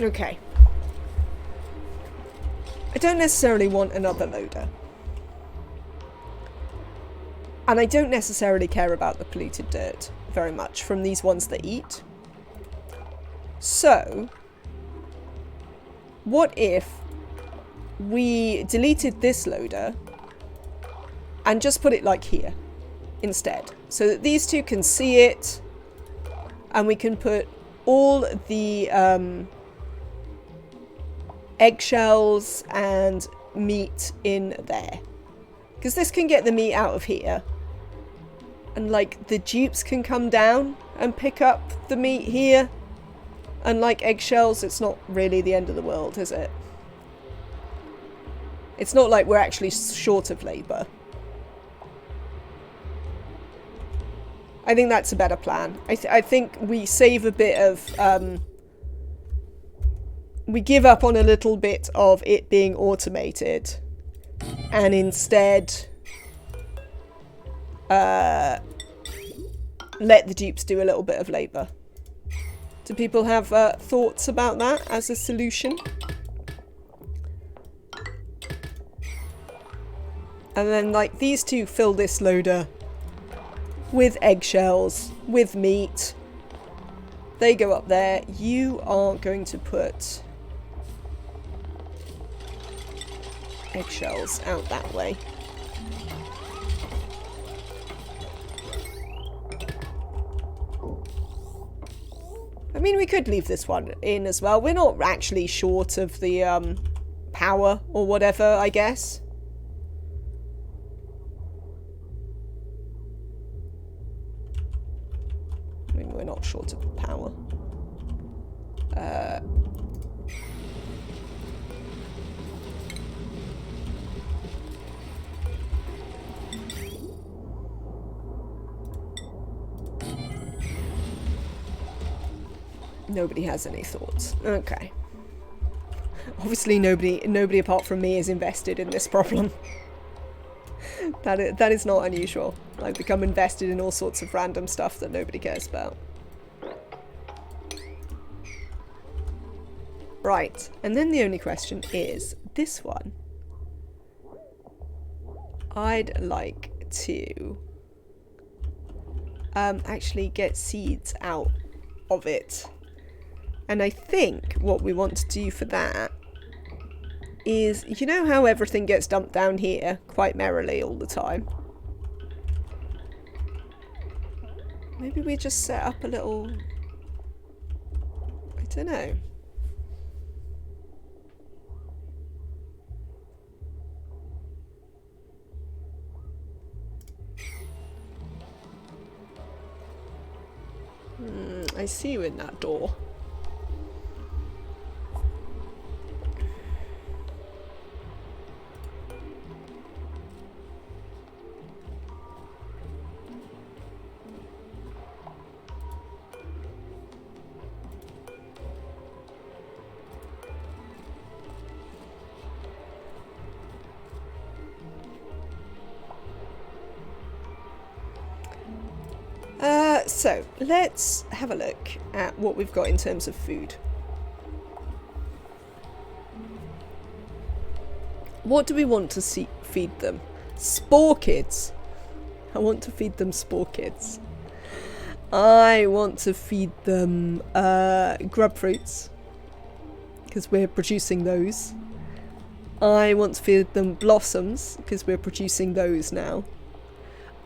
Okay. I don't necessarily want another loader. And I don't necessarily care about the polluted dirt very much from these ones that eat. So, what if we deleted this loader and just put it like here instead? So that these two can see it and we can put all the eggshells and meat in there, because this can get the meat out of here and like the dupes can come down and pick up the meat here, and like eggshells, it's not really the end of the world, is it? It's not like we're actually short of labor. I think that's a better plan. I think we save a bit of we give up on a little bit of it being automated and instead let the dupes do a little bit of labour. Do people have thoughts about that as a solution? And then like these two fill this loader with eggshells, with meat. They go up there. You are going to put eggshells out that way. I mean, we could leave this one in as well. We're not actually short of the power or whatever, I guess. I mean, we're not short of power. Nobody has any thoughts. Okay. Obviously nobody apart from me is invested in this problem. That is not unusual. I've become invested in all sorts of random stuff that nobody cares about. Right, and then the only question is this one. I'd like to actually get seeds out of it. And I think what we want to do for that is, you know how everything gets dumped down here quite merrily all the time? Maybe we just set up a little... I don't know. I see you in that door. So, let's have a look at what we've got in terms of food. What do we want to feed them? Spore kids. I want to feed them spore kids. I want to feed them grub fruits, because we're producing those. I want to feed them blossoms, because we're producing those now.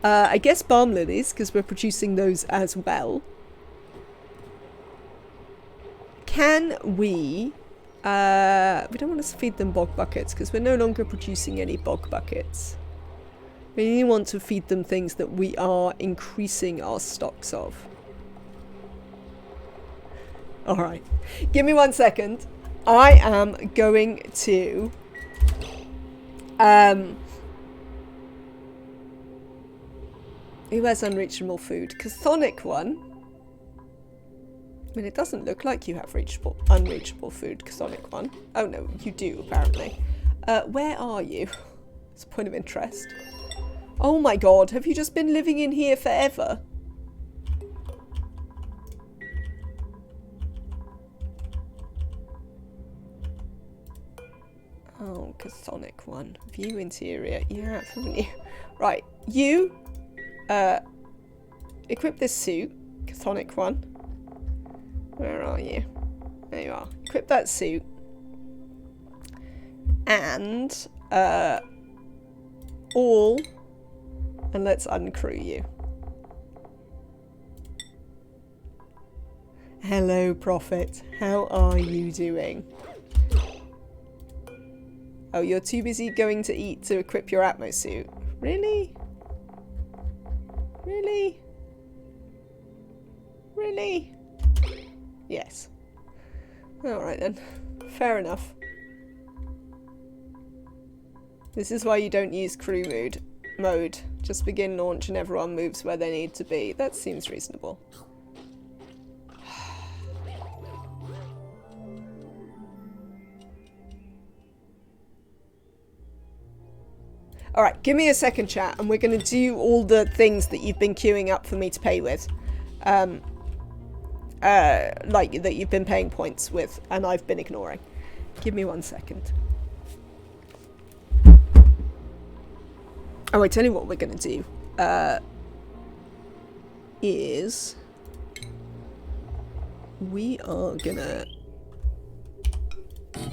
I guess balm lilies, because we're producing those as well. Can we... we don't want to feed them bog buckets, because we're no longer producing any bog buckets. We want to feed them things that we are increasing our stocks of. Alright. Give me 1 second. I am going to... who has unreachable food? Chthonic one. I mean, it doesn't look like you have unreachable food, Chthonic one. Oh no, you do, apparently. Where are you? It's a point of interest. Oh my god, have you just been living in here forever? Oh, Chthonic one. View interior. Yeah, haven't you? Right, you... equip this suit, Chthonic one. Where are you? There you are. Equip that suit. And, all, and let's uncrew you. Hello, Prophet. How are you doing? Oh, you're too busy going to eat to equip your Atmo suit. Really? Really? Really? Yes. Alright then. Fair enough. This is why you don't use crew mode. Just begin launch and everyone moves where they need to be. That seems reasonable. Alright, give me a second, chat, and we're going to do all the things that you've been queuing up for me to pay with. Like, that you've been paying points with, and I've been ignoring. Give me 1 second. Oh, I tell you what we're going to do. Is... we are going to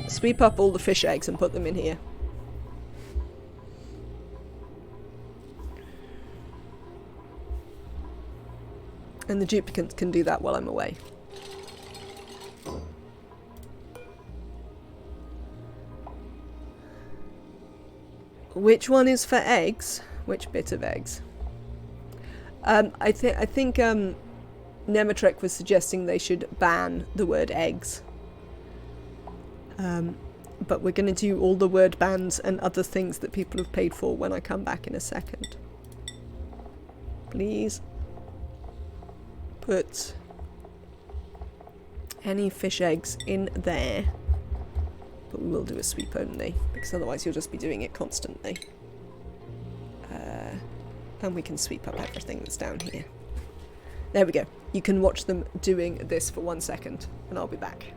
sweep up all the fish eggs and put them in here. And the duplicates can do that while I'm away. Which one is for eggs? Which bit of eggs? I think Nematrek was suggesting they should ban the word eggs. But we're going to do all the word bans and other things that people have paid for when I come back in a second. Please. Put any fish eggs in there, but we will do a sweep only, because otherwise you'll just be doing it constantly. And we can sweep up everything that's down here. There we go. You can watch them doing this for 1 second, and I'll be back.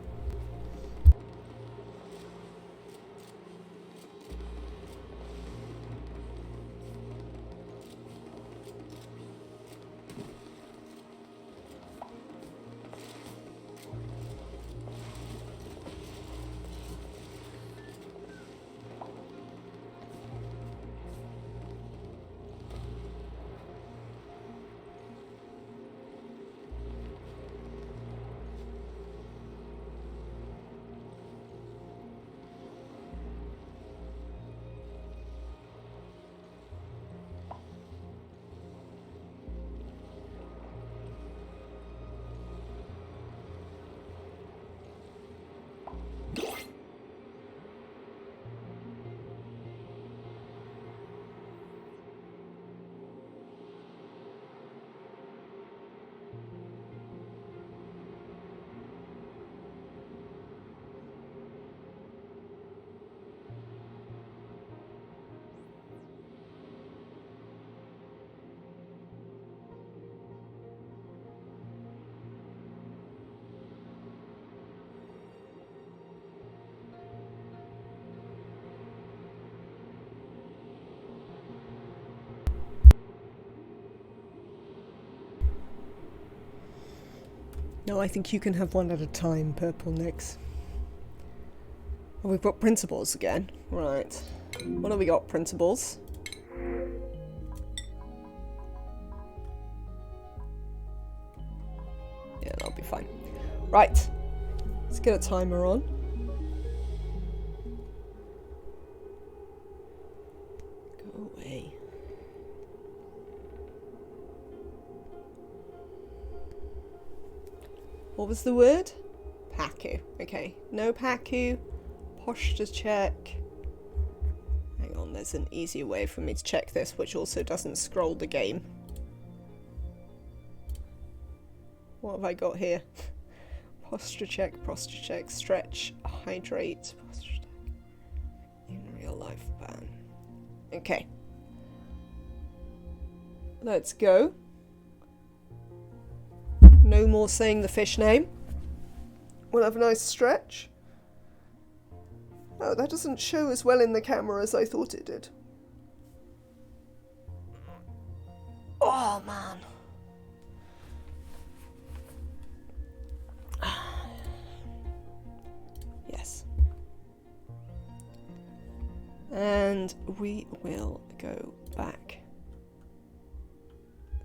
No, I think you can have one at a time, Purple Nix. Oh, we've got principles again. Right. What have we got? Principles. Yeah, that'll be fine. Right. Let's get a timer on. Go away. What was the word? Paku. Okay. No Paku. Posture check. Hang on, there's an easier way for me to check this, which also doesn't scroll the game. What have I got here? Posture check, stretch, hydrate, posture check. In real life ban. Okay. Let's go. No more saying the fish name. We'll have a nice stretch. Oh, that doesn't show as well in the camera as I thought it did. Oh, man. Yes. And we will go back.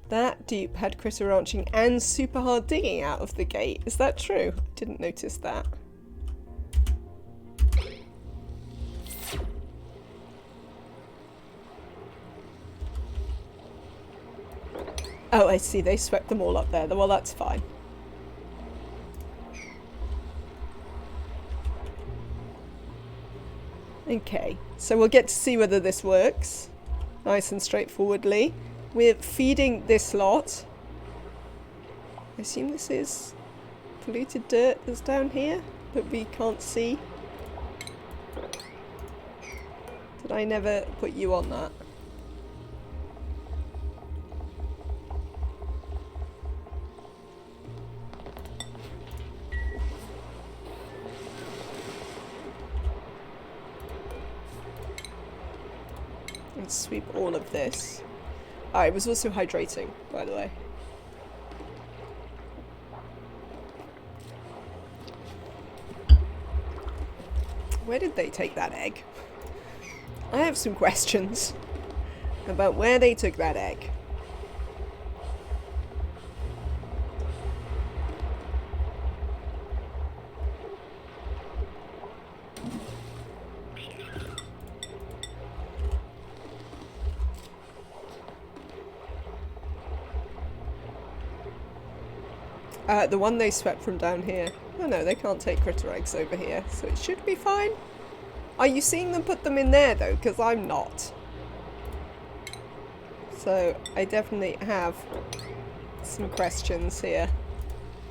That dupe had critter ranching and super hard digging out of the gate. Is that true? I didn't notice that. Oh, I see. They swept them all up there. Well, that's fine. Okay, so we'll get to see whether this works. Nice and straightforwardly. We're feeding this lot. I assume this is polluted dirt that's down here, but we can't see. Did I never put you on that? Let's sweep all of this. I was also hydrating, by the way. Where did they take that egg? I have some questions about where they took that egg. The one they swept from down here. Oh no, they can't take critter eggs over here, so it should be fine. Are you seeing them put them in there though? Because I'm not. So I definitely have some questions here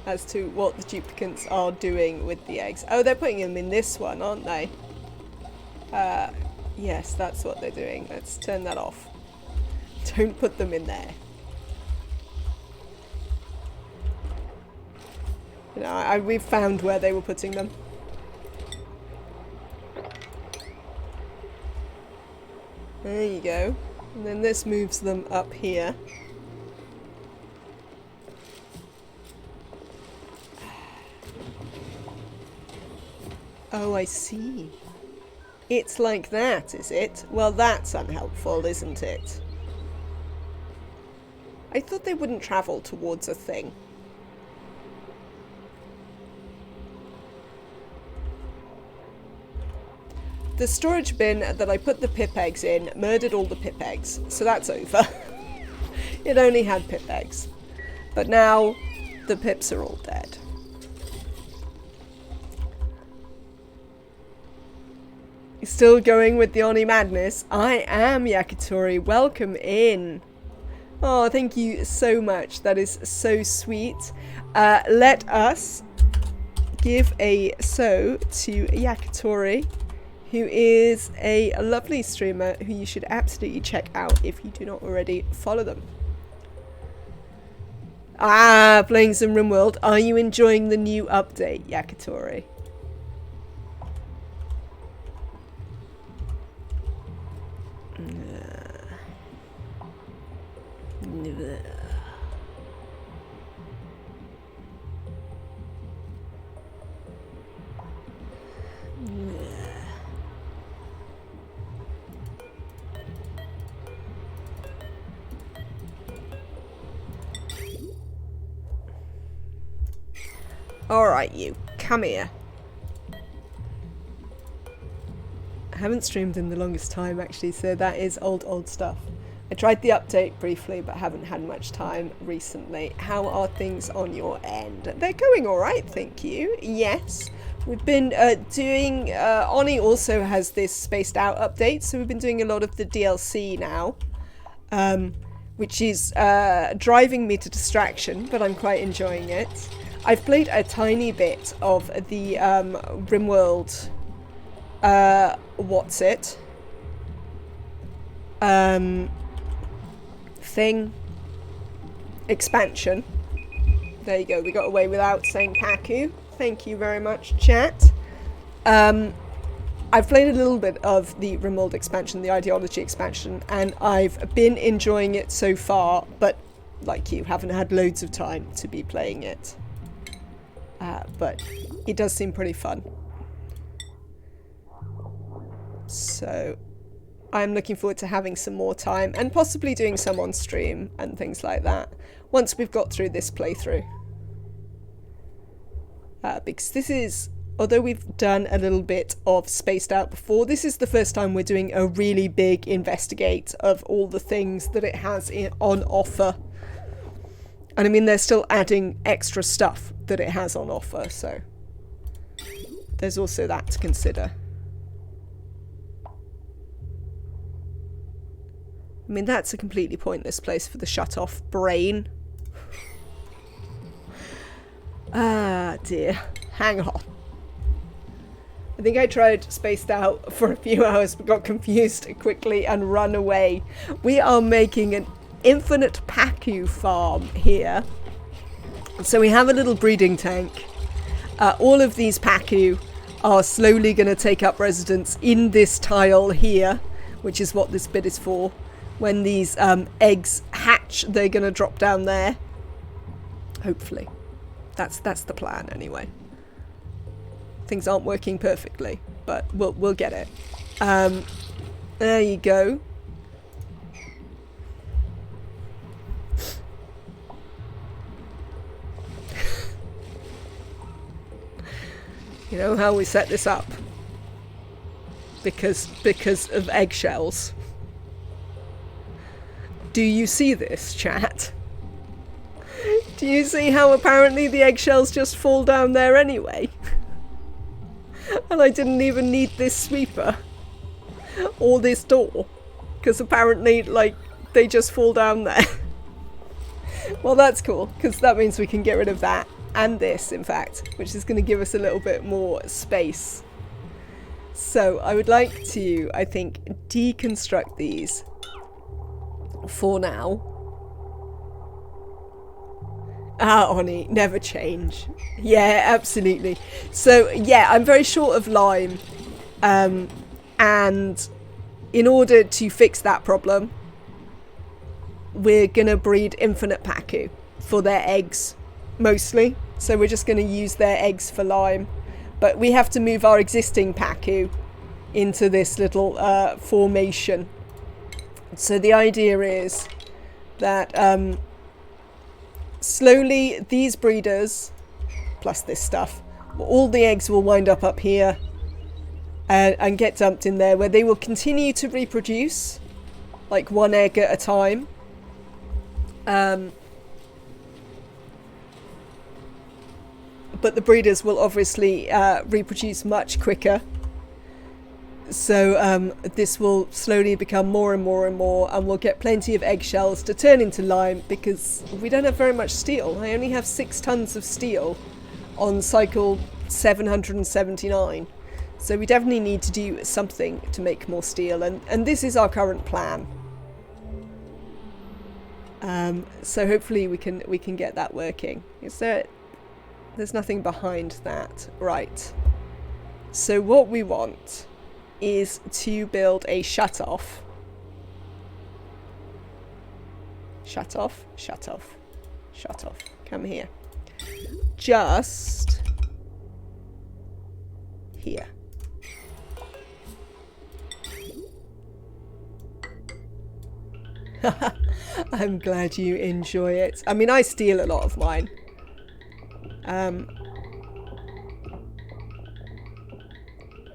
as to what the duplicants are doing with the eggs. Oh, they're putting them in this one, aren't they? Yes, that's what they're doing. Let's turn that off. Don't put them in there. You know, we've found where they were putting them. There you go. And then this moves them up here. Oh, I see. It's like that, is it? Well, that's unhelpful, isn't it? I thought they wouldn't travel towards a thing. The storage bin that I put the pip eggs in murdered all the pip eggs, so that's over. It only had pip eggs. But now the pips are all dead. Still going with the Oni madness? I am, Yakitori. Welcome in. Oh, thank you so much. That is so sweet. Let us give a so to Yakitori, who is a lovely streamer who you should absolutely check out if you do not already follow them. Ah, playing some RimWorld. Are you enjoying the new update, Yakitori? Alright, you. Come here. I haven't streamed in the longest time, actually, so that is old stuff. I tried the update briefly, but haven't had much time recently. How are things on your end? They're going alright, thank you. Yes. We've been doing... Oni also has this spaced out update, so we've been doing a lot of the DLC now. Which is driving me to distraction, but I'm quite enjoying it. I've played a tiny bit of the RimWorld... what's it? Thing. Expansion. There you go, we got away without saying Paku. Thank you very much, chat. I've played a little bit of the RimWorld expansion, the Ideology expansion, and I've been enjoying it so far, but like you, haven't had loads of time to be playing it. But it does seem pretty fun. So I'm looking forward to having some more time and possibly doing some on stream and things like that once we've got through this playthrough. Because this is, although we've done a little bit of spaced out before, this is the first time we're doing a really big investigate of all the things that it has on offer. And I mean, they're still adding extra stuff that it has on offer, so there's also that to consider. I mean, that's a completely pointless place for the shut-off brain. Ah, dear. Hang on. I think I tried spaced out for a few hours, but got confused quickly and run away. We are making an infinite Paku farm here. So we have a little breeding tank. All of these Paku are slowly going to take up residence in this tile here, which is what this bit is for. When these eggs hatch, they're going to drop down there. Hopefully. That's the plan anyway. Things aren't working perfectly, but we'll get it. There you go. You know how we set this up? Because of eggshells. Do you see this, chat? Do you see how apparently the eggshells just fall down there anyway? And I didn't even need this sweeper. Or this door. Because apparently, like, they just fall down there. Well, that's cool, because that means we can get rid of that. And this, in fact. Which is going to give us a little bit more space. So, I would like to, I think, deconstruct these. For now. Ah, Oni, never change. Yeah, absolutely. So, yeah, I'm very short of lime. And in order to fix that problem, we're going to breed infinite Paku for their eggs, mostly. So we're just going to use their eggs for lime. But we have to move our existing Paku into this little formation. So the idea is that slowly these breeders, plus this stuff, all the eggs will wind up here and get dumped in there, where they will continue to reproduce, like one egg at a time. But the breeders will obviously reproduce much quicker. So this will slowly become more and more and more, and we'll get plenty of eggshells to turn into lime, because we don't have very much steel. I only have 6 tons of steel on cycle 779. So we definitely need to do something to make more steel, and this is our current plan. So hopefully we can get that working. There's nothing behind that. Right. So what we want is to build a shut-off. Shut off, shut off, shut off. Come here. Just here. I'm glad you enjoy it. I mean, I steal a lot of mine.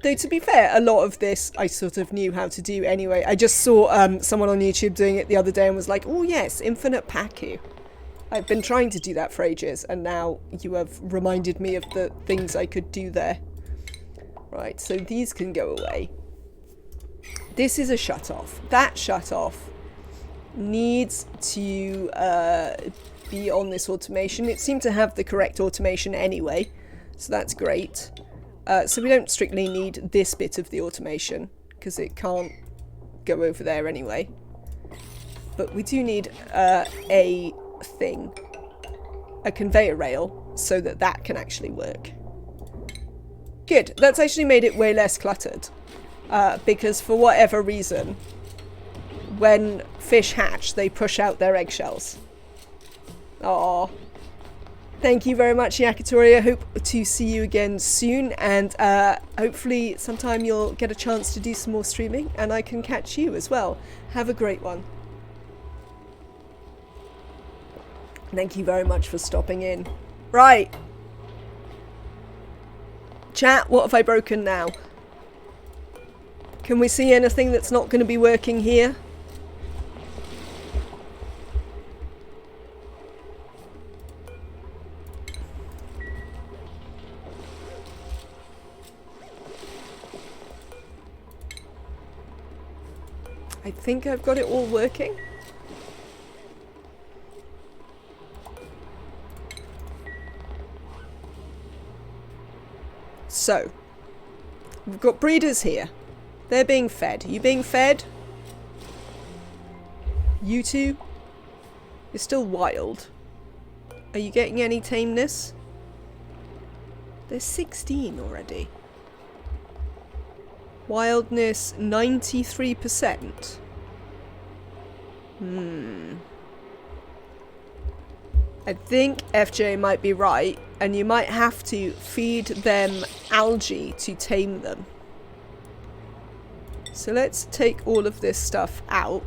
Though to be fair, a lot of this I sort of knew how to do anyway. I just saw someone on YouTube doing it the other day and was like, oh yes, infinite Paku. I've been trying to do that for ages, and now you have reminded me of the things I could do there. Right, so these can go away. This is a shut-off. That shut-off needs to be on this automation. It seemed to have the correct automation anyway, so that's great. So we don't strictly need this bit of the automation, because it can't go over there anyway. But we do need a thing, a conveyor rail, so that that can actually work. Good, that's actually made it way less cluttered, because for whatever reason, when fish hatch, they push out their eggshells. Aww. Thank you very much, Yakitori. I hope to see you again soon, and hopefully sometime you'll get a chance to do some more streaming, and I can catch you as well. Have a great one. Thank you very much for stopping in. Right. Chat, what have I broken now? Can we see anything that's not going to be working here? I think I've got it all working. So, we've got breeders here. They're being fed. Are you being fed? You two? You're still wild. Are you getting any tameness? There's 16 already. Wildness 93%. I think FJ might be right, and you might have to feed them algae to tame them. So let's take all of this stuff out.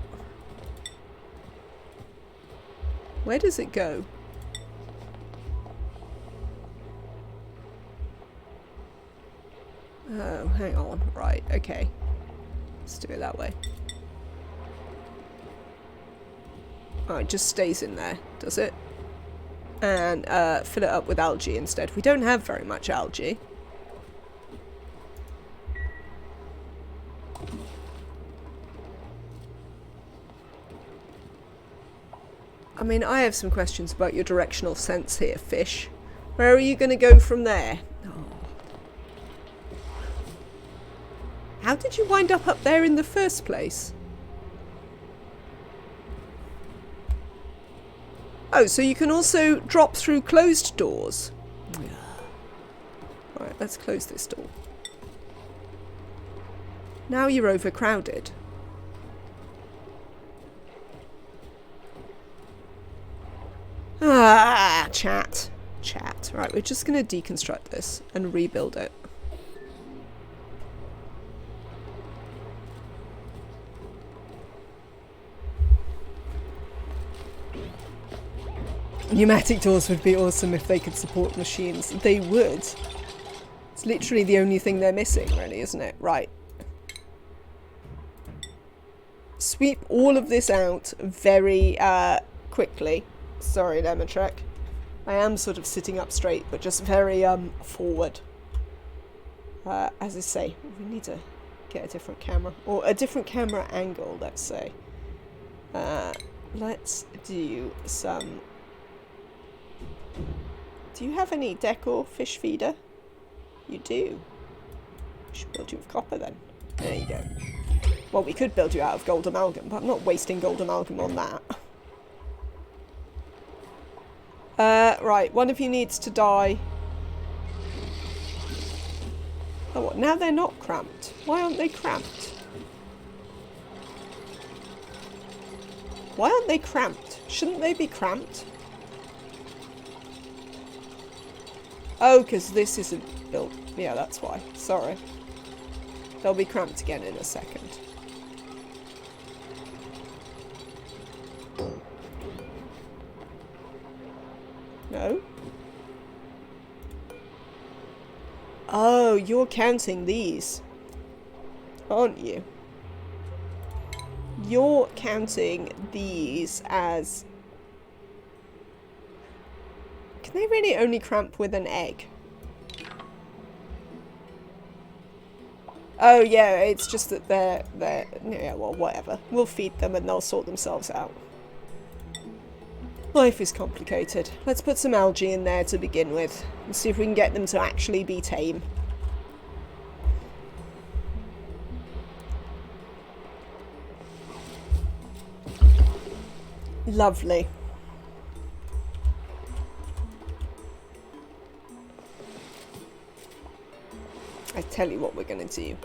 Where does it go? Oh, hang on. Right, okay. Let's do it that way. Oh, it just stays in there, does it? And fill it up with algae instead. We don't have very much algae. I mean, I have some questions about your directional sense here, fish. Where are you going to go from there? Oh. How did you wind up there in the first place? Oh, so you can also drop through closed doors. Right, let's close this door. Now you're overcrowded. Ah, chat. Chat. Right, we're just going to deconstruct this and rebuild it. Pneumatic doors would be awesome if they could support machines. They would. It's literally the only thing they're missing, really, isn't it? Right. Sweep all of this out very quickly. Sorry, Lemontrek. I am sort of sitting up straight, but just very forward. As I say, we need to get a different camera. Or a different camera angle, let's say. Let's do some... Do you have any decor fish feeder? You do. We should build you with copper then. There you go. Well, we could build you out of gold amalgam, but I'm not wasting gold amalgam on that. Right, one of you needs to die. Oh, what? Now they're not cramped. Why aren't they cramped? Why aren't they cramped? Shouldn't they be cramped? Oh, because this isn't built. Yeah, that's why. Sorry. They'll be cramped again in a second. No? Oh, you're counting these, aren't you? You're counting these as... Can they really only cramp with an egg? Oh yeah, it's just that they're... Yeah, well, whatever. We'll feed them and they'll sort themselves out. Life is complicated. Let's put some algae in there to begin with and see if we can get them to actually be tame. Lovely. I tell you what we're going to do.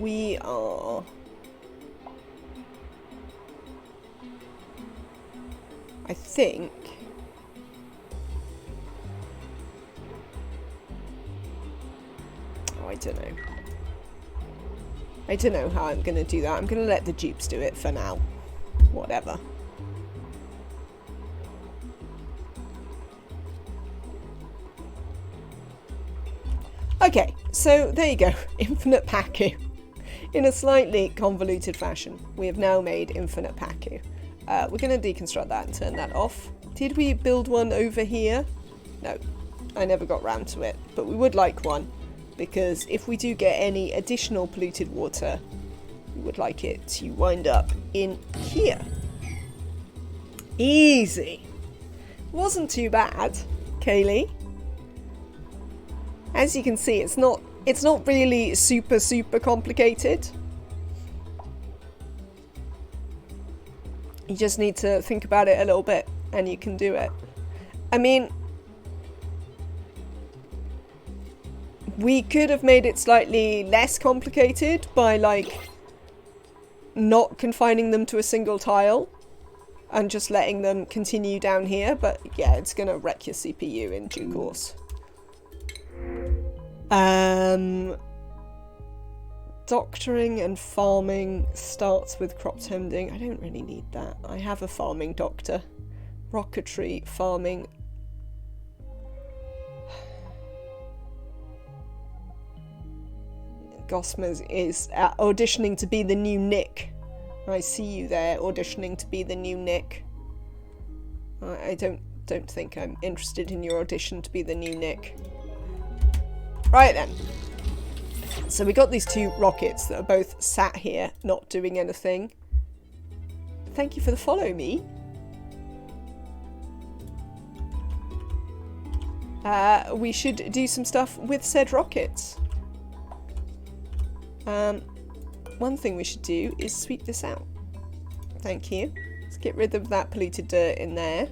We are... I think... Oh, I don't know. I don't know how I'm going to do that. I'm going to let the dupes do it for now. Whatever. Okay, so there you go. Infinite Paku. In a slightly convoluted fashion, we have now made Infinite Paku. We're going to deconstruct that and turn that off. Did we build one over here? No, I never got round to it, but we would like one, because if we do get any additional polluted water, we would like it to wind up in here. Easy. Wasn't too bad, Kaylee. As you can see, it's not really super complicated. You just need to think about it a little bit and you can do it. I mean, we could have made it slightly less complicated by like not confining them to a single tile and just letting them continue down here, but yeah, it's gonna wreck your CPU in due course. Doctoring and farming starts with crop tending. I don't really need that. I have a farming doctor. Rocketry, farming. Gosma is auditioning to be the new Nick. I see you there, auditioning to be the new Nick. I don't think I'm interested in your audition to be the new Nick. Right then. So we got these two rockets that are both sat here, not doing anything. Thank you for the follow me. We should do some stuff with said rockets. One thing we should do is sweep this out. Thank you. Let's get rid of that polluted dirt in there.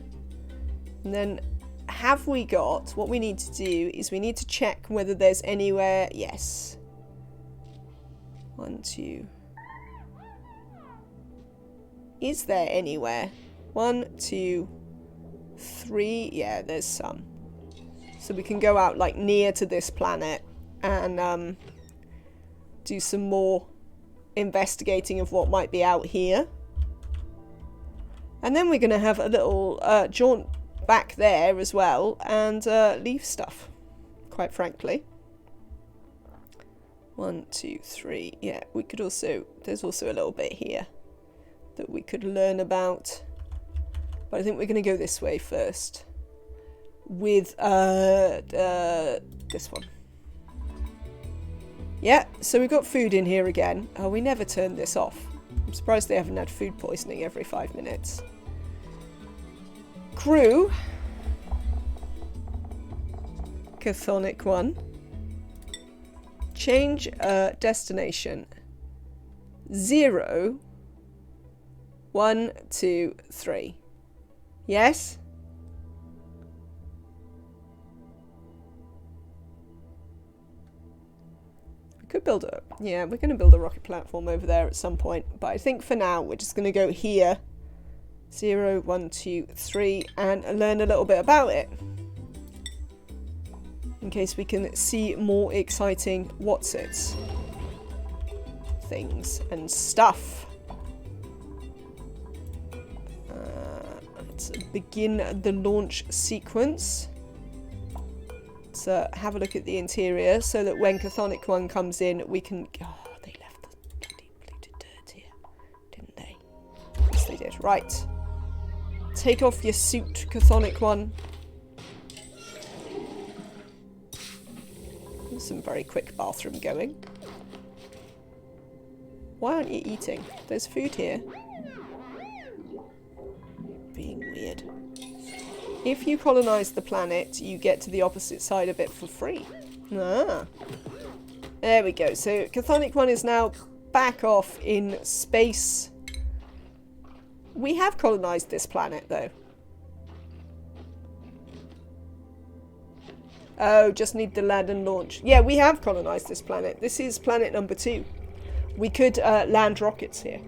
And then have we got, what we need to do is we need to check whether there's anywhere, yes. 1, 2. Is there anywhere? 1, 2, 3, yeah, there's some. So we can go out like near to this planet and do some more investigating of what might be out here. And then we're going to have a little jaunt back there as well and leave stuff, quite frankly. 1, 2, 3. Yeah, we could also, there's also a little bit here that we could learn about. But I think we're going to go this way first with this one. Yeah, so we've got food in here again. Oh, we never turned this off. I'm surprised they haven't had food poisoning every 5 minutes. Crew. Chthonic 1. Change destination. 0, 1, 2, 3. Yes? We could build a... Yeah, we're going to build a rocket platform over there at some point. But I think for now we're just going to go here 0, 1, 2, 3, and learn a little bit about it. In case we can see more exciting what's-its. Things and stuff. Let's begin the launch sequence. Let's have a look at the interior so that when Chthonic 1 comes in, we can... Oh, they left the bloody polluted dirt here, didn't they? Yes, they did. Right. Take off your suit, Chthonic 1. There's some very quick bathroom going. Why aren't you eating? There's food here. Being weird. If you colonize the planet, you get to the opposite side of it for free. Ah. There we go. So Chthonic 1 is now back off in space. We have colonized this planet, though. Oh, just need the land and launch. Yeah, we have colonized this planet. This is planet number 2. We could land rockets here.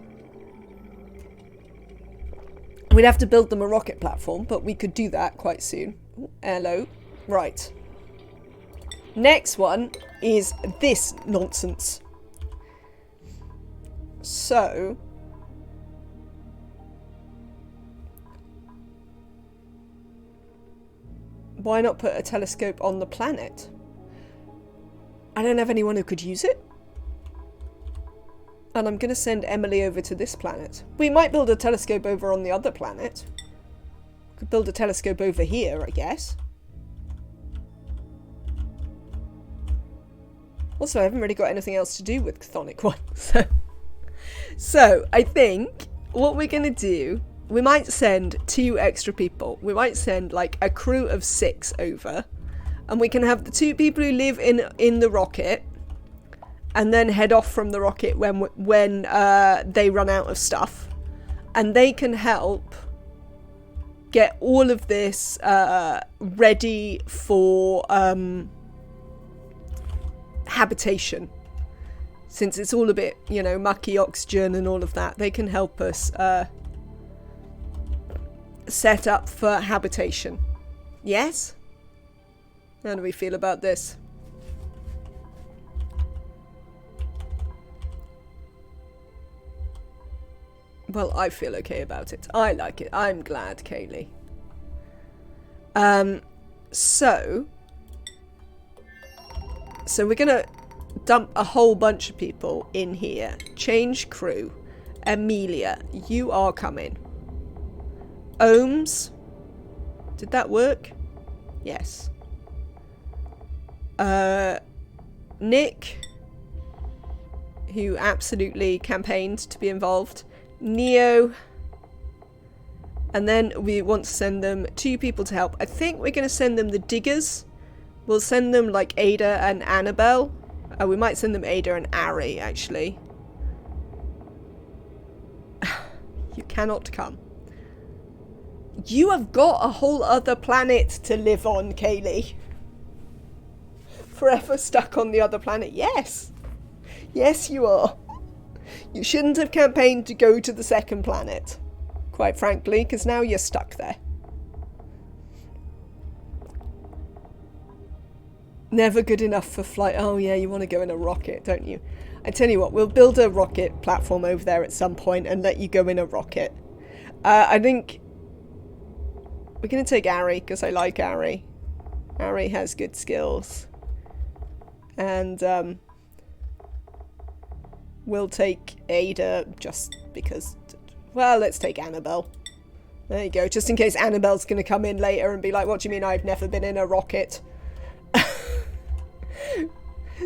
We'd have to build them a rocket platform, but we could do that quite soon. Ooh, hello. Right. Next one is this nonsense. So... why not put a telescope on the planet? I don't have anyone who could use it. And I'm going to send Emily over to this planet. We might build a telescope over on the other planet. Could build a telescope over here, I guess. Also, I haven't really got anything else to do with Chthonic 1. So I think what we're going to do, we might send 2 extra people. We might send like a crew of 6 over. And we can have the 2 people who live in the rocket. And then head off from the rocket when they run out of stuff. And they can help get all of this ready for habitation. Since it's all a bit, you know, mucky oxygen and all of that, they can help us set up for habitation. Yes? How do we feel about this? Well, I feel okay about it. I like it. I'm glad, Kaylee. So we're gonna dump a whole bunch of people in here. Change crew. Amelia, you are coming. Ohms. Did that work? Yes. Nick, who absolutely campaigned to be involved. Neo, and then we want to send them 2 people to help. I think we're going to send them the diggers. We'll send them like Ada and Annabelle. We might send them Ada and Ari, actually. You cannot come. You have got a whole other planet to live on, Kaylee. Forever stuck on the other planet. Yes. Yes, you are. You shouldn't have campaigned to go to the second planet, quite frankly, because now you're stuck there. Never good enough for flight. Oh yeah, you want to go in a rocket, don't you? I tell you what, we'll build a rocket platform over there at some point and let you go in a rocket. I think we're going to take Ari, because I like Ari. Ari has good skills. And we'll take Ada just because... well, let's take Annabelle. There you go. Just in case Annabelle's going to come in later and be like, what do you mean I've never been in a rocket?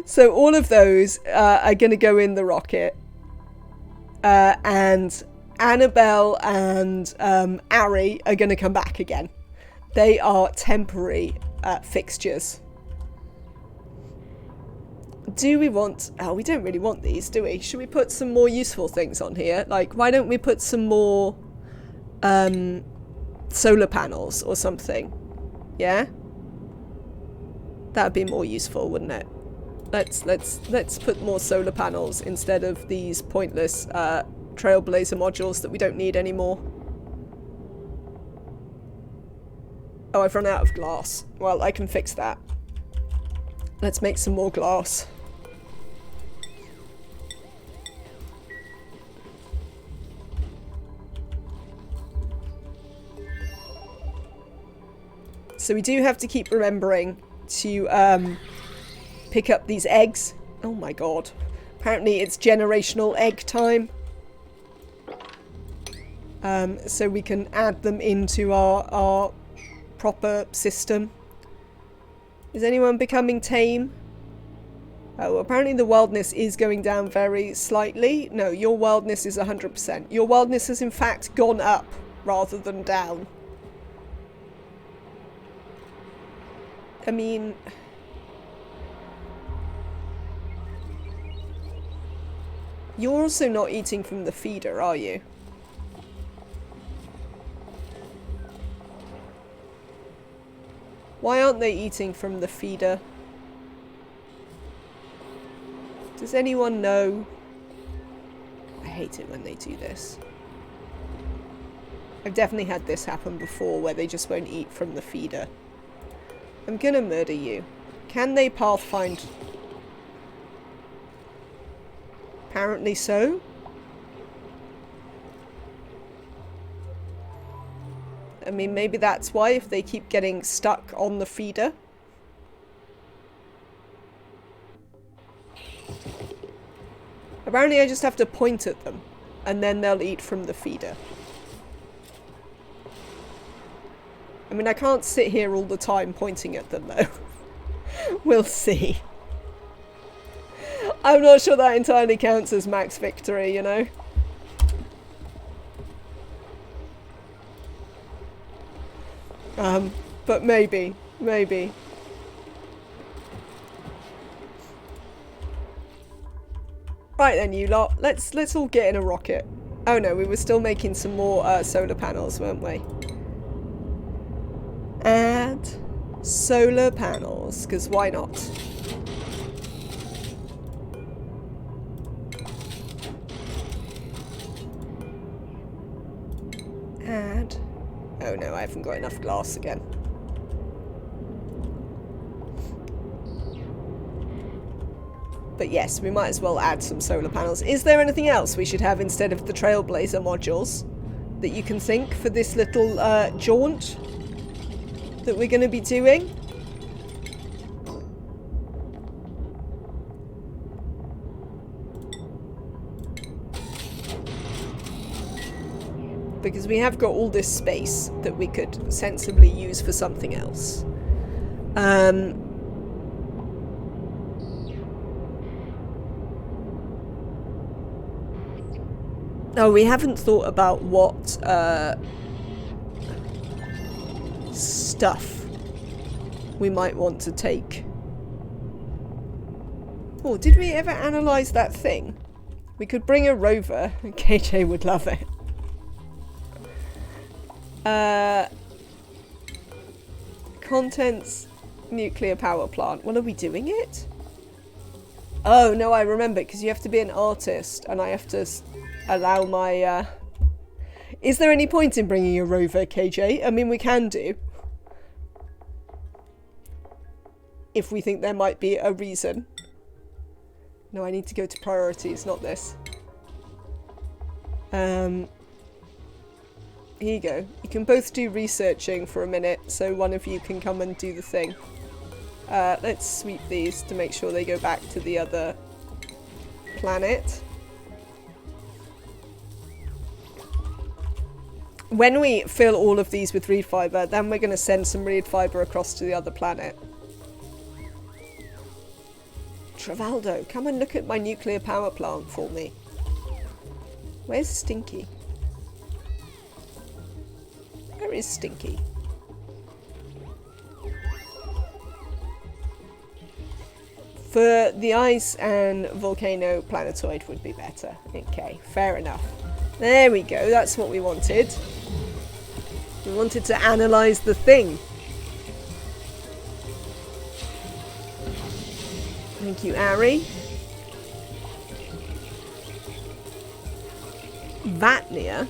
So all of those are going to go in the rocket. And Annabelle and Ari are going to come back again. They are temporary fixtures. Do we want... oh, we don't really want these, do we? Should we put some more useful things on here? Like, why don't we put some more solar panels or something? Yeah? That'd be more useful, wouldn't it? Let's put more solar panels instead of these pointless Trailblazer modules that we don't need anymore. Oh, I've run out of glass. Well, I can fix that. Let's make some more glass. So we do have to keep remembering to pick up these eggs. Oh my god. Apparently it's generational egg time. So we can add them into our proper system. Is anyone becoming tame? Oh, apparently the wildness is going down very slightly. No, your wildness is 100%. Your wildness has in fact gone up rather than down. I mean... You're also not eating from the feeder, are you? Why aren't they eating from the feeder? Does anyone know? I hate it when they do this. I've definitely had this happen before where they just won't eat from the feeder. I'm gonna murder you. Can they pathfind? Apparently so. I mean, maybe that's why, if they keep getting stuck on the feeder. Apparently I just have to point at them, and then they'll eat from the feeder. I mean, I can't sit here all the time pointing at them, though. We'll see. I'm not sure that entirely counts as max victory, you know? But maybe. Maybe. Right then, you lot. Let's all get in a rocket. Oh no, we were still making some more solar panels, weren't we? Add solar panels, because why not? Add... Oh no, I haven't got enough glass again. But yes, we might as well add some solar panels. Is there anything else we should have instead of the Trailblazer modules that you can think for this little jaunt that we're going to be doing? Because we have got all this space that we could sensibly use for something else. Oh, we haven't thought about what stuff we might want to take. Oh, did we ever analyse that thing? We could bring a rover. KJ would love it. Contents nuclear power plant. Well, are we doing it? Oh, no, I remember, because you have to be an artist, and I have to allow my... Is there any point in bringing a rover, KJ? I mean, we can do. If we think there might be a reason. No, I need to go to priorities, not this. Here you go. You can both do researching for a minute, so one of you can come and do the thing. Let's sweep these to make sure they go back to the other planet. When we fill all of these with reed fibre, then we're going to send some reed fibre across to the other planet. Travaldo, come and look at my nuclear power plant for me. Where's Stinky? Where is Stinky? For the ice and volcano planetoid would be better. Okay, fair enough. There we go, that's what we wanted. We wanted to analyse the thing. Thank you, Ari. Vatnia.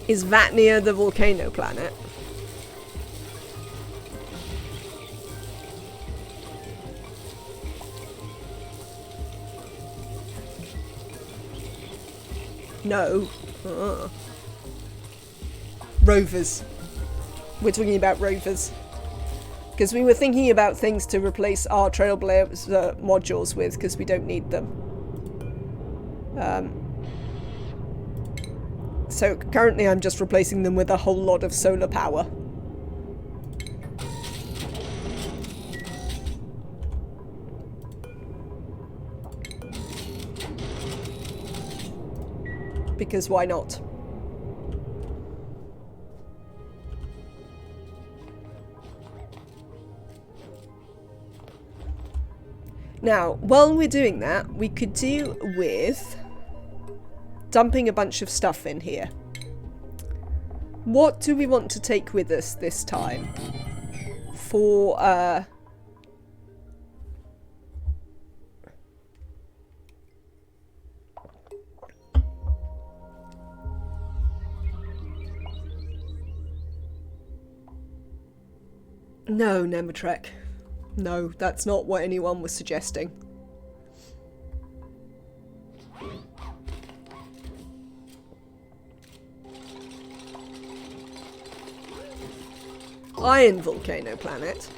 Is Vatnia the volcano planet? No. Rovers. We're talking about rovers. Because we were thinking about things to replace our Trailblazer modules with, because we don't need them. So currently I'm just replacing them with a whole lot of solar power. Because why not? Now, while we're doing that, we could do with dumping a bunch of stuff in here. What do we want to take with us this time? For, No, Nematrek. No, that's not what anyone was suggesting. Iron volcano planet.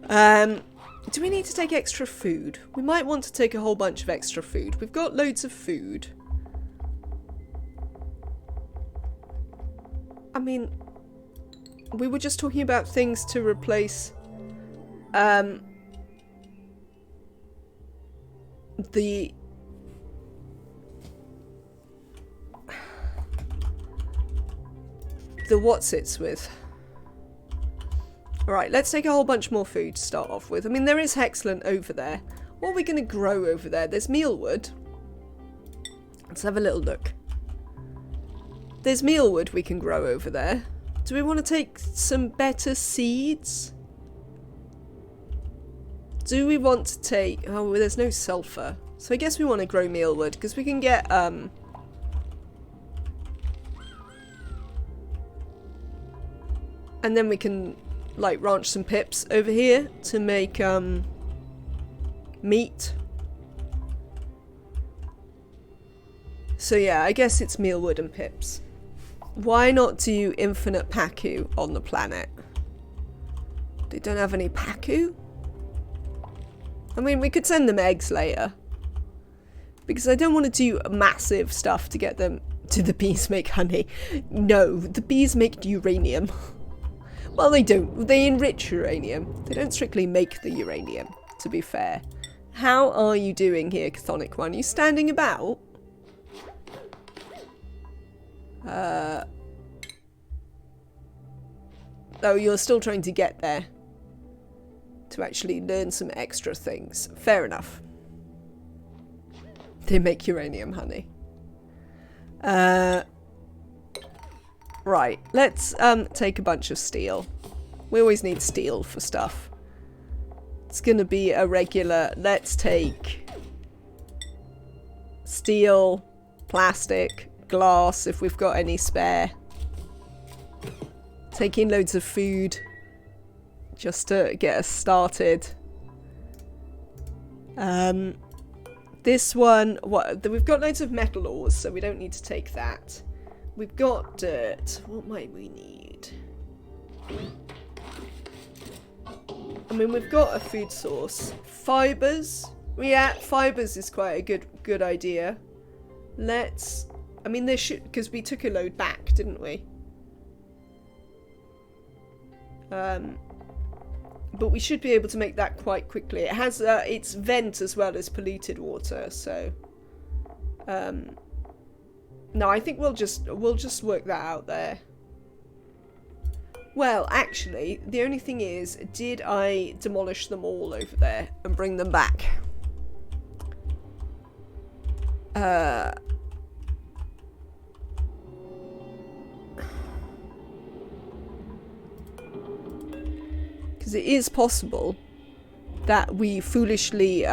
Do we need to take extra food? We might want to take a whole bunch of extra food. We've got loads of food. I mean, we were just talking about things to replace the what's-its with. Alright, let's take a whole bunch more food to start off with. I mean, there is Hexlant over there. What are we going to grow over there? There's mealwood. Let's have a little look. There's mealwood we can grow over there. Do we want to take some better seeds? Do we want to take... Oh, well, there's no sulfur. So I guess we want to grow mealwood, because we can get... And then we can, like, ranch some pips over here to make, meat. So yeah, I guess it's mealwood and pips. Why not do infinite Pacu on the planet? They don't have any Pacu? I mean, we could send them eggs later. Because I don't want to do massive stuff to get them... Do the bees make honey? No, the bees make uranium. Well, they don't. They enrich uranium. They don't strictly make the uranium, to be fair. How are you doing here, Chthonic One? Are you standing about? Oh, you're still trying to get there. To actually learn some extra things. Fair enough. They make uranium honey. Right, let's take a bunch of steel. We always need steel for stuff. It's gonna be a regular... Let's take steel, plastic, glass if we've got any spare. Taking loads of food just to get us started. This one... We've got loads of metal ores, so we don't need to take that. We've got dirt. What might we need? I mean, we've got a food source. Fibers. Yeah, fibers is quite a good idea. Let's... I mean, there should... Because we took a load back, didn't we? But we should be able to make that quite quickly. It has its vent as well as polluted water, so... No, I think we'll just work that out there. Well, actually, the only thing is, did I demolish them all over there and bring them back? Because it is possible that we foolishly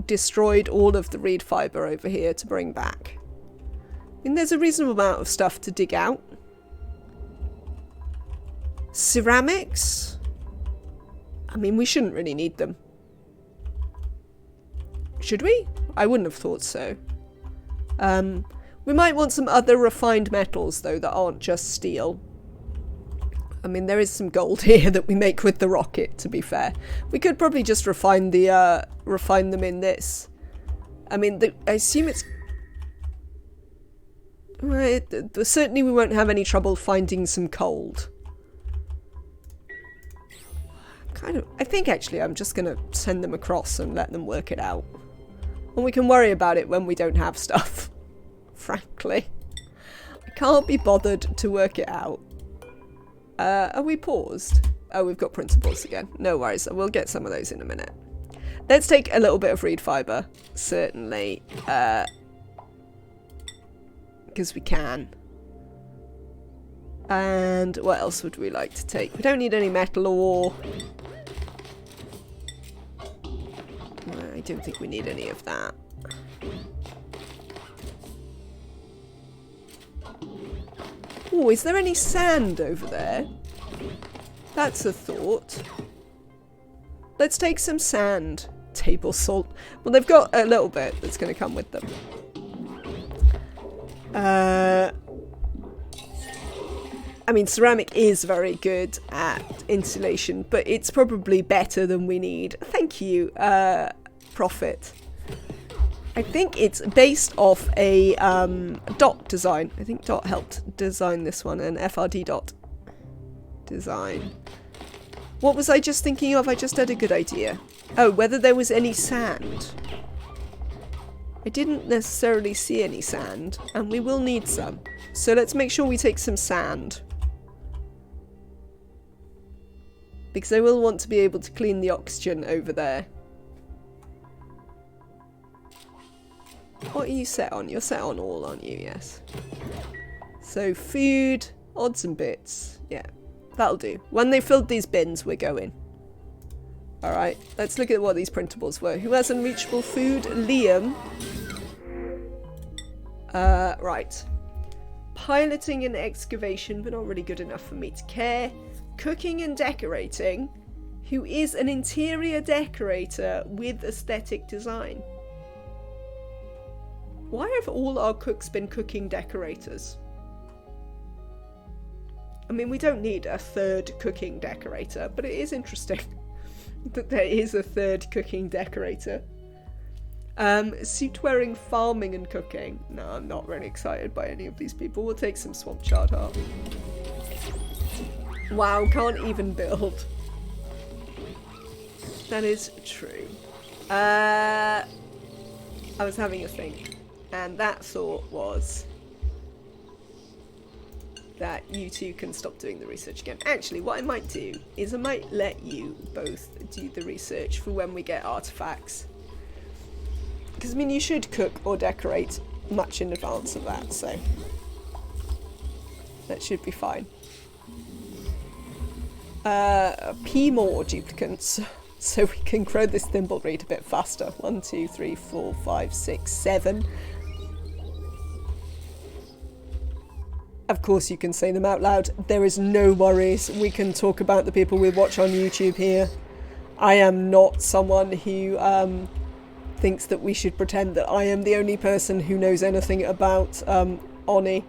destroyed all of the reed fiber over here to bring back. mean, there's a reasonable amount of stuff to dig out. Ceramics? I mean, we shouldn't really need them. Should we? I wouldn't have thought so. We might want some other refined metals, though, that aren't just steel. I mean, there is some gold here that we make with the rocket, to be fair. We could probably just refine them in this. I mean, I assume it's... Right, certainly we won't have any trouble finding some coal. I think actually I'm just going to send them across and let them work it out. And we can worry about it when we don't have stuff. Frankly. I can't be bothered to work it out. Are we paused? Oh, we've got principles again. No worries, we'll get some of those in a minute. Let's take a little bit of reed fibre, certainly. Because we can. And what else would we like to take? We don't need any metal ore. I don't think we need any of that. Oh, is there any sand over there? That's a thought. Let's take some sand. Table salt. Well, they've got a little bit that's going to come with them. I mean, ceramic is very good at insulation, but it's probably better than we need. Thank you, Profit. I think it's based off a Dot design. I think Dot helped design this one, an FRD Dot design. What was I just thinking of? I just had a good idea. Oh, whether there was any sand. I didn't necessarily see any sand, and we will need some. So let's make sure we take some sand. Because I will want to be able to clean the oxygen over there. What are you set on? You're set on all, aren't you? Yes. So food, odds and bits. Yeah, that'll do. When they filled these bins, we're going. Alright, let's look at what these printables were. Who has unreachable food? Liam. Right. Piloting and excavation, but not really good enough for me to care. Cooking and decorating. Who is an interior decorator with aesthetic design? Why have all our cooks been cooking decorators? I mean, we don't need a third cooking decorator, but it is interesting that there is a third cooking decorator. Suit-wearing farming and cooking. No, I'm not really excited by any of these people. We'll take some swamp chard heart. Wow, can't even build. That is true. I was having a think. And that thought was that you two can stop doing the research again. Actually, what I might do is I might let you both do the research for when we get artifacts. Because, I mean, you should cook or decorate much in advance of that, so that should be fine. P more duplicants. So we can grow this thimbleweed a bit faster. 1, 2, 3, 4, 5, 6, 7. Of course you can say them out loud. There is no worries. We can talk about the people we watch on YouTube here. I am not someone who thinks that we should pretend that I am the only person who knows anything about Oni.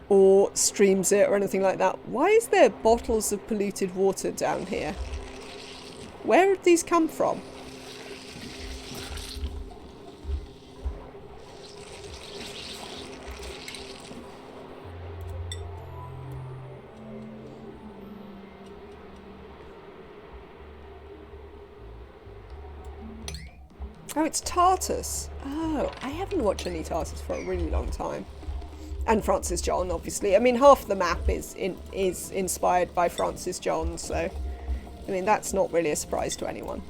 Or streams it or anything like that. Why is there bottles of polluted water down here? Where did these come from? Oh, it's Tartus. Oh, I haven't watched any Tartus for a really long time. And Francis John, obviously. I mean, half the map is inspired by Francis John, so I mean, that's not really a surprise to anyone.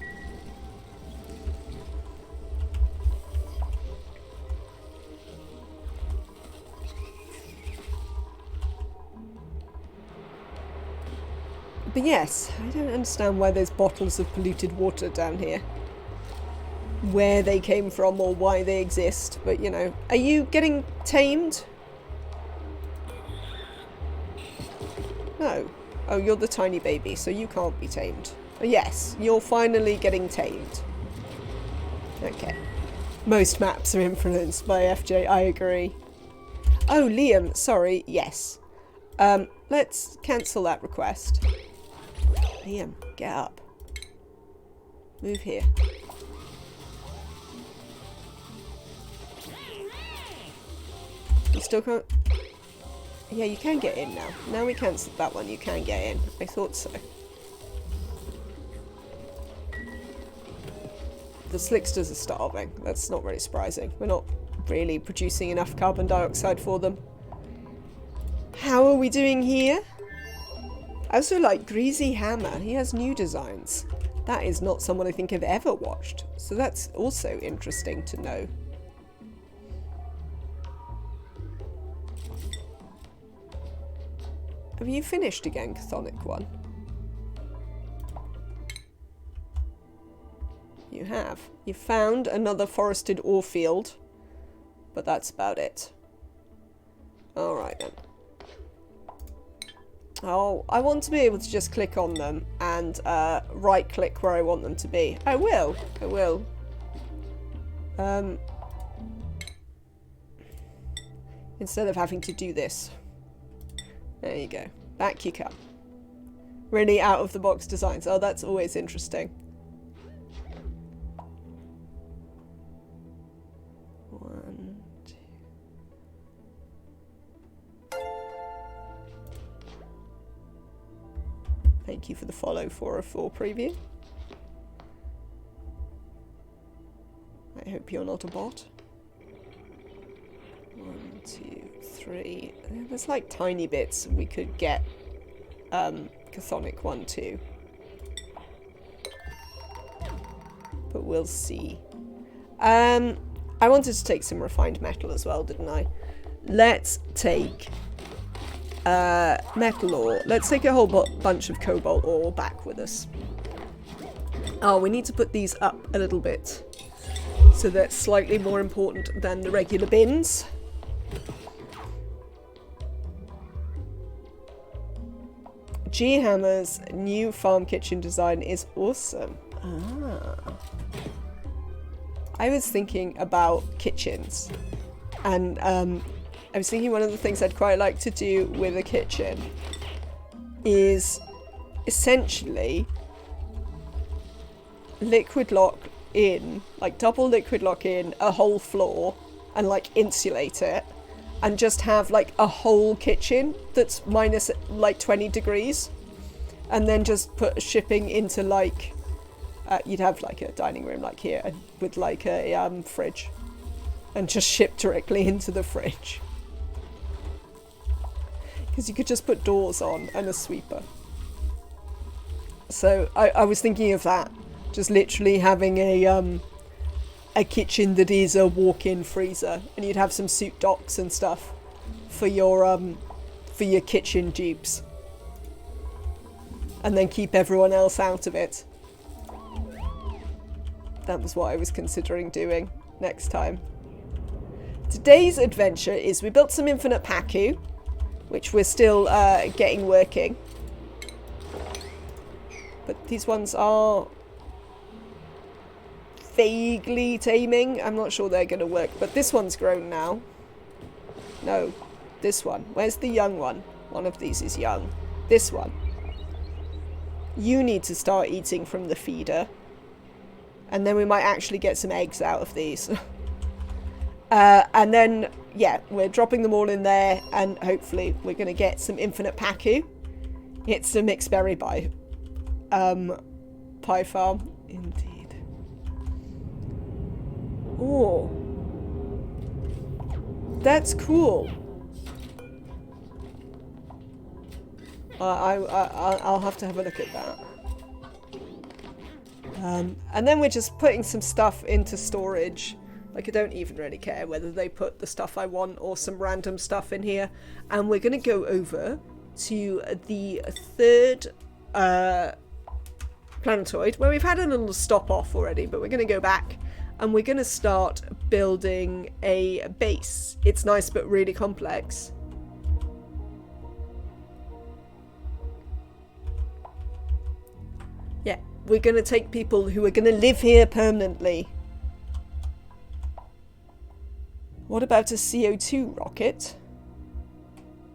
But yes, I don't understand why there's bottles of polluted water down here. where they came from or why they exist, but you know. Are you getting tamed? No. Oh, you're the tiny baby, so you can't be tamed. Oh, yes, you're finally getting tamed. Okay. Most maps are influenced by FJ, I agree. Oh, Liam, sorry, yes. Let's cancel that request. Liam, get up. Move here. You still can't... Yeah, you can get in now. Now we cancelled that one, you can get in. I thought so. The slicksters are starving. That's not really surprising. We're not really producing enough carbon dioxide for them. How are we doing here? I also like Greasy Hammer. He has new designs. That is not someone I think I've ever watched. So that's also interesting to know. Have you finished again, Chthonic One? You have. You found another forested ore field, but that's about it. Alright then. Oh, I want to be able to just click on them and right click where I want them to be. I will. I will. Instead of having to do this. There you go. Back you come. Really out of the box designs. Oh, that's always interesting. One, two. Thank you for the follow 404 preview. I hope you're not a bot. 1, 2, 3. There's like tiny bits we could get Chthonic 1, 2. But we'll see. I wanted to take some refined metal as well, didn't I? Let's take metal ore. Let's take a whole bunch of cobalt ore back with us. Oh, we need to put these up a little bit. So that's slightly more important than the regular bins. G Hammer's new farm kitchen design is awesome. Ah. I was thinking about kitchens, and I was thinking one of the things I'd quite like to do with a kitchen is essentially liquid lock in, like double liquid lock in a whole floor and like insulate it, and just have like a whole kitchen that's minus like 20 degrees, and then just put shipping into like you'd have like a dining room like here with like a fridge, and just ship directly into the fridge, because you could just put doors on and a sweeper. So I was thinking of that, just literally having a kitchen that is a walk-in freezer, and you'd have some suit docks and stuff for your kitchen dupes, and then keep everyone else out of it. That was what I was considering doing next time. Today's adventure is we built some infinite Paku, which we're still getting working. But these ones are vaguely taming. I'm not sure they're going to work, but this one's grown now. No, this one. Where's the young one? One of these is young. This one. You need to start eating from the feeder. And then we might actually get some eggs out of these. And then, yeah, we're dropping them all in there, and hopefully we're going to get some infinite Paku. Hit some mixed berry pie farm. Indeed. Oh. That's cool. I'll have to have a look at that. And then we're just putting some stuff into storage. Like, I don't even really care whether they put the stuff I want or some random stuff in here. And we're going to go over to the third planetoid, where we've had a little stop off already, but we're going to go back and we're going to start building a base. It's nice but really complex. Yeah, we're going to take people who are going to live here permanently. What about a CO2 rocket?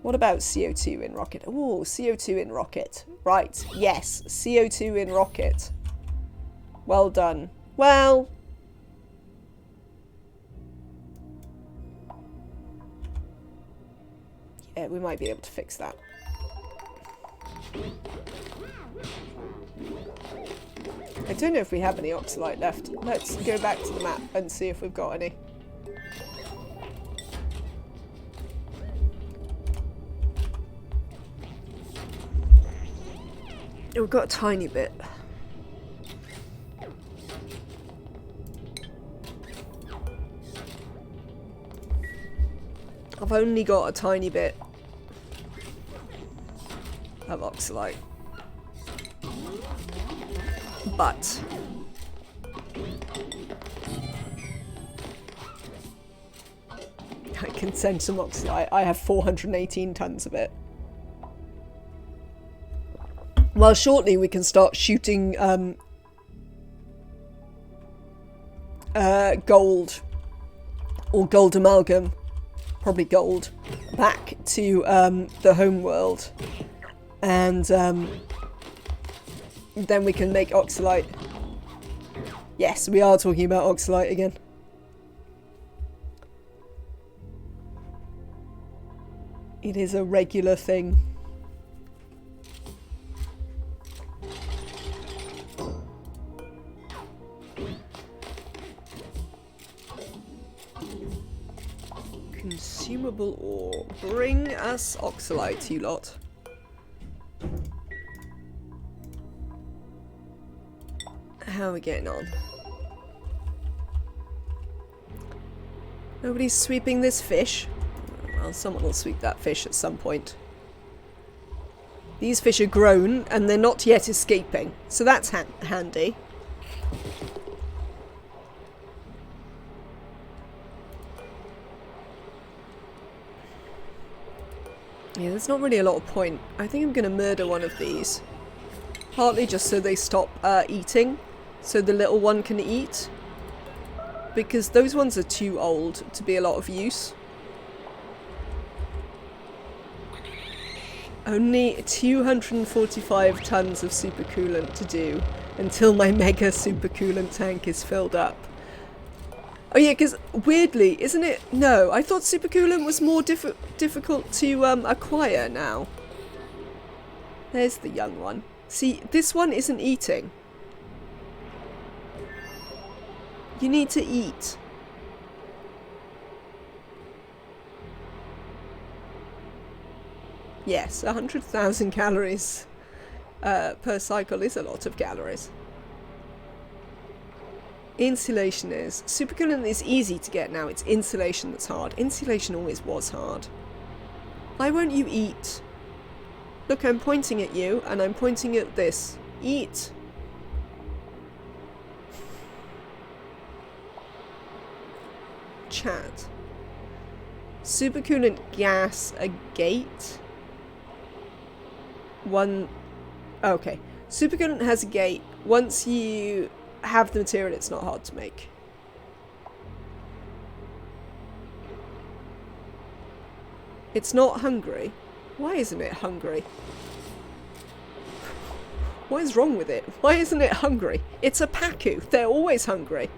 What about CO2 in rocket? Oh, CO2 in rocket. Right, yes, CO2 in rocket. Well done. Well... yeah, we might be able to fix that. I don't know if we have any oxalite left. Let's go back to the map and see if we've got any. We've got a tiny bit. I've only got a tiny bit of oxalite. But I can send some oxalite. I have 418 tons of it. Well, shortly we can start shooting gold or gold amalgam, probably gold, back to the home world, and then we can make oxalite. Yes, we are talking about oxalite again. It is a regular thing. Consumable ore. Bring us oxalite, you lot. How are we getting on? Nobody's sweeping this fish. Well, someone will sweep that fish at some point. These fish are grown and they're not yet escaping, so that's handy. Yeah, there's not really a lot of point. I think I'm going to murder one of these. Partly just so they stop eating, so the little one can eat. Because those ones are too old to be a lot of use. Only 245 tons of supercoolant to do until my mega supercoolant tank is filled up. Oh yeah, because weirdly, isn't it? No, I thought supercoolant was more difficult to acquire now. There's the young one. See, this one isn't eating. You need to eat. Yes, 100,000 calories per cycle is a lot of calories. Insulation is. Supercoolant is easy to get now. It's insulation that's hard. Insulation always was hard. Why won't you eat? Look, I'm pointing at you and I'm pointing at this. Eat. Chat. Supercoolant gas a gate. One. Okay. Supercoolant has a gate. Once you have the material, it's not hard to make. It's not hungry. Why isn't it hungry? What is wrong with it? Why isn't it hungry? It's a Pacu. They're always hungry.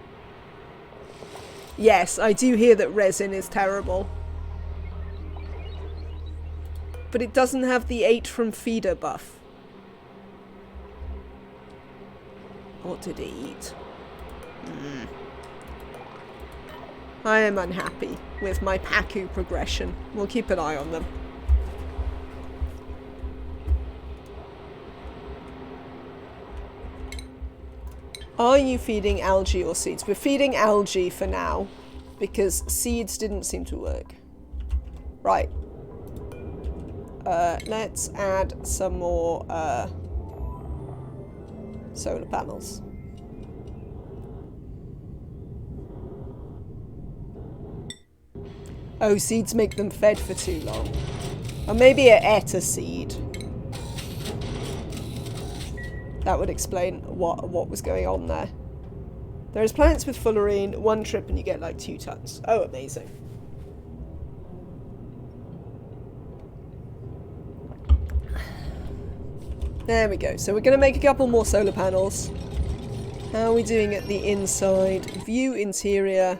Yes, I do hear that resin is terrible. But it doesn't have the 8 from feeder buff. What did it eat? I am unhappy with my Pacu progression. We'll keep an eye on them. Are you feeding algae or seeds? We're feeding algae for now, because seeds didn't seem to work. Right. Let's add some more solar panels. Oh, seeds make them fed for too long. Or maybe it ate a seed. That would explain what was going on there. There's planets with fullerene, 1 trip and you get like 2 tons. Oh, amazing. There we go. So we're going to make a couple more solar panels. How are we doing at the inside? View interior.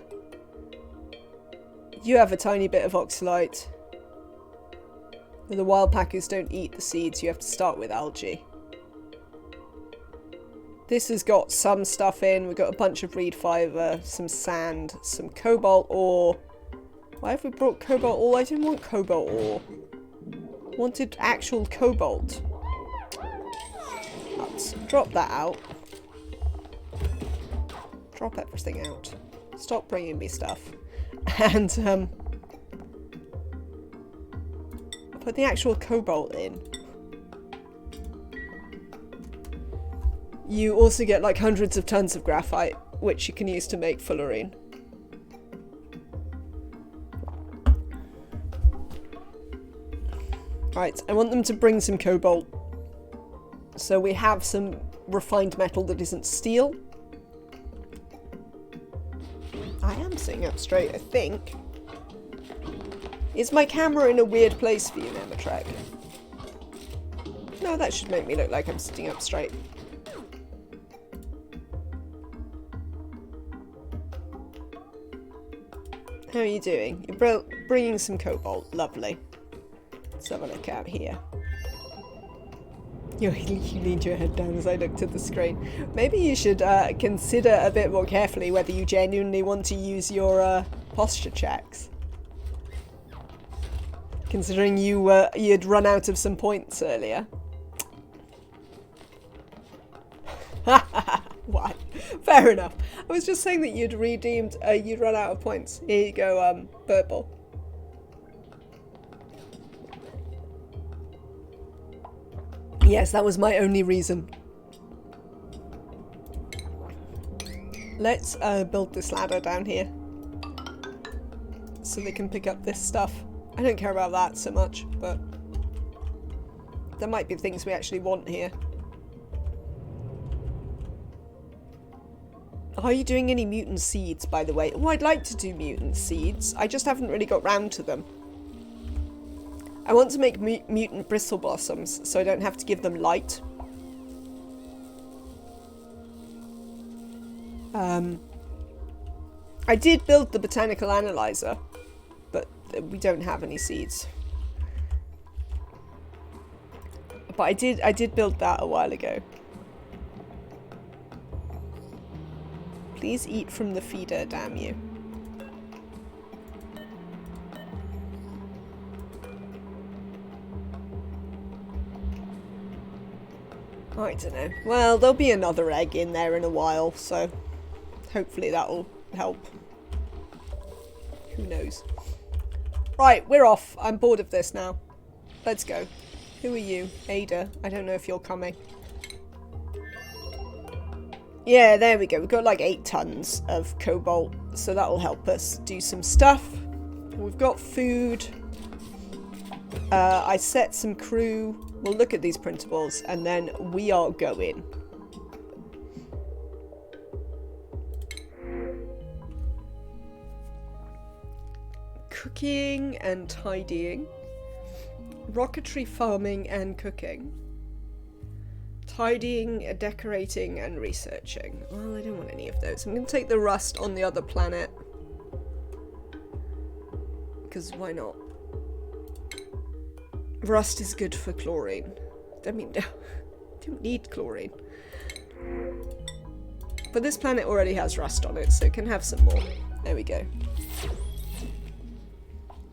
You have a tiny bit of oxalite. The wild packers don't eat the seeds. You have to start with algae. This has got some stuff in. We've got a bunch of reed fibre, some sand, some cobalt ore. Why have we brought cobalt ore? I didn't want cobalt ore. I wanted actual cobalt. Let's drop that out. Drop everything out. Stop bringing me stuff. And put the actual cobalt in. You also get like hundreds of tons of graphite, which you can use to make fullerene. Right, I want them to bring some cobalt. So we have some refined metal that isn't steel. I am sitting up straight, I think. Is my camera in a weird place for you, Nematrek? No, that should make me look like I'm sitting up straight. How are you doing? You're bringing some cobalt. Lovely. Let's have a look out here. You leaned your head down as I looked at the screen. Maybe you should consider a bit more carefully whether you genuinely want to use your posture checks. Considering you'd run out of some points earlier. Why? Fair enough. I was just saying that you'd redeemed, you'd run out of points. Here you go, purple. Yes, that was my only reason. Let's build this ladder down here. So they can pick up this stuff. I don't care about that so much, but there might be things we actually want here. Are you doing any mutant seeds, by the way? Oh, I'd like to do mutant seeds. I just haven't really got round to them. I want to make mutant bristle blossoms, so I don't have to give them light. I did build the botanical analyzer, but we don't have any seeds. But I did build that a while ago. Please eat from the feeder, damn you. I don't know. Well, there'll be another egg in there in a while, so hopefully that'll help. Who knows? Right, we're off. I'm bored of this now. Let's go. Who are you? Ada. I don't know if you're coming. Yeah, there we go. We've got like 8 tons of cobalt, so that'll help us do some stuff. We've got food. I set some crew. We'll look at these printables, and then we are going. Cooking and tidying. Rocketry farming and cooking. Tidying, decorating, and researching. Well, I don't want any of those. I'm going to take the rust on the other planet. Because why not? Rust is good for chlorine. I mean, don't need chlorine. But this planet already has rust on it, so it can have some more. There we go.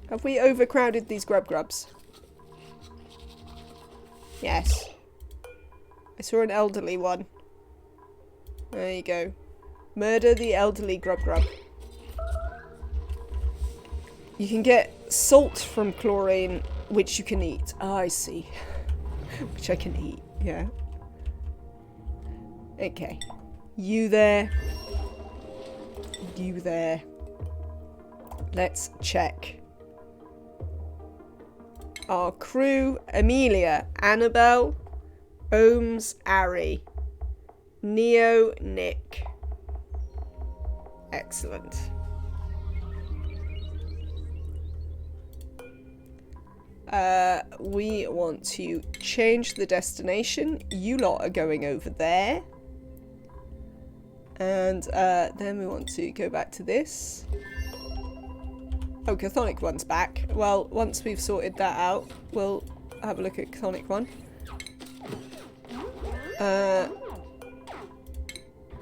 Have we overcrowded these grubs? Yes. I saw an elderly one. There you go. Murder the elderly grub. You can get salt from chlorine, which you can eat. Oh, I see. Which I can eat, yeah. Okay. You there. You there. Let's check our crew: Amelia, Annabelle, Ohms, Ari, Neo, Nick. Excellent. We want to change the destination. You lot are going over there. And then we want to go back to this. Oh, Chthonic one's back. Well, once we've sorted that out, we'll have a look at Chthonic one.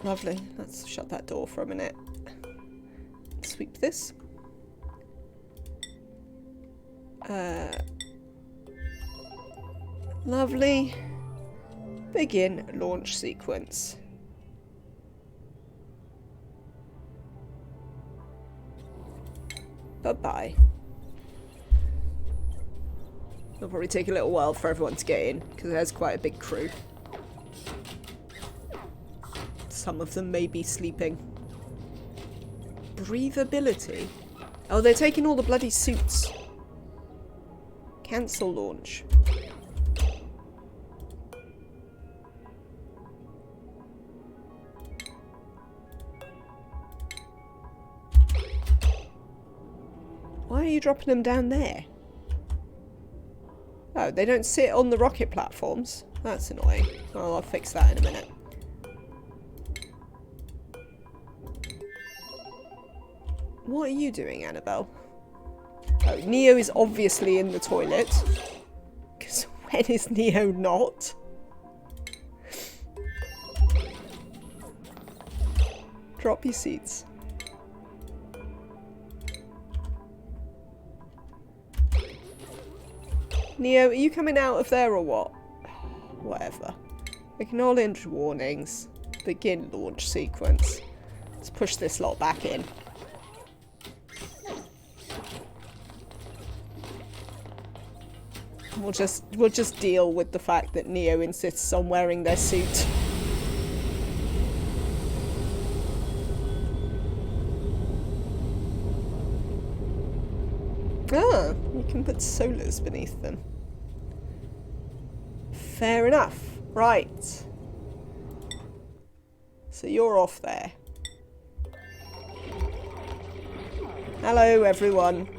Lovely. Let's shut that door for a minute. Sweep this. Lovely. Begin launch sequence. Bye-bye. It'll probably take a little while for everyone to get in, because there's quite a big crew. Some of them may be sleeping. Breathability? Oh, they're taking all the bloody suits. Cancel launch. Why are you dropping them down there? Oh, they don't sit on the rocket platforms. That's annoying. Well, I'll fix that in a minute. What are you doing, Annabelle? Oh, Neo is obviously in the toilet. Because when is Neo not? Drop your seats. Neo, are you coming out of there or what? Whatever. Acknowledge warnings. Begin launch sequence. Let's push this lot back in. We'll just deal with the fact that Neo insists on wearing their suit. Ah, you can put solars beneath them. Fair enough. Right. So you're off there. Hello, everyone.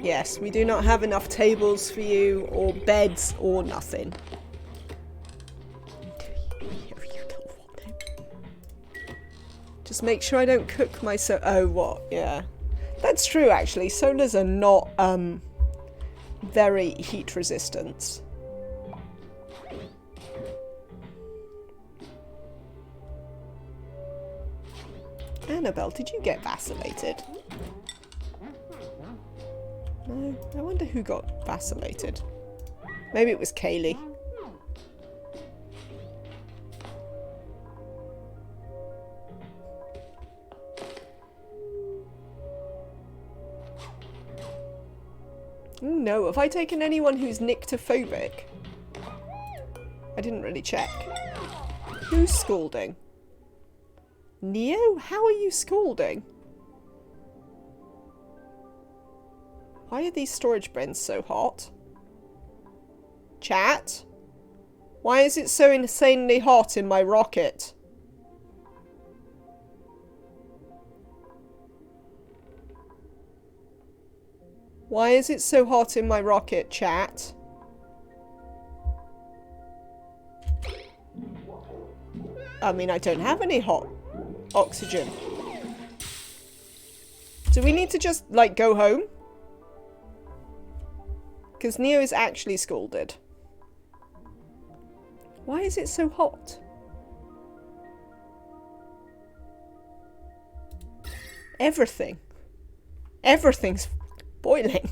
Yes, we do not have enough tables for you, or beds, or nothing. Just make sure I don't cook my oh, what? Yeah. That's true, actually. Solars are not, very heat resistant. Annabelle, did you get vacillated? No, I wonder who got vacillated. Maybe it was Kaylee. Ooh, no, have I taken anyone who's nyctophobic? I didn't really check. Who's scalding? Neo? How are you scalding? Why are these storage bins so hot? Chat? Why is it so insanely hot in my rocket? Why is it so hot in my rocket, chat? I mean, I don't have any hot oxygen. Do we need to just, like, go home? Because Neo is actually scalded. Why is it so hot? Everything. Everything's boiling.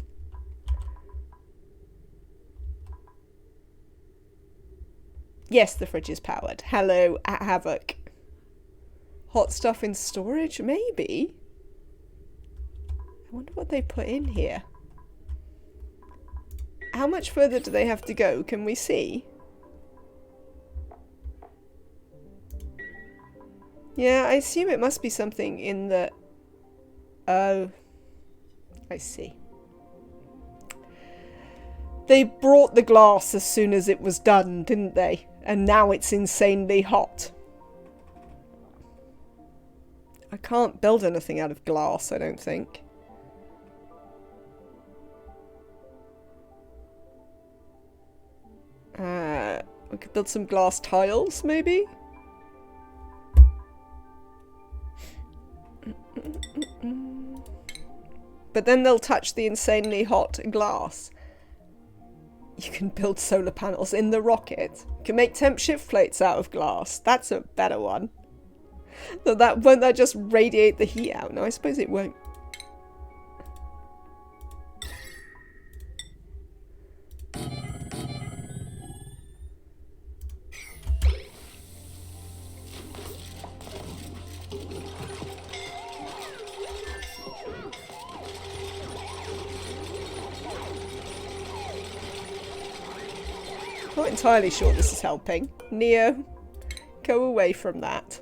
Yes, the fridge is powered. Hello, at Havoc. Hot stuff in storage? Maybe. I wonder what they put in here. How much further do they have to go? Can we see? Yeah, I assume it must be something in the... Oh, I see. They brought the glass as soon as it was done, didn't they? And now it's insanely hot. I can't build anything out of glass, I don't think. We could build some glass tiles, maybe? But then they'll touch the insanely hot glass. You can build solar panels in the rocket. You can make temp shift plates out of glass. That's a better one. So won't that just radiate the heat out? No, I suppose it won't. Not entirely sure this is helping. Neo, go away from that.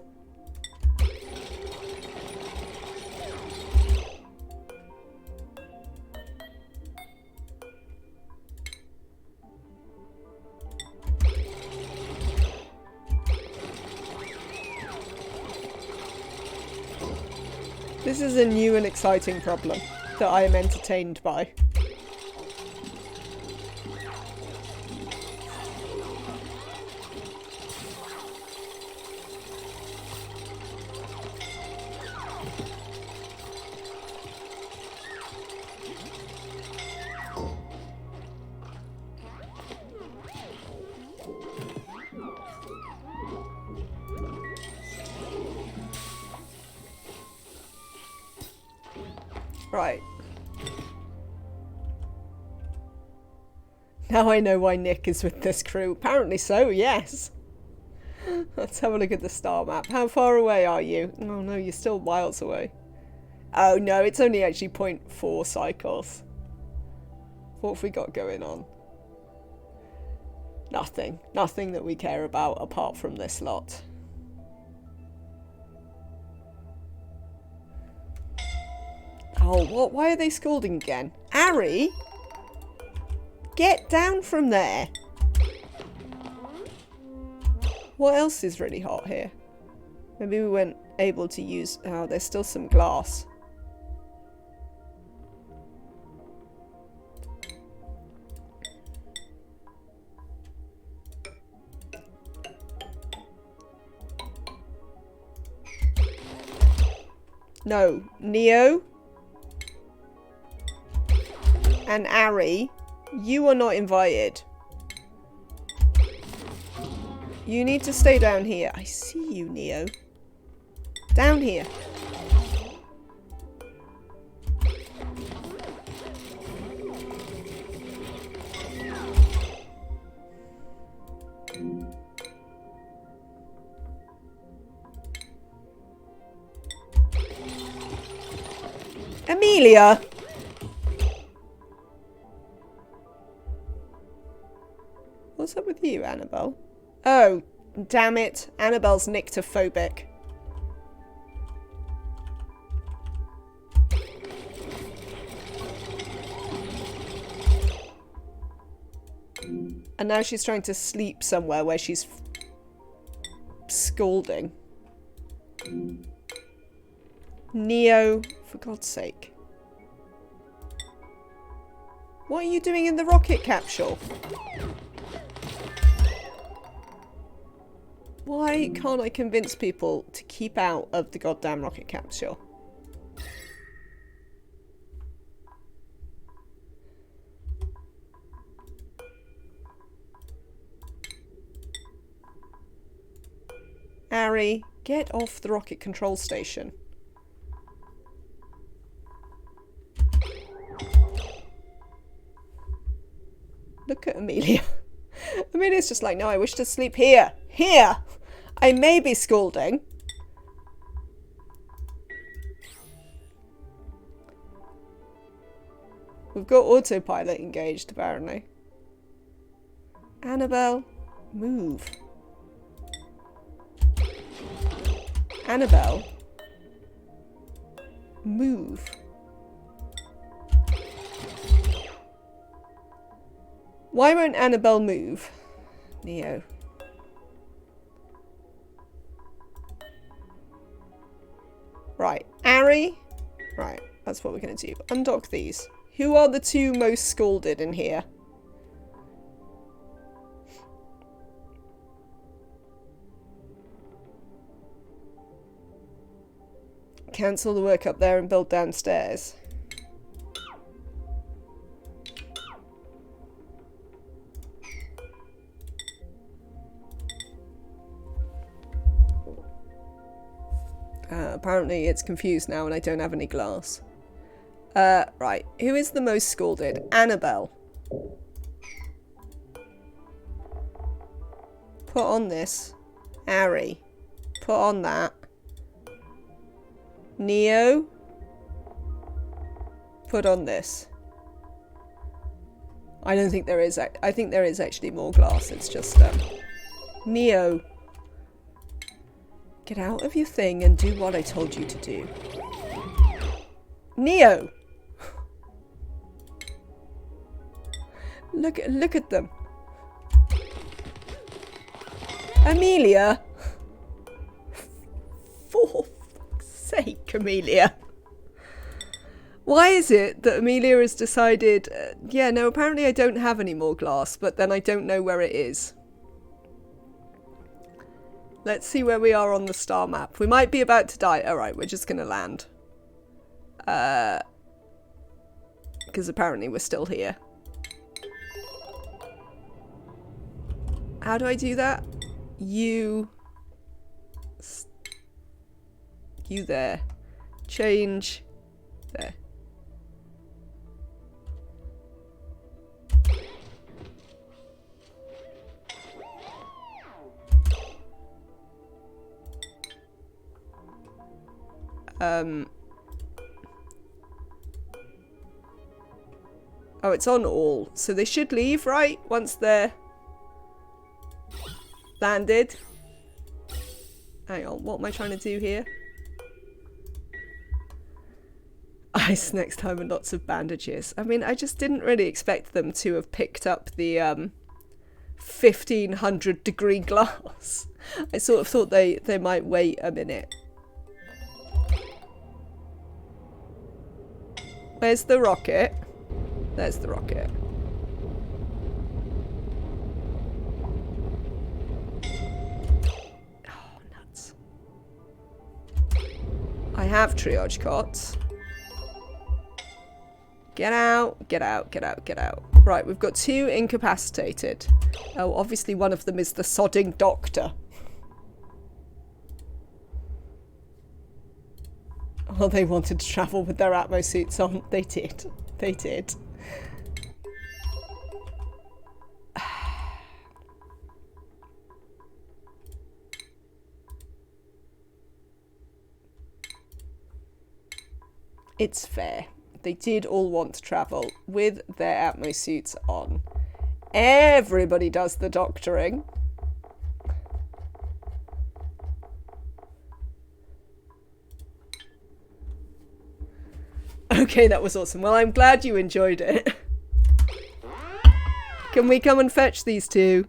This is a new and exciting problem that I am entertained by. Right. Now I know why Nick is with this crew. Apparently so, yes. Let's have a look at the star map. How far away are you? Oh no, you're still miles away. Oh no, it's only actually 0.4 cycles. What have we got going on? Nothing. Nothing that we care about apart from this lot. Oh, what? Why are they scolding again? Ari? Get down from there! What else is really hot here? Maybe we weren't able to use... Oh, there's still some glass. No. Neo? And Ari, you are not invited. You need to stay down here. I see you, Neo. Down here. Amelia! What's up with you, Annabelle? Oh, damn it. Annabelle's nyctophobic. And now she's trying to sleep somewhere where she's scolding. Neo, for God's sake. What are you doing in the rocket capsule? Why can't I convince people to keep out of the goddamn rocket capsule? Ari, get off the rocket control station. Look at Amelia. Amelia's just like, no, I wish to sleep here. Here! I may be scolding. We've got autopilot engaged, apparently. Annabelle, move. Annabelle, move. Why won't Annabelle move? Neo. Right. Ari. Right. That's what we're going to do. Undock these. Who are the two most scalded in here? Cancel the work up there and build downstairs. Apparently it's confused now and I don't have any glass. Right. Who is the most scalded? Annabelle. Put on this. Ari. Put on that. Neo. Put on this. I don't think there is. I think there is actually more glass. It's just Neo. Get out of your thing and do what I told you to do. Neo. Look at them. Amelia. For fuck's sake, Amelia. Why is it that Amelia has decided, yeah, no, apparently I don't have any more glass, but then I don't know where it is. Let's see where we are on the star map. We might be about to die. Alright, we're just going to land. Because apparently we're still here. How do I do that? You there. Change. There. Oh, it's on all. So they should leave, right? Once they're landed. Hang on, what am I trying to do here? Ice next time and lots of bandages. I mean, I just didn't really expect them to have picked up the 1500 degree glass. I sort of thought they might wait a minute. Where's the rocket? There's the rocket. Oh, nuts. I have triage cots. Get out, get out, get out, get out. Right, we've got 2 incapacitated. Oh, obviously one of them is the sodding doctor. Oh, they wanted to travel with their Atmo suits on. They did. They did. It's fair. They did all want to travel with their Atmo suits on. Everybody does the doctoring. Okay, that was awesome. Well, I'm glad you enjoyed it. Can we come and fetch these 2?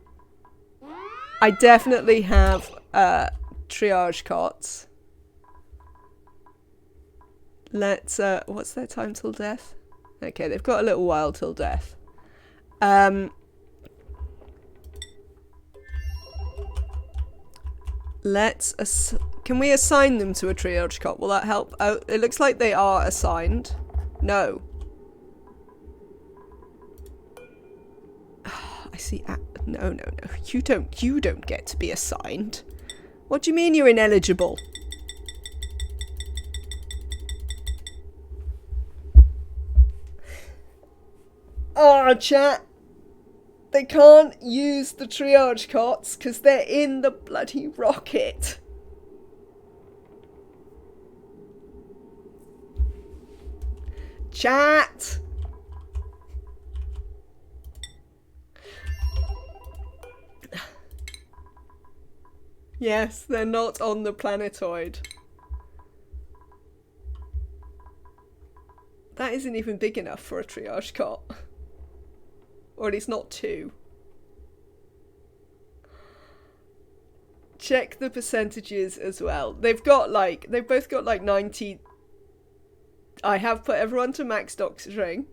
I definitely have triage cots. Let's, what's their time till death? Okay, they've got a little while till death. Can we assign them to a triage cot? Will that help? Oh, it looks like they are assigned. No. I see. No, no, no. You don't get to be assigned. What do you mean you're ineligible? Oh, chat. They can't use the triage cots because they're in the bloody rocket. Chat. Yes, they're not on the planetoid. That isn't even big enough for a triage cot. Or at least not 2. Check the percentages as well. They've both got like 90. I have put everyone to max doctoring.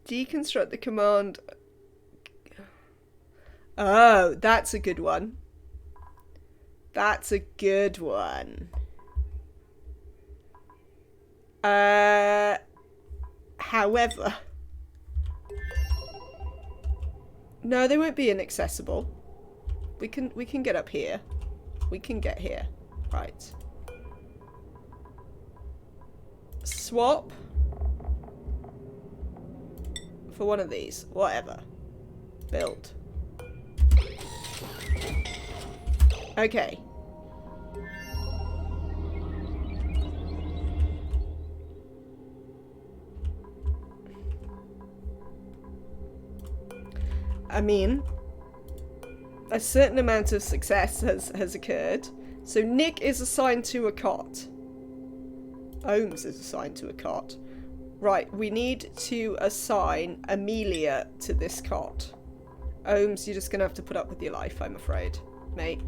Deconstruct the command. Oh, that's a good one. That's a good one. However, no, they won't be inaccessible. We can get up here. We can get here. Right. Swap for one of these. Whatever. Build. Okay. I mean, a certain amount of success has occurred. So Nick is assigned to a cot. Ohms is assigned to a cot. Right, we need to assign Amelia to this cot. Ohms, you're just going to have to put up with your life, I'm afraid, mate.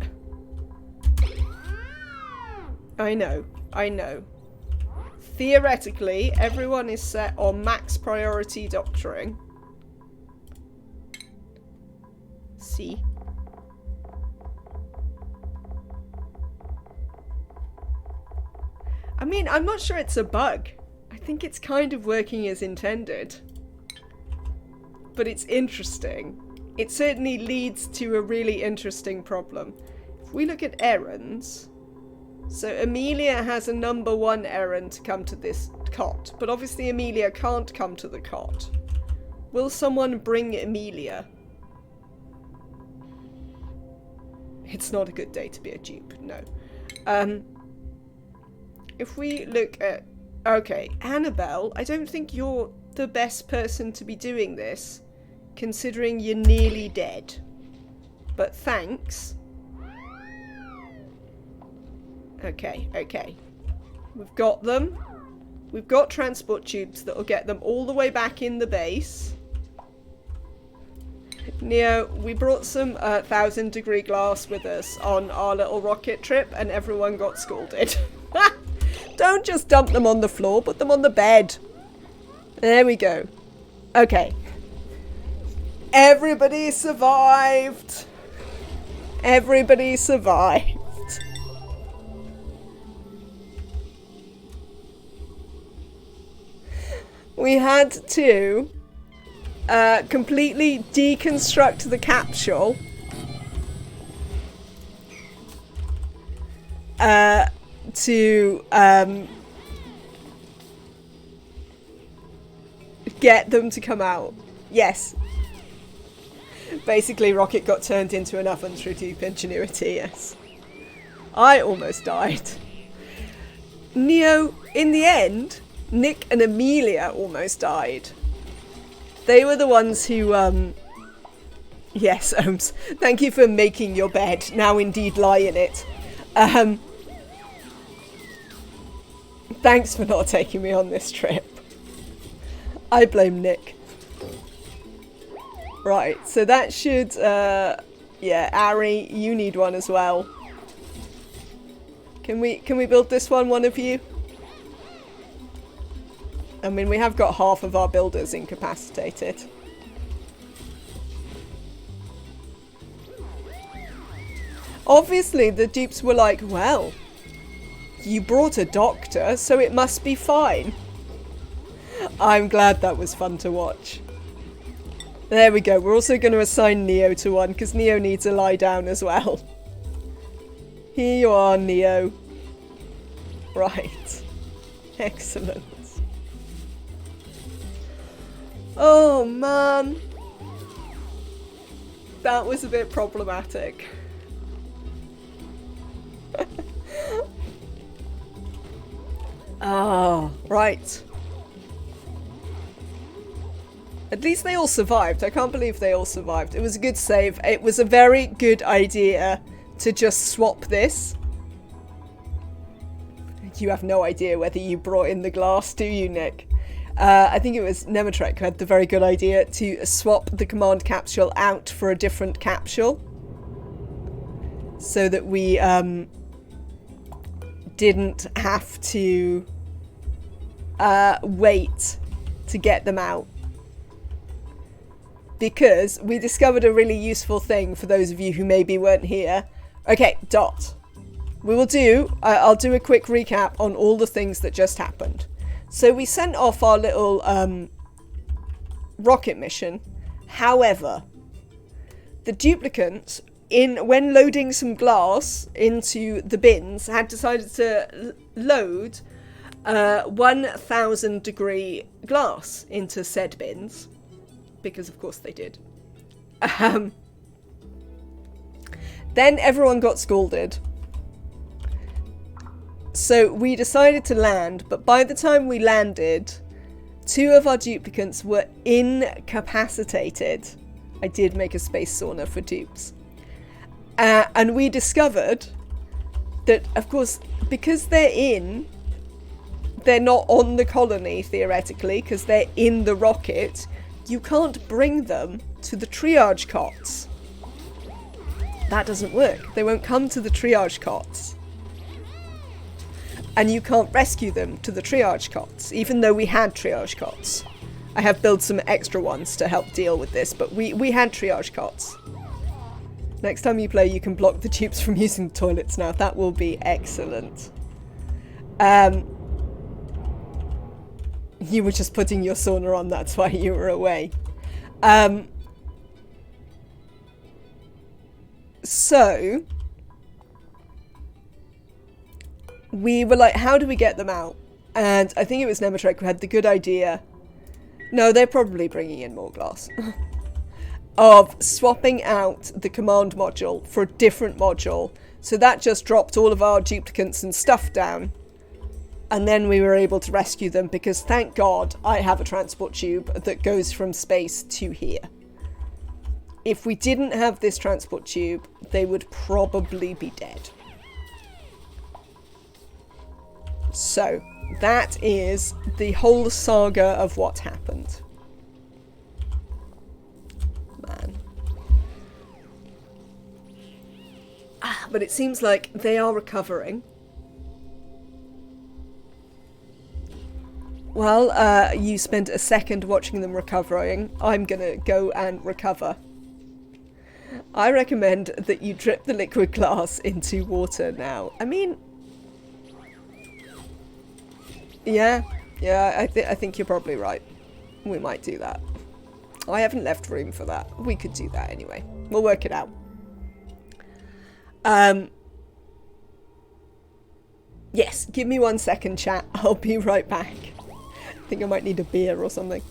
I know. Theoretically, everyone is set on max priority doctoring. See? I mean, I'm not sure it's a bug. I think it's kind of working as intended. But it's interesting. It certainly leads to a really interesting problem. If we look at errands... So Amelia has a number 1 errand to come to this cot. But obviously Amelia can't come to the cot. Will someone bring Amelia? It's not a good day to be a dupe, no. If we look at... Okay, Annabelle, I don't think you're the best person to be doing this, considering you're nearly dead. But thanks. Okay. We've got them. We've got transport tubes that will get them all the way back in the base. Neo, we brought some 1000-degree glass with us on our little rocket trip and everyone got scalded. Don't just dump them on the floor, put them on the bed. There we go. Okay. Everybody survived. Everybody survived. We had to completely deconstruct the capsule. To get them to come out. Yes. Basically, Rocket got turned into an oven through deep ingenuity, yes. I almost died. Neo, in the end, Nick and Amelia almost died. They were the ones who, Yes, Ohms. Thank you for making your bed. Now indeed lie in it. Thanks for not taking me on this trip. I blame Nick. Right, so that should, yeah, Ari, you need one as well. Can we build this one of you? I mean, we have got half of our builders incapacitated. Obviously, the dupes were like, well, you brought a doctor, so it must be fine. I'm glad that was fun to watch. There we go. We're also going to assign Neo to one, because Neo needs a lie down as well. Here you are, Neo. Right. Excellent. Oh, man. That was a bit problematic. Ah, right. At least they all survived. I can't believe they all survived. It was a good save. It was a very good idea to just swap this. You have no idea whether you brought in the glass, do you, Nick? I think it was Nematrek who had the very good idea to swap the command capsule out for a different capsule. So that we didn't have to wait to get them out. Because we discovered a really useful thing for those of you who maybe weren't here. Okay, Dot. We will do, I'll do a quick recap on all the things that just happened. So we sent off our little rocket mission. However, the duplicants, when loading some glass into the bins, had decided to load 1,000 degree glass into said bins. Because of course they did. Then everyone got scolded. So we decided to land, but by the time we landed, 2 of our duplicants were incapacitated. I did make a space sauna for dupes. And we discovered that, of course, because they're not on the colony, theoretically, because they're in the rocket, you can't bring them to the triage cots. That doesn't work. They won't come to the triage cots. And you can't rescue them to the triage cots, even though we had triage cots. I have built some extra ones to help deal with this, but we had triage cots. Next time you play, you can block the tubes from using the toilets now. That will be excellent. You were just putting your sauna on, that's why you were away. So we were like, how do we get them out? And I think it was Nematrek who had the good idea. No, they're probably bringing in more glass. Of swapping out the command module for a different module. So that just dropped all of our duplicants and stuff down. And then we were able to rescue them because, thank God, I have a transport tube that goes from space to here. If we didn't have this transport tube, they would probably be dead. So, that is the whole saga of what happened. Man. But it seems like they are recovering. Well, you spent a second watching them recovering. I'm gonna go and recover. I recommend that you drip the liquid glass into water now. I mean... Yeah, I think you're probably right. We might do that. I haven't left room for that. We could do that anyway. We'll work it out. Yes, give me 1 second, chat. I'll be right back. I think I might need a beer or something.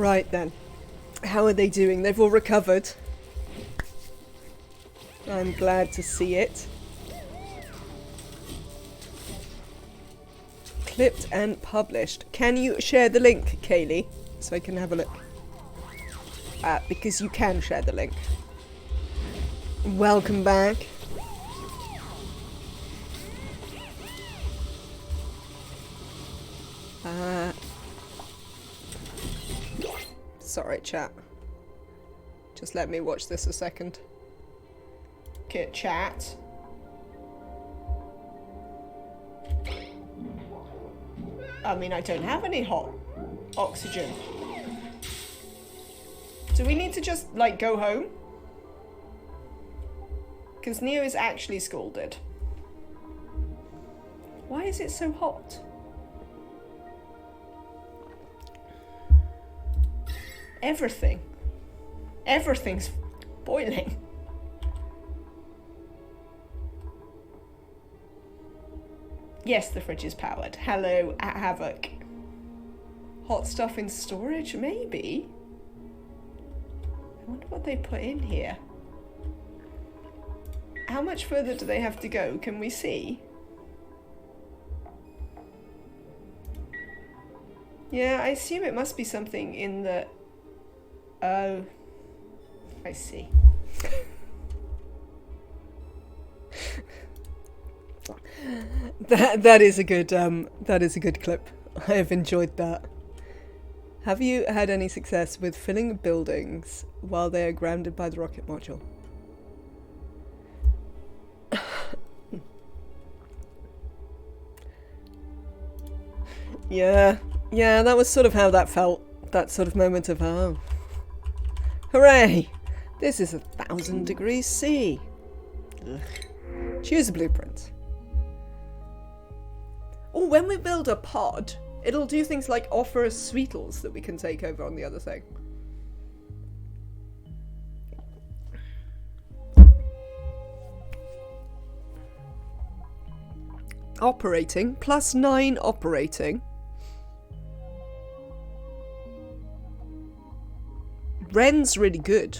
Right then. How are they doing? They've all recovered. I'm glad to see it. Clipped and published. Can you share the link, Kaylee? So I can have a look. Because you can share the link. Welcome back. Sorry, chat. Just let me watch this a second. Okay, chat. I mean, I don't have any hot oxygen. Do we need to just, like, go home? Because Neo is actually scalded. Why is it so hot? Everything. Everything's boiling. Yes, the fridge is powered. Hello, Havoc. Hot stuff in storage? Maybe. I wonder what they put in here. How much further do they have to go? Can we see? Yeah, I assume it must be something in the... Oh, I see. That is a good clip. I have enjoyed that. Have you had any success with filling buildings while they are grounded by the rocket module? Yeah, that was sort of how that felt. That sort of moment of, oh, hooray! This is 1,000 degrees C. Ugh. Choose a blueprint. Oh, when we build a pod, it'll do things like offer us sweetles that we can take over on the other thing. Operating, +9 operating. Ren's really good.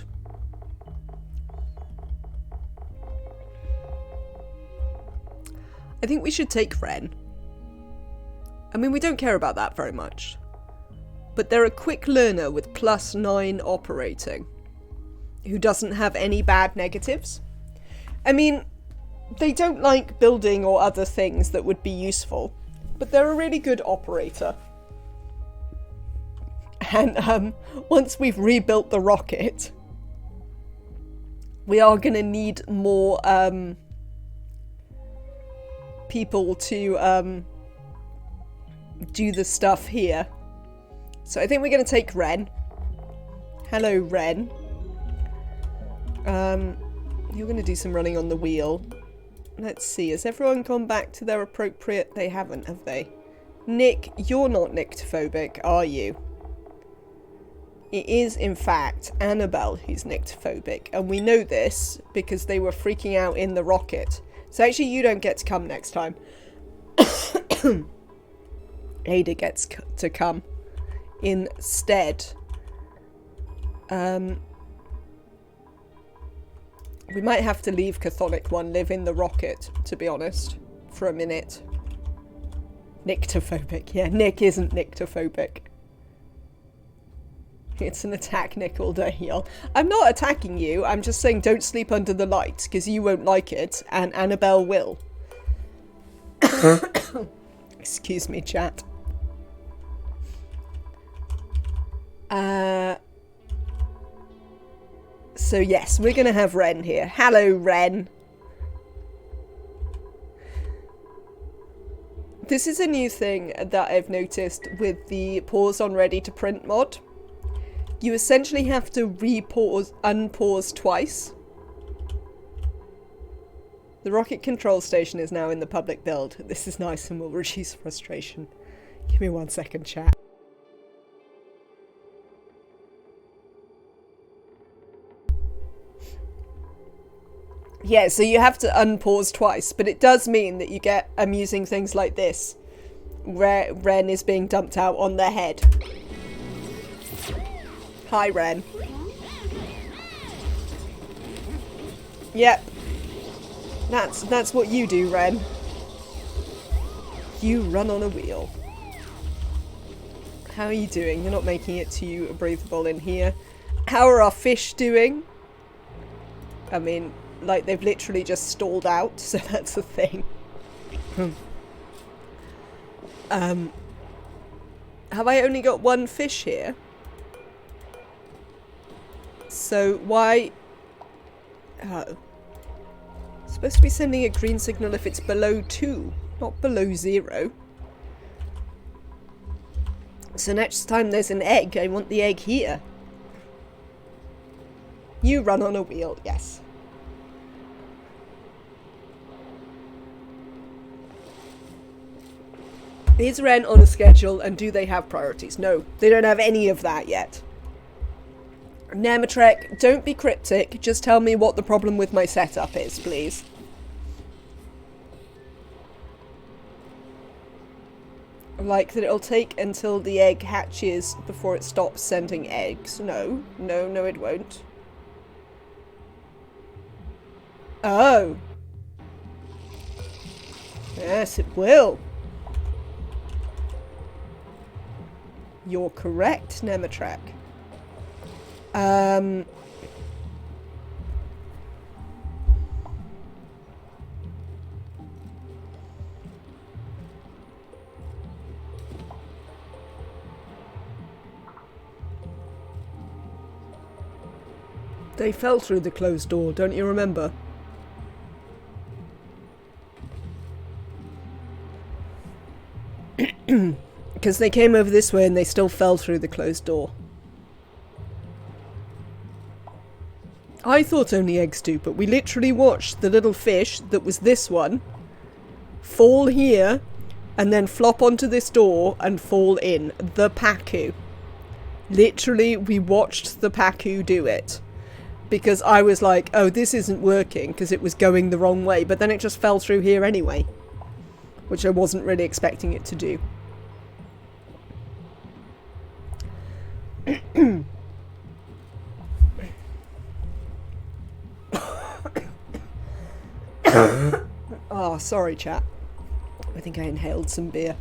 I think we should take Ren. I mean, we don't care about that very much. But they're a quick learner with +9 operating, who doesn't have any bad negatives. I mean, they don't like building or other things that would be useful, but they're a really good operator. And once we've rebuilt the rocket, we are going to need more people to do the stuff here. So I think we're going to take Ren. Hello, Ren. You're going to do some running on the wheel. Let's see, has everyone gone back to their appropriate... They haven't, have they? Nick, you're not nyctophobic, are you? It is, in fact, Annabelle who's nyctophobic, and we know this because they were freaking out in the rocket. So actually, you don't get to come next time. Ada gets to come instead. We might have to leave Chthonic 1 live in the rocket, to be honest, for a minute. Nyctophobic. Yeah, Nick isn't nyctophobic. It's an attack Nick all day, y'all. I'm not attacking you, I'm just saying don't sleep under the light, because you won't like it, and Annabelle will. Excuse me, chat. So yes, we're going to have Ren here. Hello, Ren. This is a new thing that I've noticed with the pause on ready to print mod. You essentially have to unpause twice. The rocket control station is now in the public build. This is nice and will reduce frustration. Give me 1 second, chat. Yeah, so you have to unpause twice, but it does mean that you get amusing things like this, where Ren is being dumped out on their head. Hi, Ren. Yep. That's what you do, Ren. You run on a wheel. How are you doing? You're not making it too breathable in here. How are our fish doing? I mean, like, they've literally just stalled out, so that's the thing. Have I only got one fish here? So why... Oh. Supposed to be sending a green signal if it's below 2, not below 0. So next time there's an egg, I want the egg here. You run on a wheel, yes. Is Ren on a schedule and do they have priorities? No, they don't have any of that yet. Nematrek, don't be cryptic, just tell me what the problem with my setup is, please. Like that it'll take until the egg hatches before it stops sending eggs. No, it won't. Oh. Yes, it will. You're correct, Nematrek. They fell through the closed door, don't you remember? Because they came over this way and they still fell through the closed door. I thought only eggs do, but we literally watched the little fish that was this one fall here and then flop onto this door and fall in. The Pacu. Literally, we watched the Pacu do it. Because I was like, oh, this isn't working because it was going the wrong way, but then it just fell through here anyway. Which I wasn't really expecting it to do. Oh, sorry, chat. I think I inhaled some beer.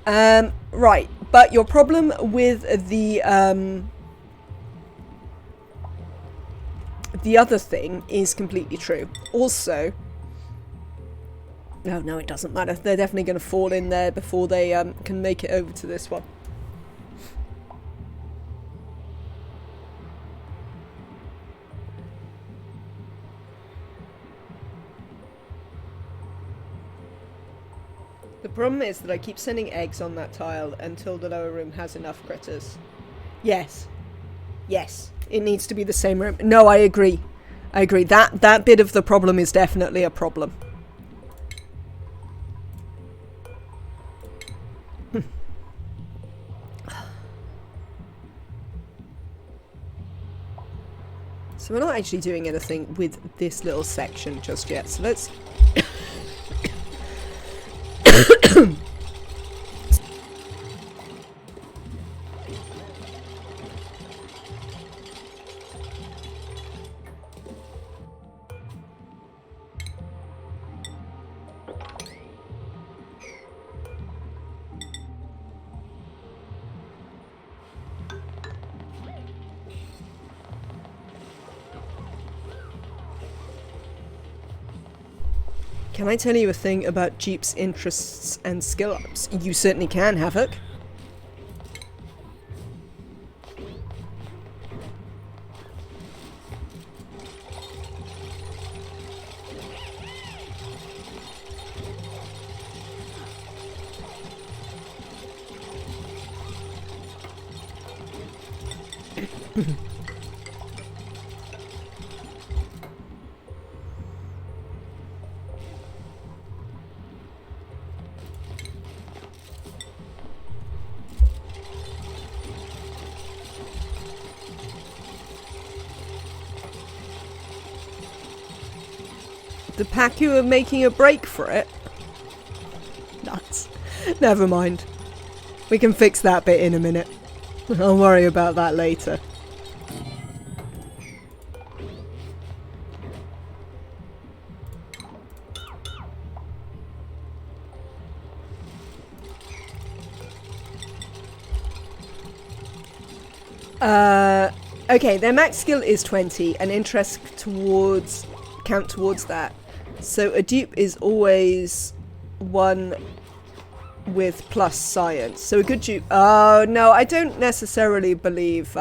Right, but your problem with the other thing is completely true. Also, no, it doesn't matter. They're definitely going to fall in there before they can make it over to this one. The problem is that I keep sending eggs on that tile until the lower room has enough critters. Yes. Yes. It needs to be the same room. No, I agree. I agree. That bit of the problem is definitely a problem. So we're not actually doing anything with this little section just yet. So let's... Can I tell you a thing about Jeep's interests and skill ups? You certainly can, Havoc. The Pacu are making a break for it? Nuts. Never mind. We can fix that bit in a minute. I'll worry about that later. Okay, their max skill is 20 and interest count towards that. So a dupe is always one with plus science. So a good dupe... Oh, no, I don't necessarily believe...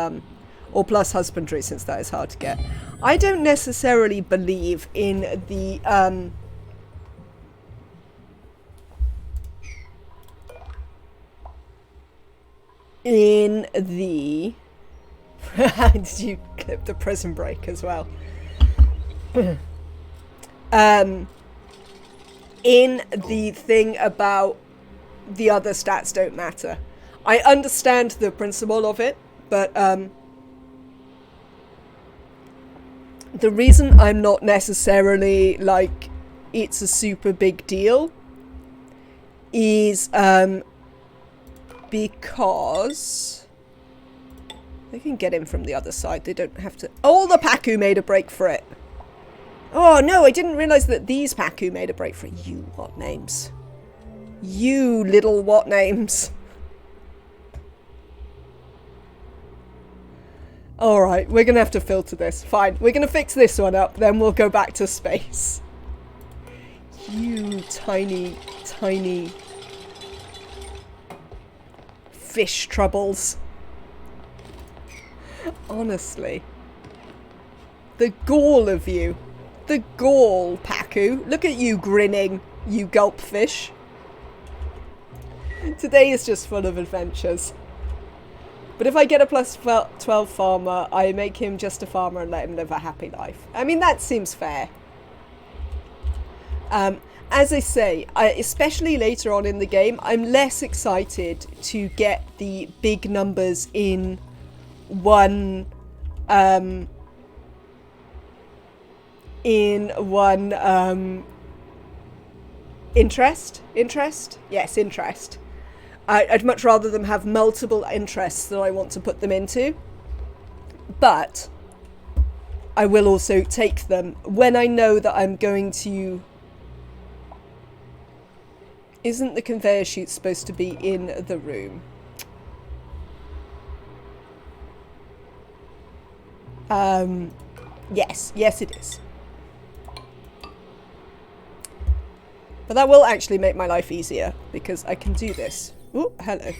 or plus husbandry, since that is hard to get. I don't necessarily believe in the... Did you clip the prison break as well? In the thing about the other stats don't matter. I understand the principle of it, but the reason I'm not necessarily like it's a super big deal is because they can get in from the other side. They don't have to... Oh, the Paku made a break for it. Oh, no, I didn't realise that these Paku made a break for it. You what names? You little what names? Alright, we're going to have to filter this. Fine, we're going to fix this one up, then we'll go back to space. You tiny, tiny... fish troubles. Honestly. The gall of you. The gall, Paku. Look at you grinning, you gulp fish. Today is just full of adventures. But if I get a plus 12 farmer, I make him just a farmer and let him live a happy life. I mean, that seems fair. As I say, especially later on in the game, I'm less excited to get the big numbers in one interest? Yes, interest. I'd much rather them have multiple interests that I want to put them into. But I will also take them when I know that I'm going to... Isn't the conveyor chute supposed to be in the room? Yes. Yes, it is. But that will actually make my life easier, because I can do this. Oh, hello.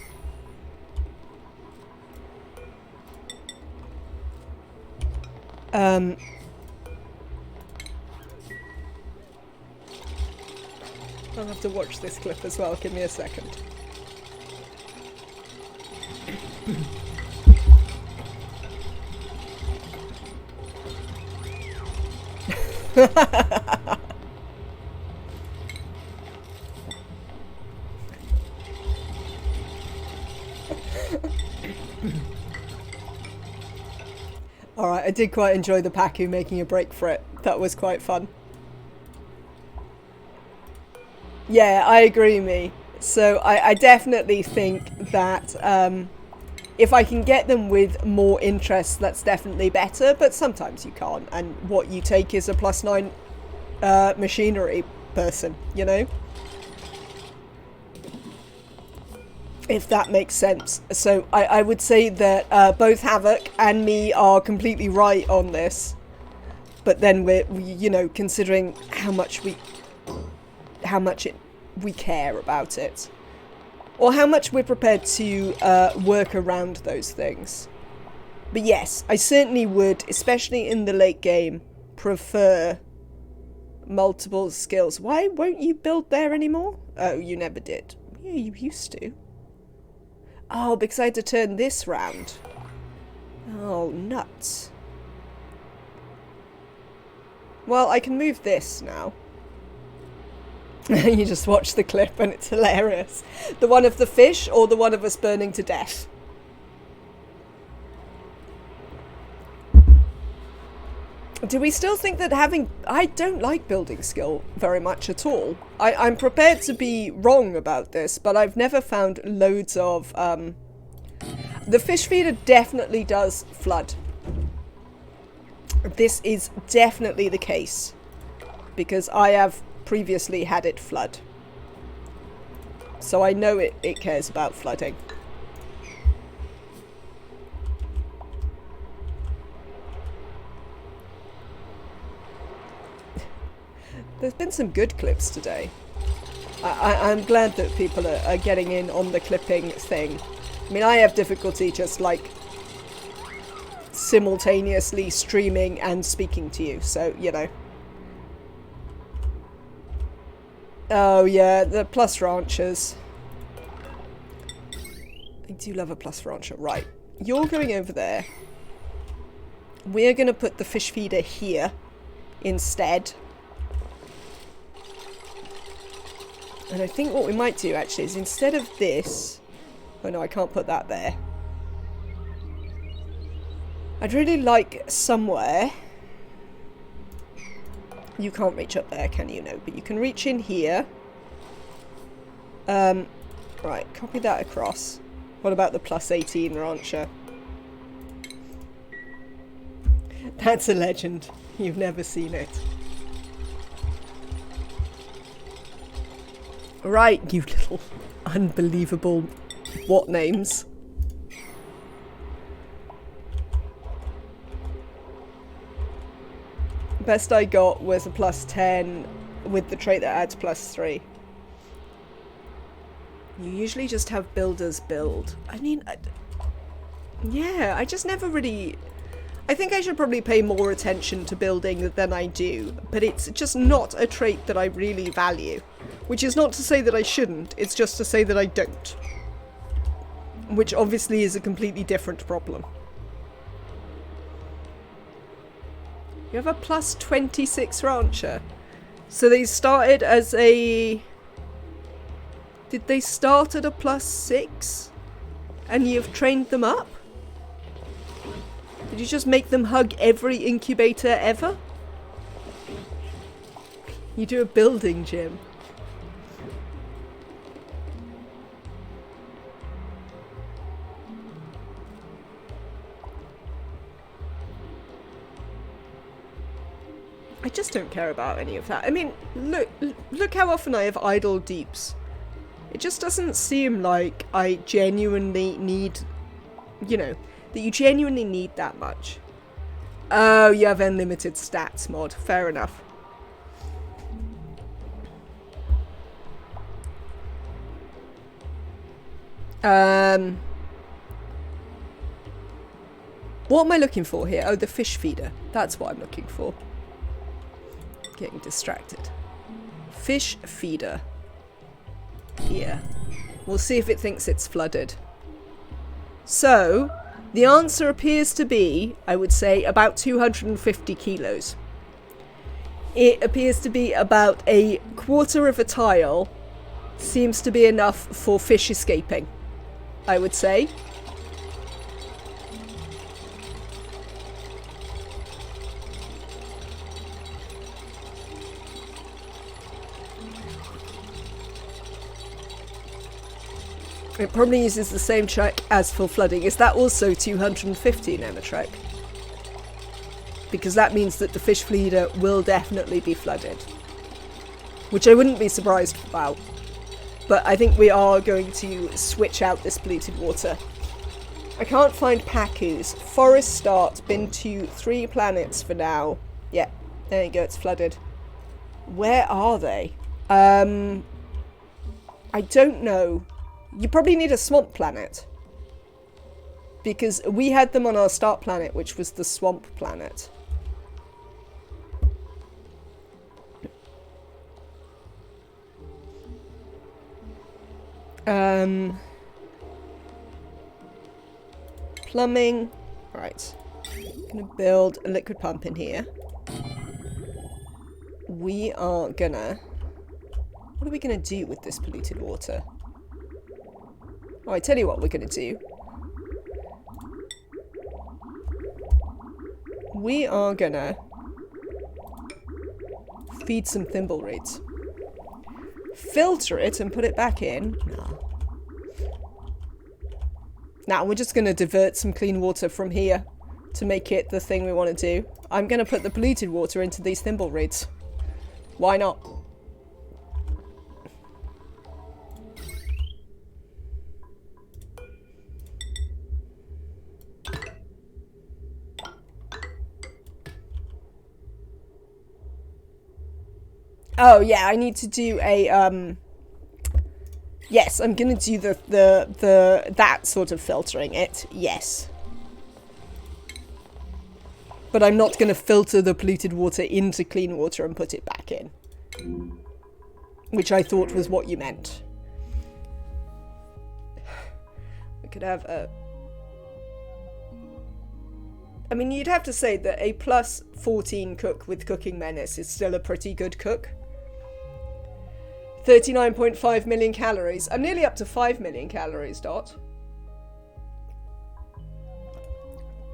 I'll have to watch this clip as well. Give me a second. Alright, I did quite enjoy the Paku making a break for it. That was quite fun. Yeah, I agree, me. So I definitely think that if I can get them with more interest, that's definitely better, but sometimes you can't, and what you take is a +9 machinery person, you know? If that makes sense. So I would say that both Havoc and me are completely right on this, but then we you know, considering how much we care about it, or how much we're prepared to work around those things. But yes, I certainly would, especially in the late game, prefer multiple skills. Why won't you build there anymore? Oh, you never did. Yeah, you used to. Oh, because I had to turn this round. Oh, nuts. Well, I can move this now. You just watch the clip and it's hilarious. The one of the fish or the one of us burning to death? Do we still think that having... I don't like building skill very much at all. I'm prepared to be wrong about this, but I've never found loads of... The fish feeder definitely does flood. This is definitely the case, because I have previously had it flood. So I know it cares about flooding. There's been some good clips today. I'm glad that people are getting in on the clipping thing. I mean, I have difficulty just like simultaneously streaming and speaking to you, so you know. Oh yeah, the plus ranchers. I do love a plus rancher. Right, you're going over there. We're going to put the fish feeder here instead. And I think what we might do actually is instead of this... Oh no, I can't put that there. I'd really like somewhere... You can't reach up there, can you? No, but you can reach in here. Right, copy that across. What about the plus 18 rancher? That's a legend. You've never seen it. Right, you little unbelievable what names. Best I got was a plus 10 with the trait that adds plus 3. You usually just have builders build. I mean, yeah, I just never really... I think I should probably pay more attention to building than I do, but it's just not a trait that I really value. Which is not to say that I shouldn't, it's just to say that I don't. Which obviously is a completely different problem. You have a plus 26 rancher. So they started as a... Did they start at a plus 6? And you've trained them up? Did you just make them hug every incubator ever? You do a building gym. I just don't care about any of that. I mean, look how often I have idle deeps. It just doesn't seem like I genuinely need, you know, that you genuinely need that much. Oh, you have unlimited stats mod. Fair enough. What am I looking for here? Oh, the fish feeder. That's what I'm looking for. Getting distracted. Fish feeder. Here. We'll see if it thinks it's flooded. So, the answer appears to be, I would say, about 250 kilos. It appears to be about a quarter of a tile. Seems to be enough for fish escaping, I would say. It probably uses the same track as for flooding. Is that also 250 Nematrek? Because that means that the fish feeder will definitely be flooded. Which I wouldn't be surprised about. But I think we are going to switch out this polluted water. I can't find Pakus. Forest start. Been to 3 planets for now. Yeah, there you go, it's flooded. Where are they? I don't know. You probably need a swamp planet. Because we had them on our start planet, which was the swamp planet. Plumbing. Right. Gonna build a liquid pump in here. We are gonna... What are we gonna do with this polluted water? Oh, I tell you what we're gonna do. We are gonna feed some thimble reeds. Filter it and put it back in. No. Now we're just going to divert some clean water from here to make it the thing we want to do. I'm going to put the polluted water into these thimble reeds. Why not? Oh yeah, I need to do a yes, I'm gonna do that sort of filtering it, yes. But I'm not gonna filter the polluted water into clean water and put it back in. Which I thought was what you meant. We could have a... I mean, you'd have to say that a plus 14 cook with Cooking Menace is still a pretty good cook. 39.5 million calories. I'm nearly up to 5 million calories, Dot.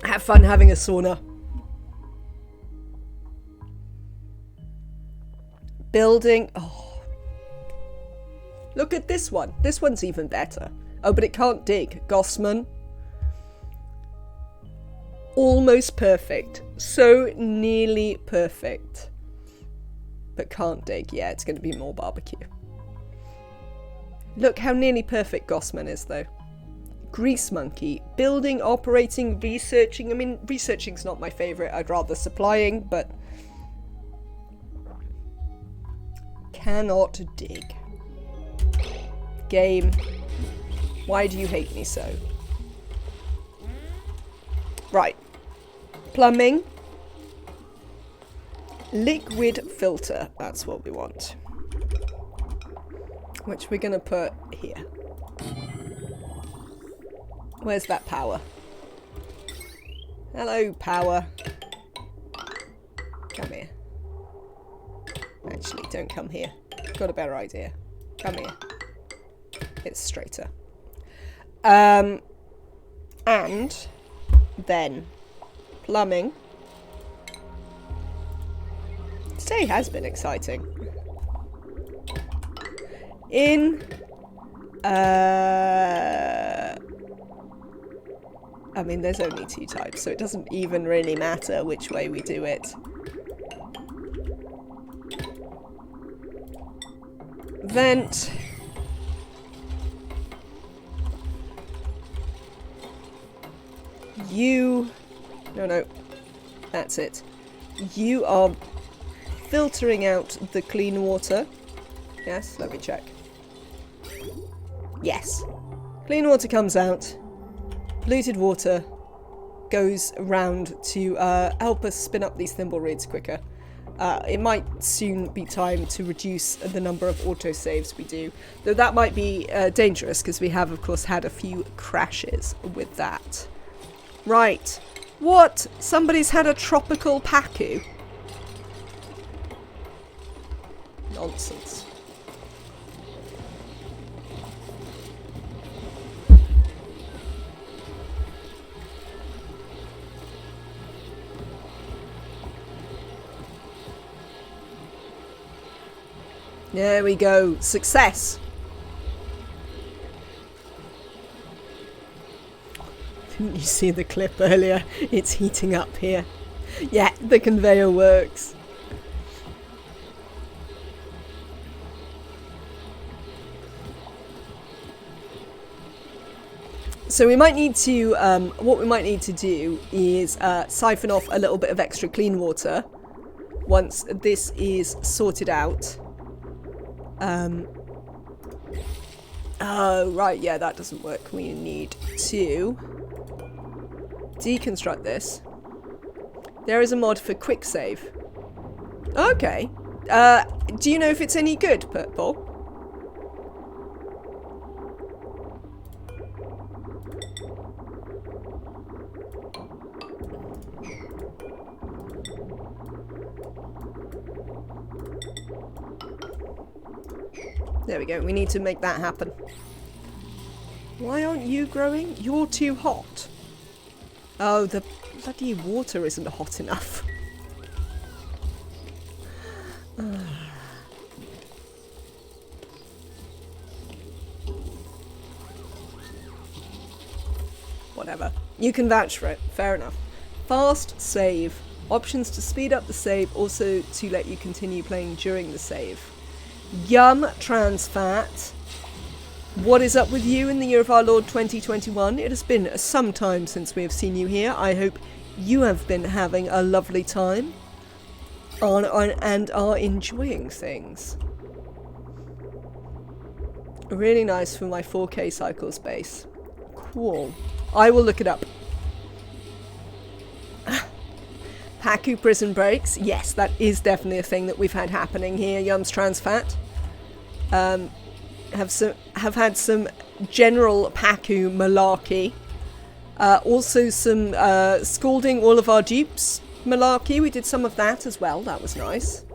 Have fun having a sauna. Building. Oh. Look at this one. This one's even better. Oh, but it can't dig. Gossman. Almost perfect. So nearly perfect. But can't dig. Yeah, it's going to be more barbecue. Look how nearly perfect Gossman is, though. Grease Monkey. Building, operating, researching. I mean, researching's not my favourite. I'd rather supplying, but... Cannot dig. Game. Why do you hate me so? Right. Plumbing. Liquid filter. That's what we want. Which we're going to put here. Where's that power? Hello, power. Come here. Actually, don't come here. Got a better idea. Come here. It's straighter. And then plumbing. Today has been exciting. In I mean, there's only 2 types, so it doesn't even really matter which way we do it. Vent. You... No. That's it. You are filtering out the clean water. Yes, let me check. Yes. Clean water comes out. Polluted water goes around to help us spin up these thimble reeds quicker. It might soon be time to reduce the number of autosaves we do. Though that might be dangerous, because we have, of course, had a few crashes with that. Right. What? Somebody's had a tropical Pacu? Nonsense. There we go. Success. Didn't you see the clip earlier? It's heating up here. Yeah, the conveyor works. So we might need to, what we might need to do is siphon off a little bit of extra clean water once this is sorted out. Oh, right, yeah, that doesn't work. We need to deconstruct this. There is a mod for quick save. Okay. Do you know if it's any good, Purple? There we go. We need to make that happen. Why aren't you growing? You're too hot. Oh, the bloody water isn't hot enough. whatever. You can vouch for it. Fair enough. Fast save. Options to speed up the save, also to let you continue playing during the save. Yum, trans fat. What is up with you in the year of our Lord 2021? It has been some time since we have seen you here. I hope you have been having a lovely time and are enjoying things. Really nice for my 4K cycle space. Cool. I will look it up. Haku prison breaks. Yes, that is definitely a thing that we've had happening here. Yums trans fat. Have had some general Paku malarkey. Also some scalding all of our dupes malarkey. We did some of that as well. That was nice.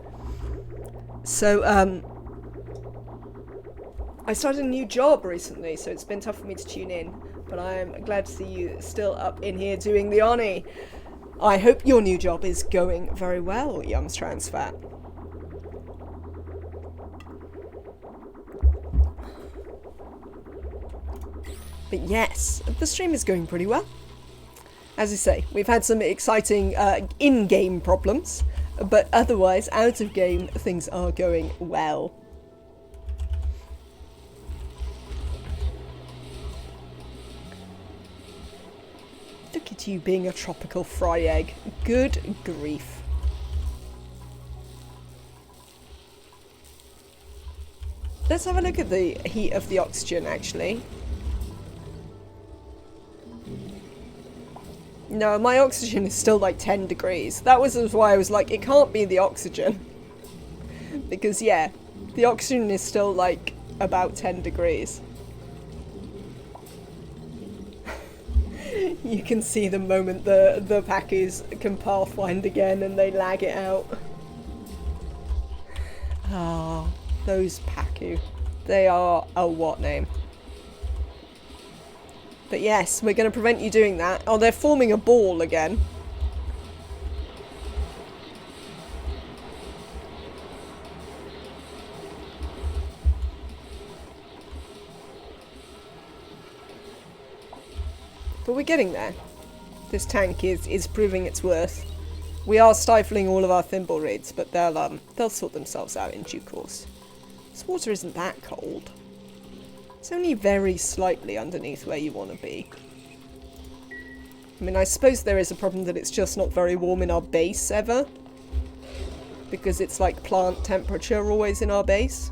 So I started a new job recently, so it's been tough for me to tune in. But I am glad to see you still up in here doing the Oni. I hope your new job is going very well, Yums trans fat. But yes, the stream is going pretty well. As I say, we've had some exciting in-game problems, but otherwise, out of game, things are going well. Look at you being a tropical fry egg. Good grief. Let's have a look at the heat of the oxygen, actually. No, my oxygen is still like 10 degrees. That was why I was like, it can't be the oxygen. Because, yeah, the oxygen is still like about 10 degrees. You can see the moment the Packies can pathfind again and they lag it out. Ah, those Pacu. They are a what name? But yes, we're going to prevent you doing that. Oh, they're forming a ball again. But we're getting there. This tank is proving its worth. We are stifling all of our thimble raids, but they'll sort themselves out in due course. This water isn't that cold. It's only very slightly underneath where you want to be. I mean, I suppose there is a problem that it's just not very warm in our base ever. Because it's like plant temperature always in our base.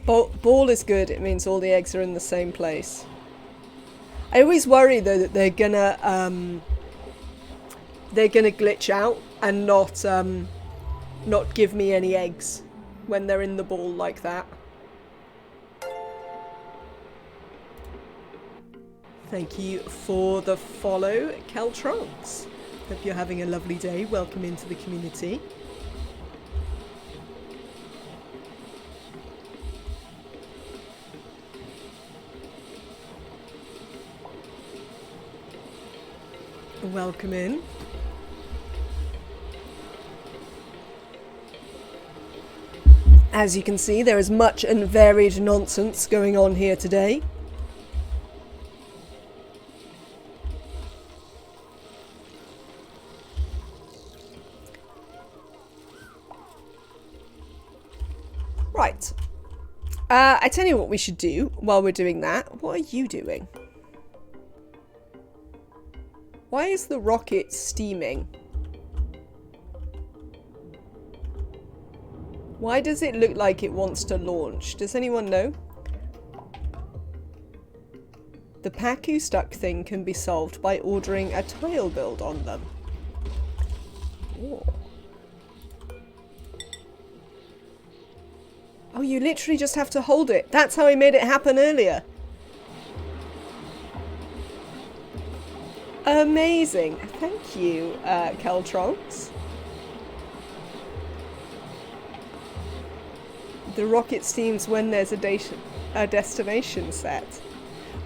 Ball is good. It means all the eggs are in the same place. I always worry though that they're gonna glitch out and not give me any eggs when they're in the ball like that. Thank you for the follow, Keltrons. Hope you're having a lovely day. Welcome into the community. Welcome in. As you can see, there is much and varied nonsense going on here today. Right. I tell you what we should do while we're doing that. What are you doing? Why is the rocket steaming? Why does it look like it wants to launch? Does anyone know? The Pacu stuck thing can be solved by ordering a tile build on them. Ooh. Oh, you literally just have to hold it. That's how I made it happen earlier. Amazing. Thank you, Keltrons. The rocket steams when there's a destination set.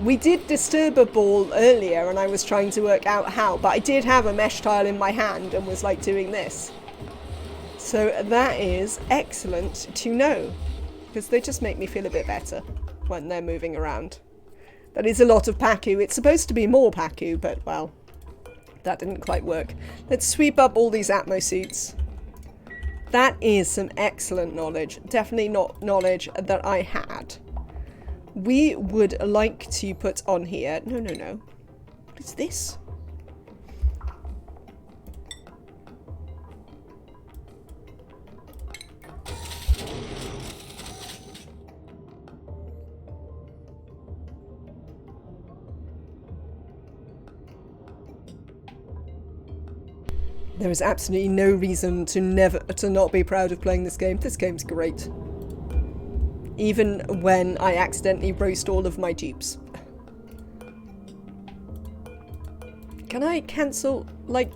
We did disturb a ball earlier and I was trying to work out how, but I did have a mesh tile in my hand and was like doing this. So that is excellent to know, because they just make me feel a bit better when they're moving around. That is a lot of Paku. It's supposed to be more Paku, but well, that didn't quite work. Let's sweep up all these Atmo suits. That is some excellent knowledge. Definitely not knowledge that I had. We would like to put on here... No, no, no. What is this? There is absolutely no reason to not be proud of playing this game. This game's great. Even when I accidentally roast all of my dupes. Can I cancel, like,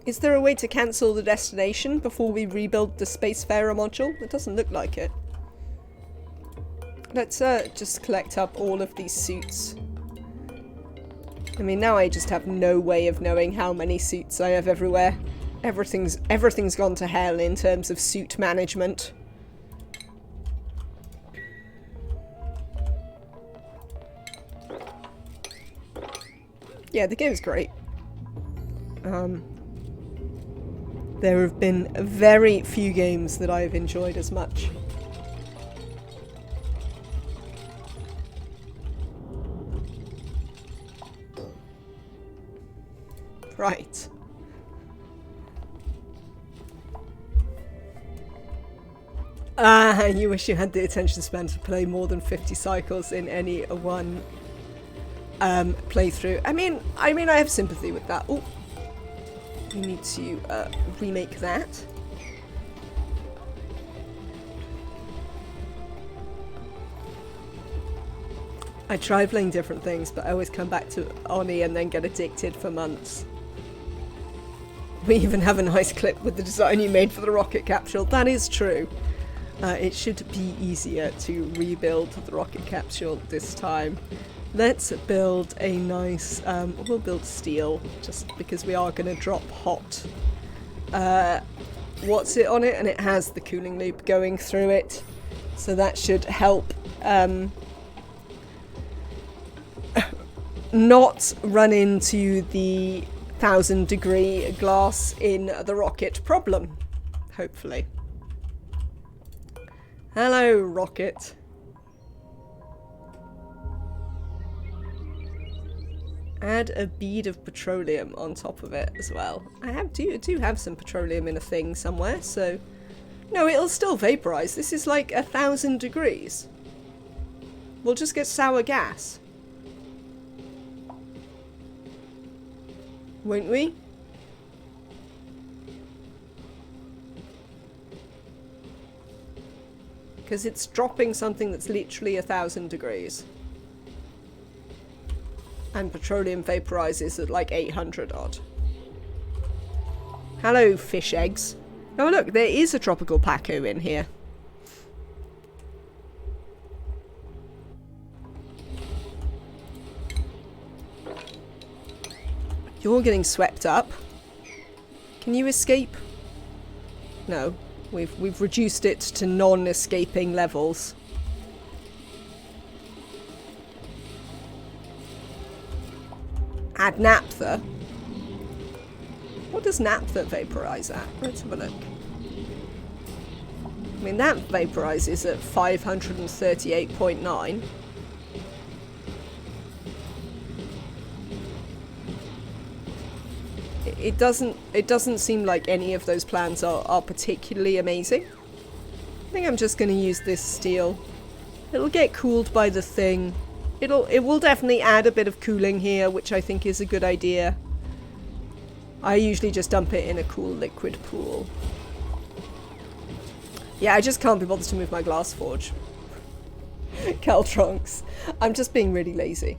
is there a way to cancel the destination before we rebuild the Spacefarer module? It doesn't look like it. Let's just collect up all of these suits. I mean, now I just have no way of knowing how many suits I have everywhere. Everything's gone to hell in terms of suit management. Yeah, the game's great. There have been very few games that I've enjoyed as much. Right. Ah, you wish you had the attention span to play more than 50 cycles in any one playthrough. I mean, I have sympathy with that. Oh, we need to remake that. I try playing different things, but I always come back to Oni and then get addicted for months. We even have a nice clip with the design you made for the rocket capsule. That is true. It should be easier to rebuild the rocket capsule this time. Let's build a nice, we'll build steel, just because we are going to drop hot. What's it on it? And it has the cooling loop going through it. So that should help not run into the 1,000-degree glass in the rocket problem, hopefully. Hello, rocket. Add a bead of petroleum on top of it as well. I do have some petroleum in a thing somewhere, so... No, it'll still vaporize. This is like 1,000 degrees. We'll just get sour gas. Won't we? Because it's dropping something that's literally 1,000 degrees. And petroleum vaporizes at like 800 odd. Hello, fish eggs. Oh look, there is a tropical Paco in here. You're getting swept up. Can you escape? No. We've reduced it to non-escaping levels. Add naphtha. What does naphtha vaporize at? Let's have a look. I mean, that vaporizes at 538.9. It doesn't seem like any of those plans are particularly amazing. I think I'm just going to use this steel. It'll get cooled by the thing. It will definitely add a bit of cooling here, which I think is a good idea. I usually just dump it in a cool liquid pool. Yeah, I just can't be bothered to move my glass forge. Caltrunks. I'm just being really lazy.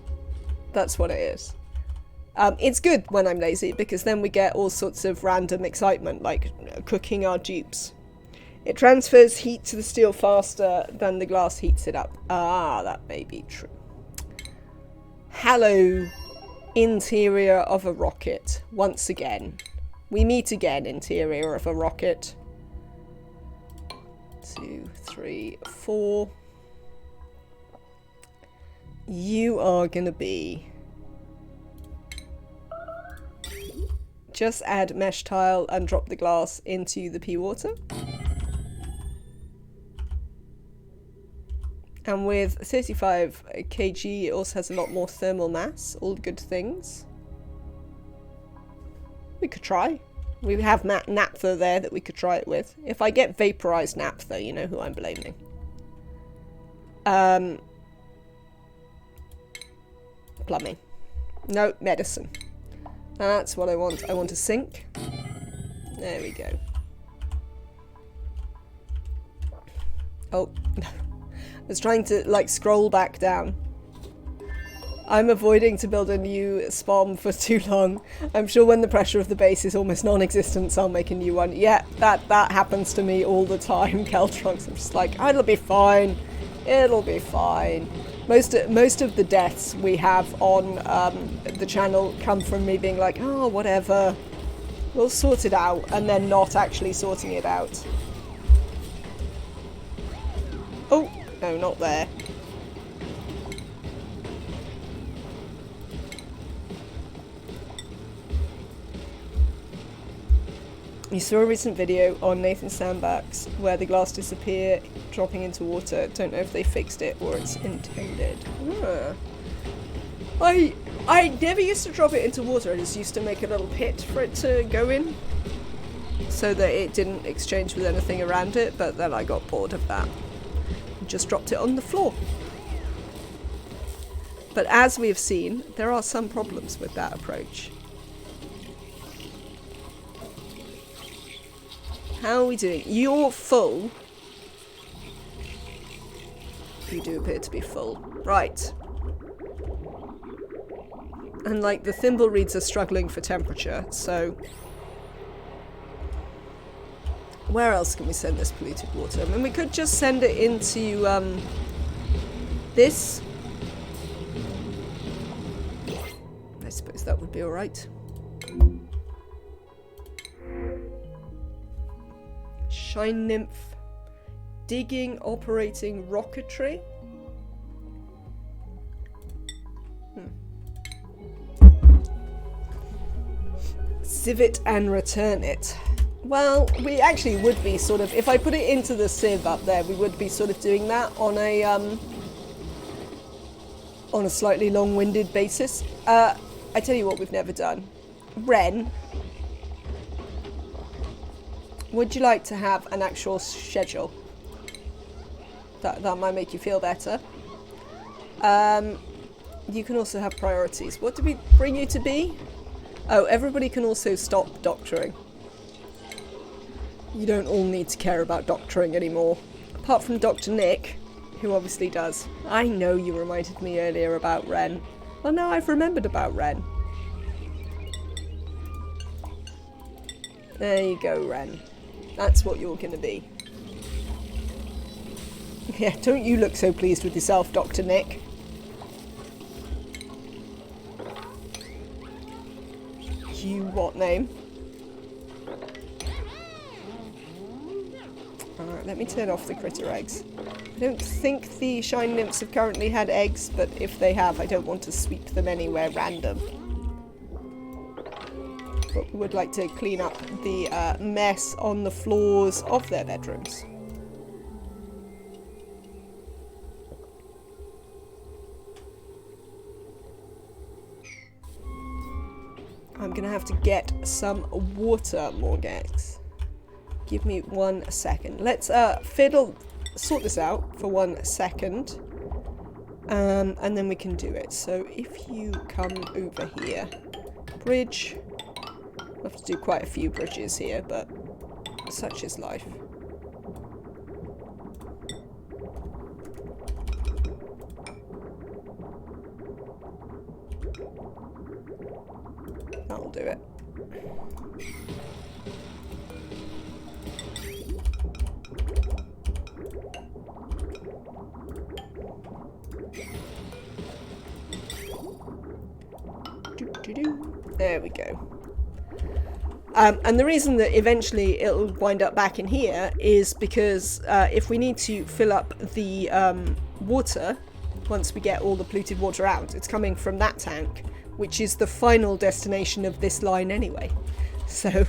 That's what it is. It's good when I'm lazy, because then we get all sorts of random excitement, like cooking our dupes. It transfers heat to the steel faster than the glass heats it up. Ah, that may be true. Hello, interior of a rocket. Once again. We meet again, interior of a rocket. 2, 3, 4. You are gonna be... Just add mesh tile and drop the glass into the pea water. And with 35 kg, it also has a lot more thermal mass. All good things. We could try. We have naphtha there that we could try it with. If I get vaporized naphtha, you know who I'm blaming. Plumbing. No, medicine. That's what I want. I want a sink. There we go. Oh, no. I was trying to, like, scroll back down. I'm avoiding to build a new spawn for too long. I'm sure when the pressure of the base is almost non-existent, I'll make a new one. Yeah, that happens to me all the time, Caltrunks. I'm just like, oh, it'll be fine. It'll be fine. Most of the deaths we have on the channel come from me being like, oh, whatever. We'll sort it out, and then not actually sorting it out. Oh, no, not there. You saw a recent video on Nathan Sandbach's where the glass disappeared, dropping into water. Don't know if they fixed it or it's intended. I never used to drop it into water. I just used to make a little pit for it to go in so that it didn't exchange with anything around it, but then I got bored of that and just dropped it on the floor. But as we have seen, there are some problems with that approach. How are we doing? You're full. You do appear to be full. Right. And like the thimble reeds are struggling for temperature, so... Where else can we send this polluted water? I mean, we could just send it into, this. I suppose that would be alright. Shine nymph, digging, operating rocketry. Sieve it and return it. Well, we actually would be sort of, if I put it into the sieve up there, we would be sort of doing that on a slightly long-winded basis. I tell you what we've never done. Ren. Would you like to have an actual schedule? That might make you feel better. You can also have priorities. What did we bring you to be? Oh, everybody can also stop doctoring. You don't all need to care about doctoring anymore. Apart from Dr. Nick, who obviously does. I know you reminded me earlier about Ren. Well, now I've remembered about Ren. There you go, Ren. That's what you're going to be. Yeah, don't you look so pleased with yourself, Dr. Nick. You what name? Alright, let me turn off the critter eggs. I don't think the shine nymphs have currently had eggs, but if they have, I don't want to sweep them anywhere random. But we would like to clean up the mess on the floors of their bedrooms. I'm gonna have to get some water, Morgex. Give me 1 second. Let's sort this out for 1 second. And then we can do it. So if you come over here, bridge. We'll have to do quite a few bridges here, but such is life. That'll do it. There we go. And the reason that eventually it'll wind up back in here is because if we need to fill up the water once we get all the polluted water out. It's coming from that tank, which is the final destination of this line anyway. So,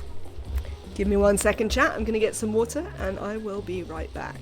give me 1 second, chat. I'm going to get some water and I will be right back.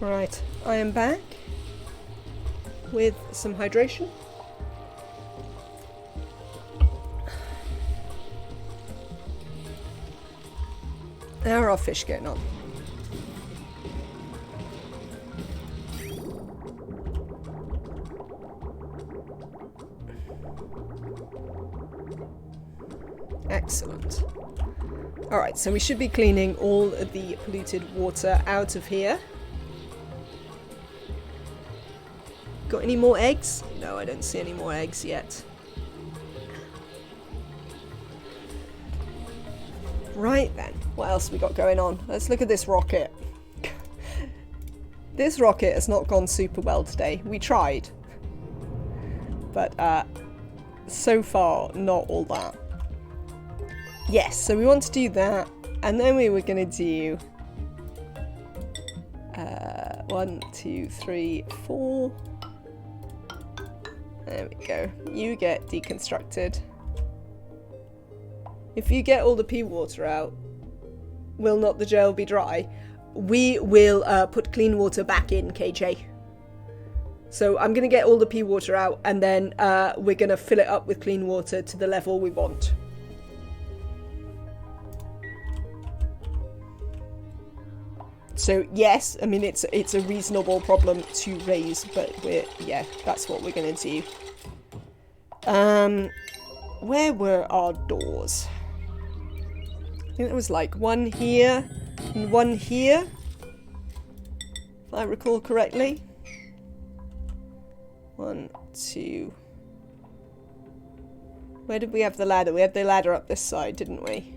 Right, I am back with some hydration. How are our fish getting on? Excellent. Alright, so we should be cleaning all of the polluted water out of here. Got any more eggs? No, I don't see any more eggs yet. Right then, what else we got going on? Let's look at this rocket. This rocket has not gone super well today. We tried. But so far, not all that. Yes, so we want to do that. And then we were going to do 1, 2, 3, 4. There we go. You get deconstructed. If you get all the pea water out, will not the jail be dry? We will put clean water back in, KJ. So I'm going to get all the pea water out and then we're going to fill it up with clean water to the level we want. So yes, I mean it's a reasonable problem to raise, but yeah, that's what we're gonna do. Where were our doors? I think there was like one here and one here, if I recall correctly. 1, 2. Where did we have the ladder? We had the ladder up this side, didn't we?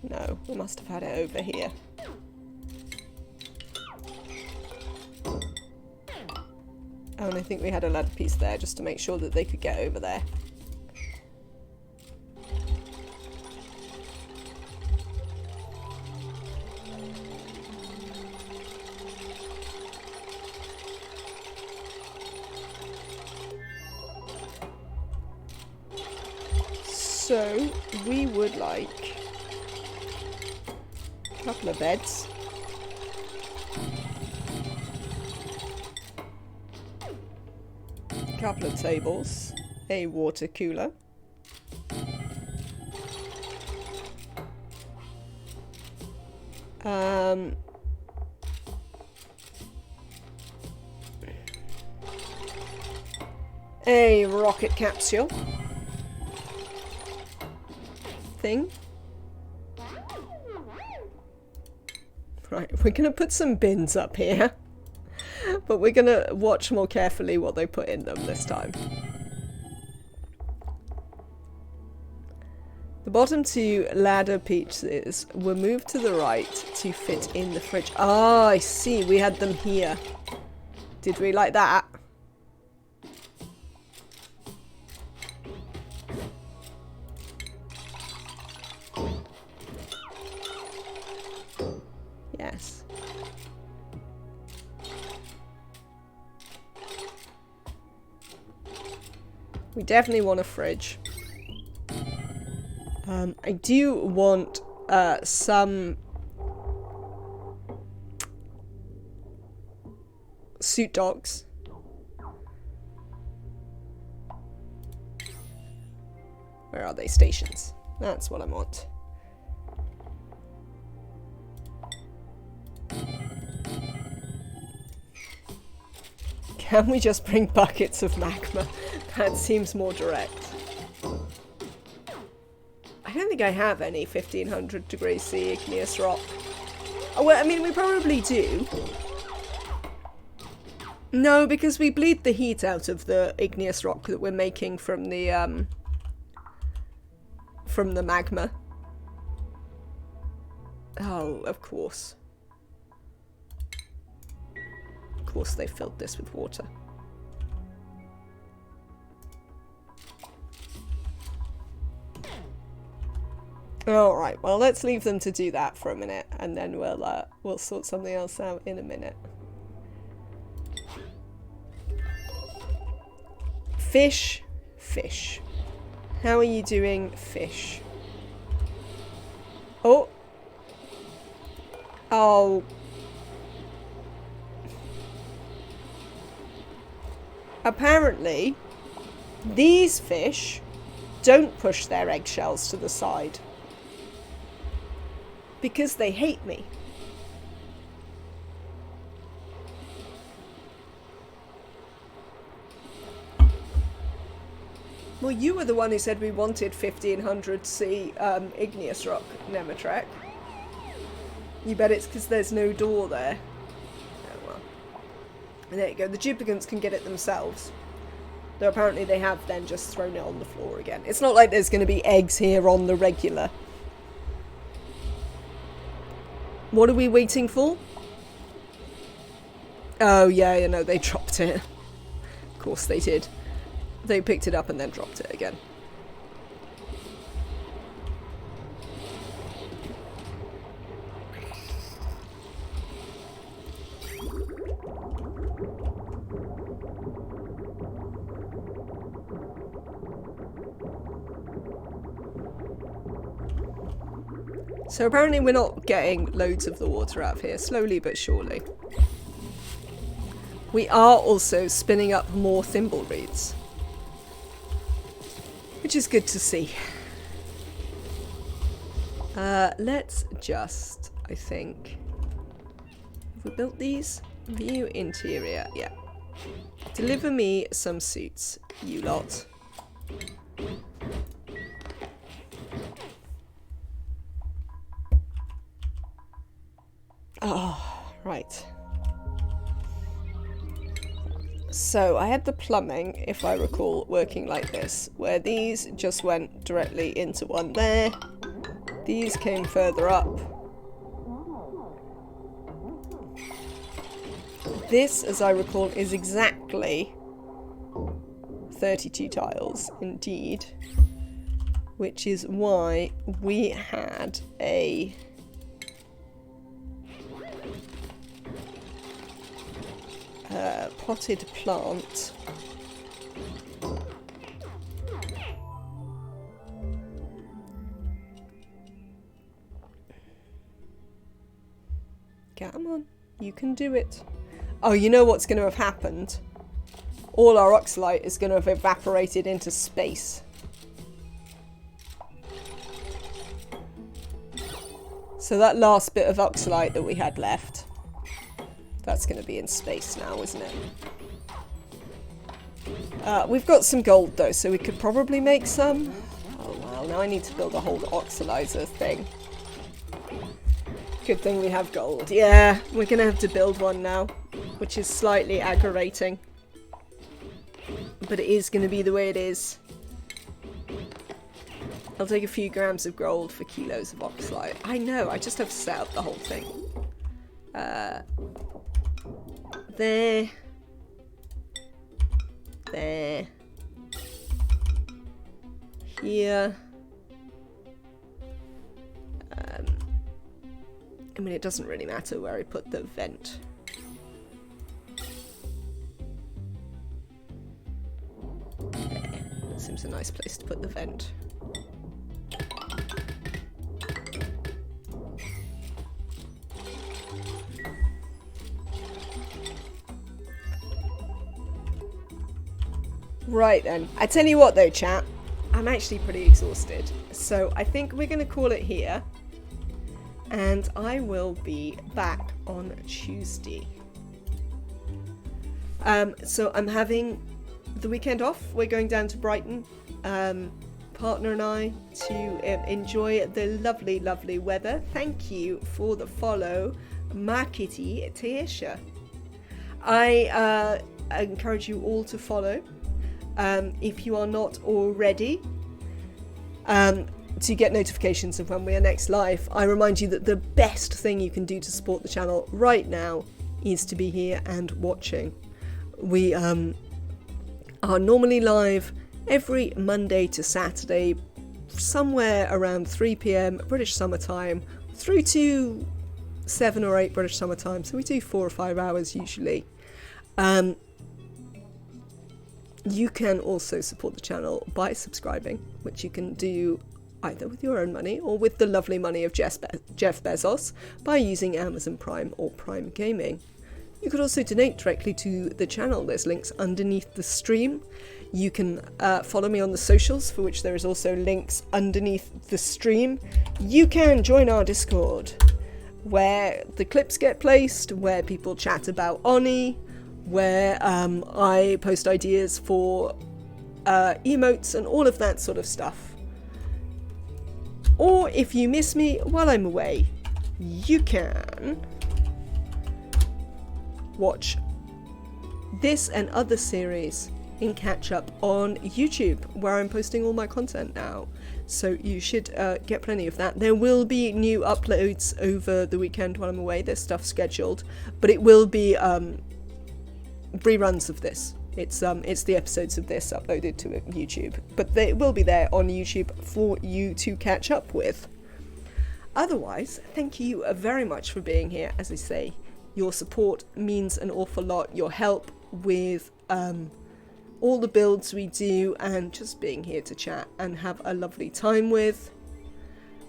No, we must have had it over here. Oh, and I think we had a ladder piece there just to make sure that they could get over there. So, we would like a couple of beds. A couple of tables. A water cooler. A rocket capsule thing. Right, we're gonna put some bins up here, but we're gonna watch more carefully what they put in them this time. The bottom two ladder pieces were moved to the right to fit in the fridge. Ah, I see. We had them here. Did we like that? Yes. We definitely want a fridge. I do want some suit dogs. Where are they? Stations. That's what I want. Can we just bring buckets of magma? That seems more direct. I don't think I have any 1500 degrees C igneous rock. Oh, well, I mean, we probably do. No, because we bleed the heat out of the igneous rock that we're making from the magma. Oh, of course. Of course they filled this with water. Alright, well, let's leave them to do that for a minute, and then we'll sort something else out in a minute. Fish. Fish. How are you doing, fish? Oh. Oh. Apparently, these fish don't push their eggshells to the side. Because they hate me. Well, you were the one who said we wanted 1500 C igneous rock, Nematrek. You bet it's because there's no door there. Oh well. And there you go. The duplicants can get it themselves. Though apparently they have then just thrown it on the floor again. It's not like there's going to be eggs here on the regular. What are we waiting for? Oh, yeah, you know, they dropped it. Of course they did. They picked it up and then dropped it again. So apparently we're not getting loads of the water out of here, slowly but surely. We are also spinning up more thimble reeds, which is good to see. Let's just, I think, have we built these? View interior, yeah. Deliver me some suits, you lot. Oh, right. So I had the plumbing, if I recall, working like this, where these just went directly into one there. These came further up. This, as I recall, is exactly 32 tiles, indeed. Which is why we had a... potted plant. Come on, you can do it. Oh, you know what's going to have happened? All our oxalite is going to have evaporated into space. So that last bit of oxalite that we had left, that's going to be in space now, isn't it? We've got some gold though, so we could probably make some. Oh wow, now I need to build a whole oxalizer thing. Good thing we have gold. Yeah, we're going to have to build one now, which is slightly aggravating. But it is going to be the way it is. I'll take a few grams of gold for kilos of oxalite. I know, I just have to set up the whole thing. There. There. Here. I mean, it doesn't really matter where I put the vent. There. That seems a nice place to put the vent. Right then, I tell you what though, chat, I'm actually pretty exhausted, so I think we're going to call it here, and I will be back on Tuesday. So I'm having the weekend off. We're going down to Brighton, partner and I, to enjoy the lovely, lovely weather. Thank you for the follow, my kitty Taisha. I encourage you all to follow. If you are not already, to get notifications of when we are next live. I remind you that the best thing you can do to support the channel right now is to be here and watching. We are normally live every Monday to Saturday, somewhere around 3 PM British Summer Time, through to 7 or 8 British Summer Time, so we do 4 or 5 hours usually. You can also support the channel by subscribing, which you can do either with your own money or with the lovely money of Jeff Bezos by using Amazon Prime or Prime Gaming. You could also donate directly to the channel. There's links underneath the stream. You can follow me on the socials, for which there is also links underneath the stream. You can join our Discord, where the clips get placed, where people chat about Oni, where I post ideas for emotes and all of that sort of stuff. Or if you miss me while I'm away, you can watch this and other series in catch up on YouTube, where I'm posting all my content now. So you should get plenty of that. There will be new uploads over the weekend while I'm away. There's stuff scheduled, but it will be reruns of this. It's the episodes of this uploaded to YouTube, but they will be there on YouTube for you to catch up with. Otherwise, thank you very much for being here. As I say, your support means an awful lot. Your help with all the builds we do, and just being here to chat and have a lovely time with.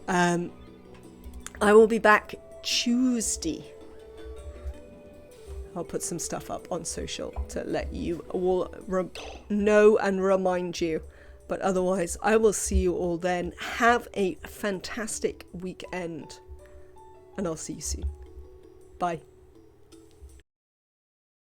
I will be back Tuesday. I'll put some stuff up on social to let you all know and remind you. But otherwise, I will see you all then. Have a fantastic weekend. And I'll see you soon. Bye.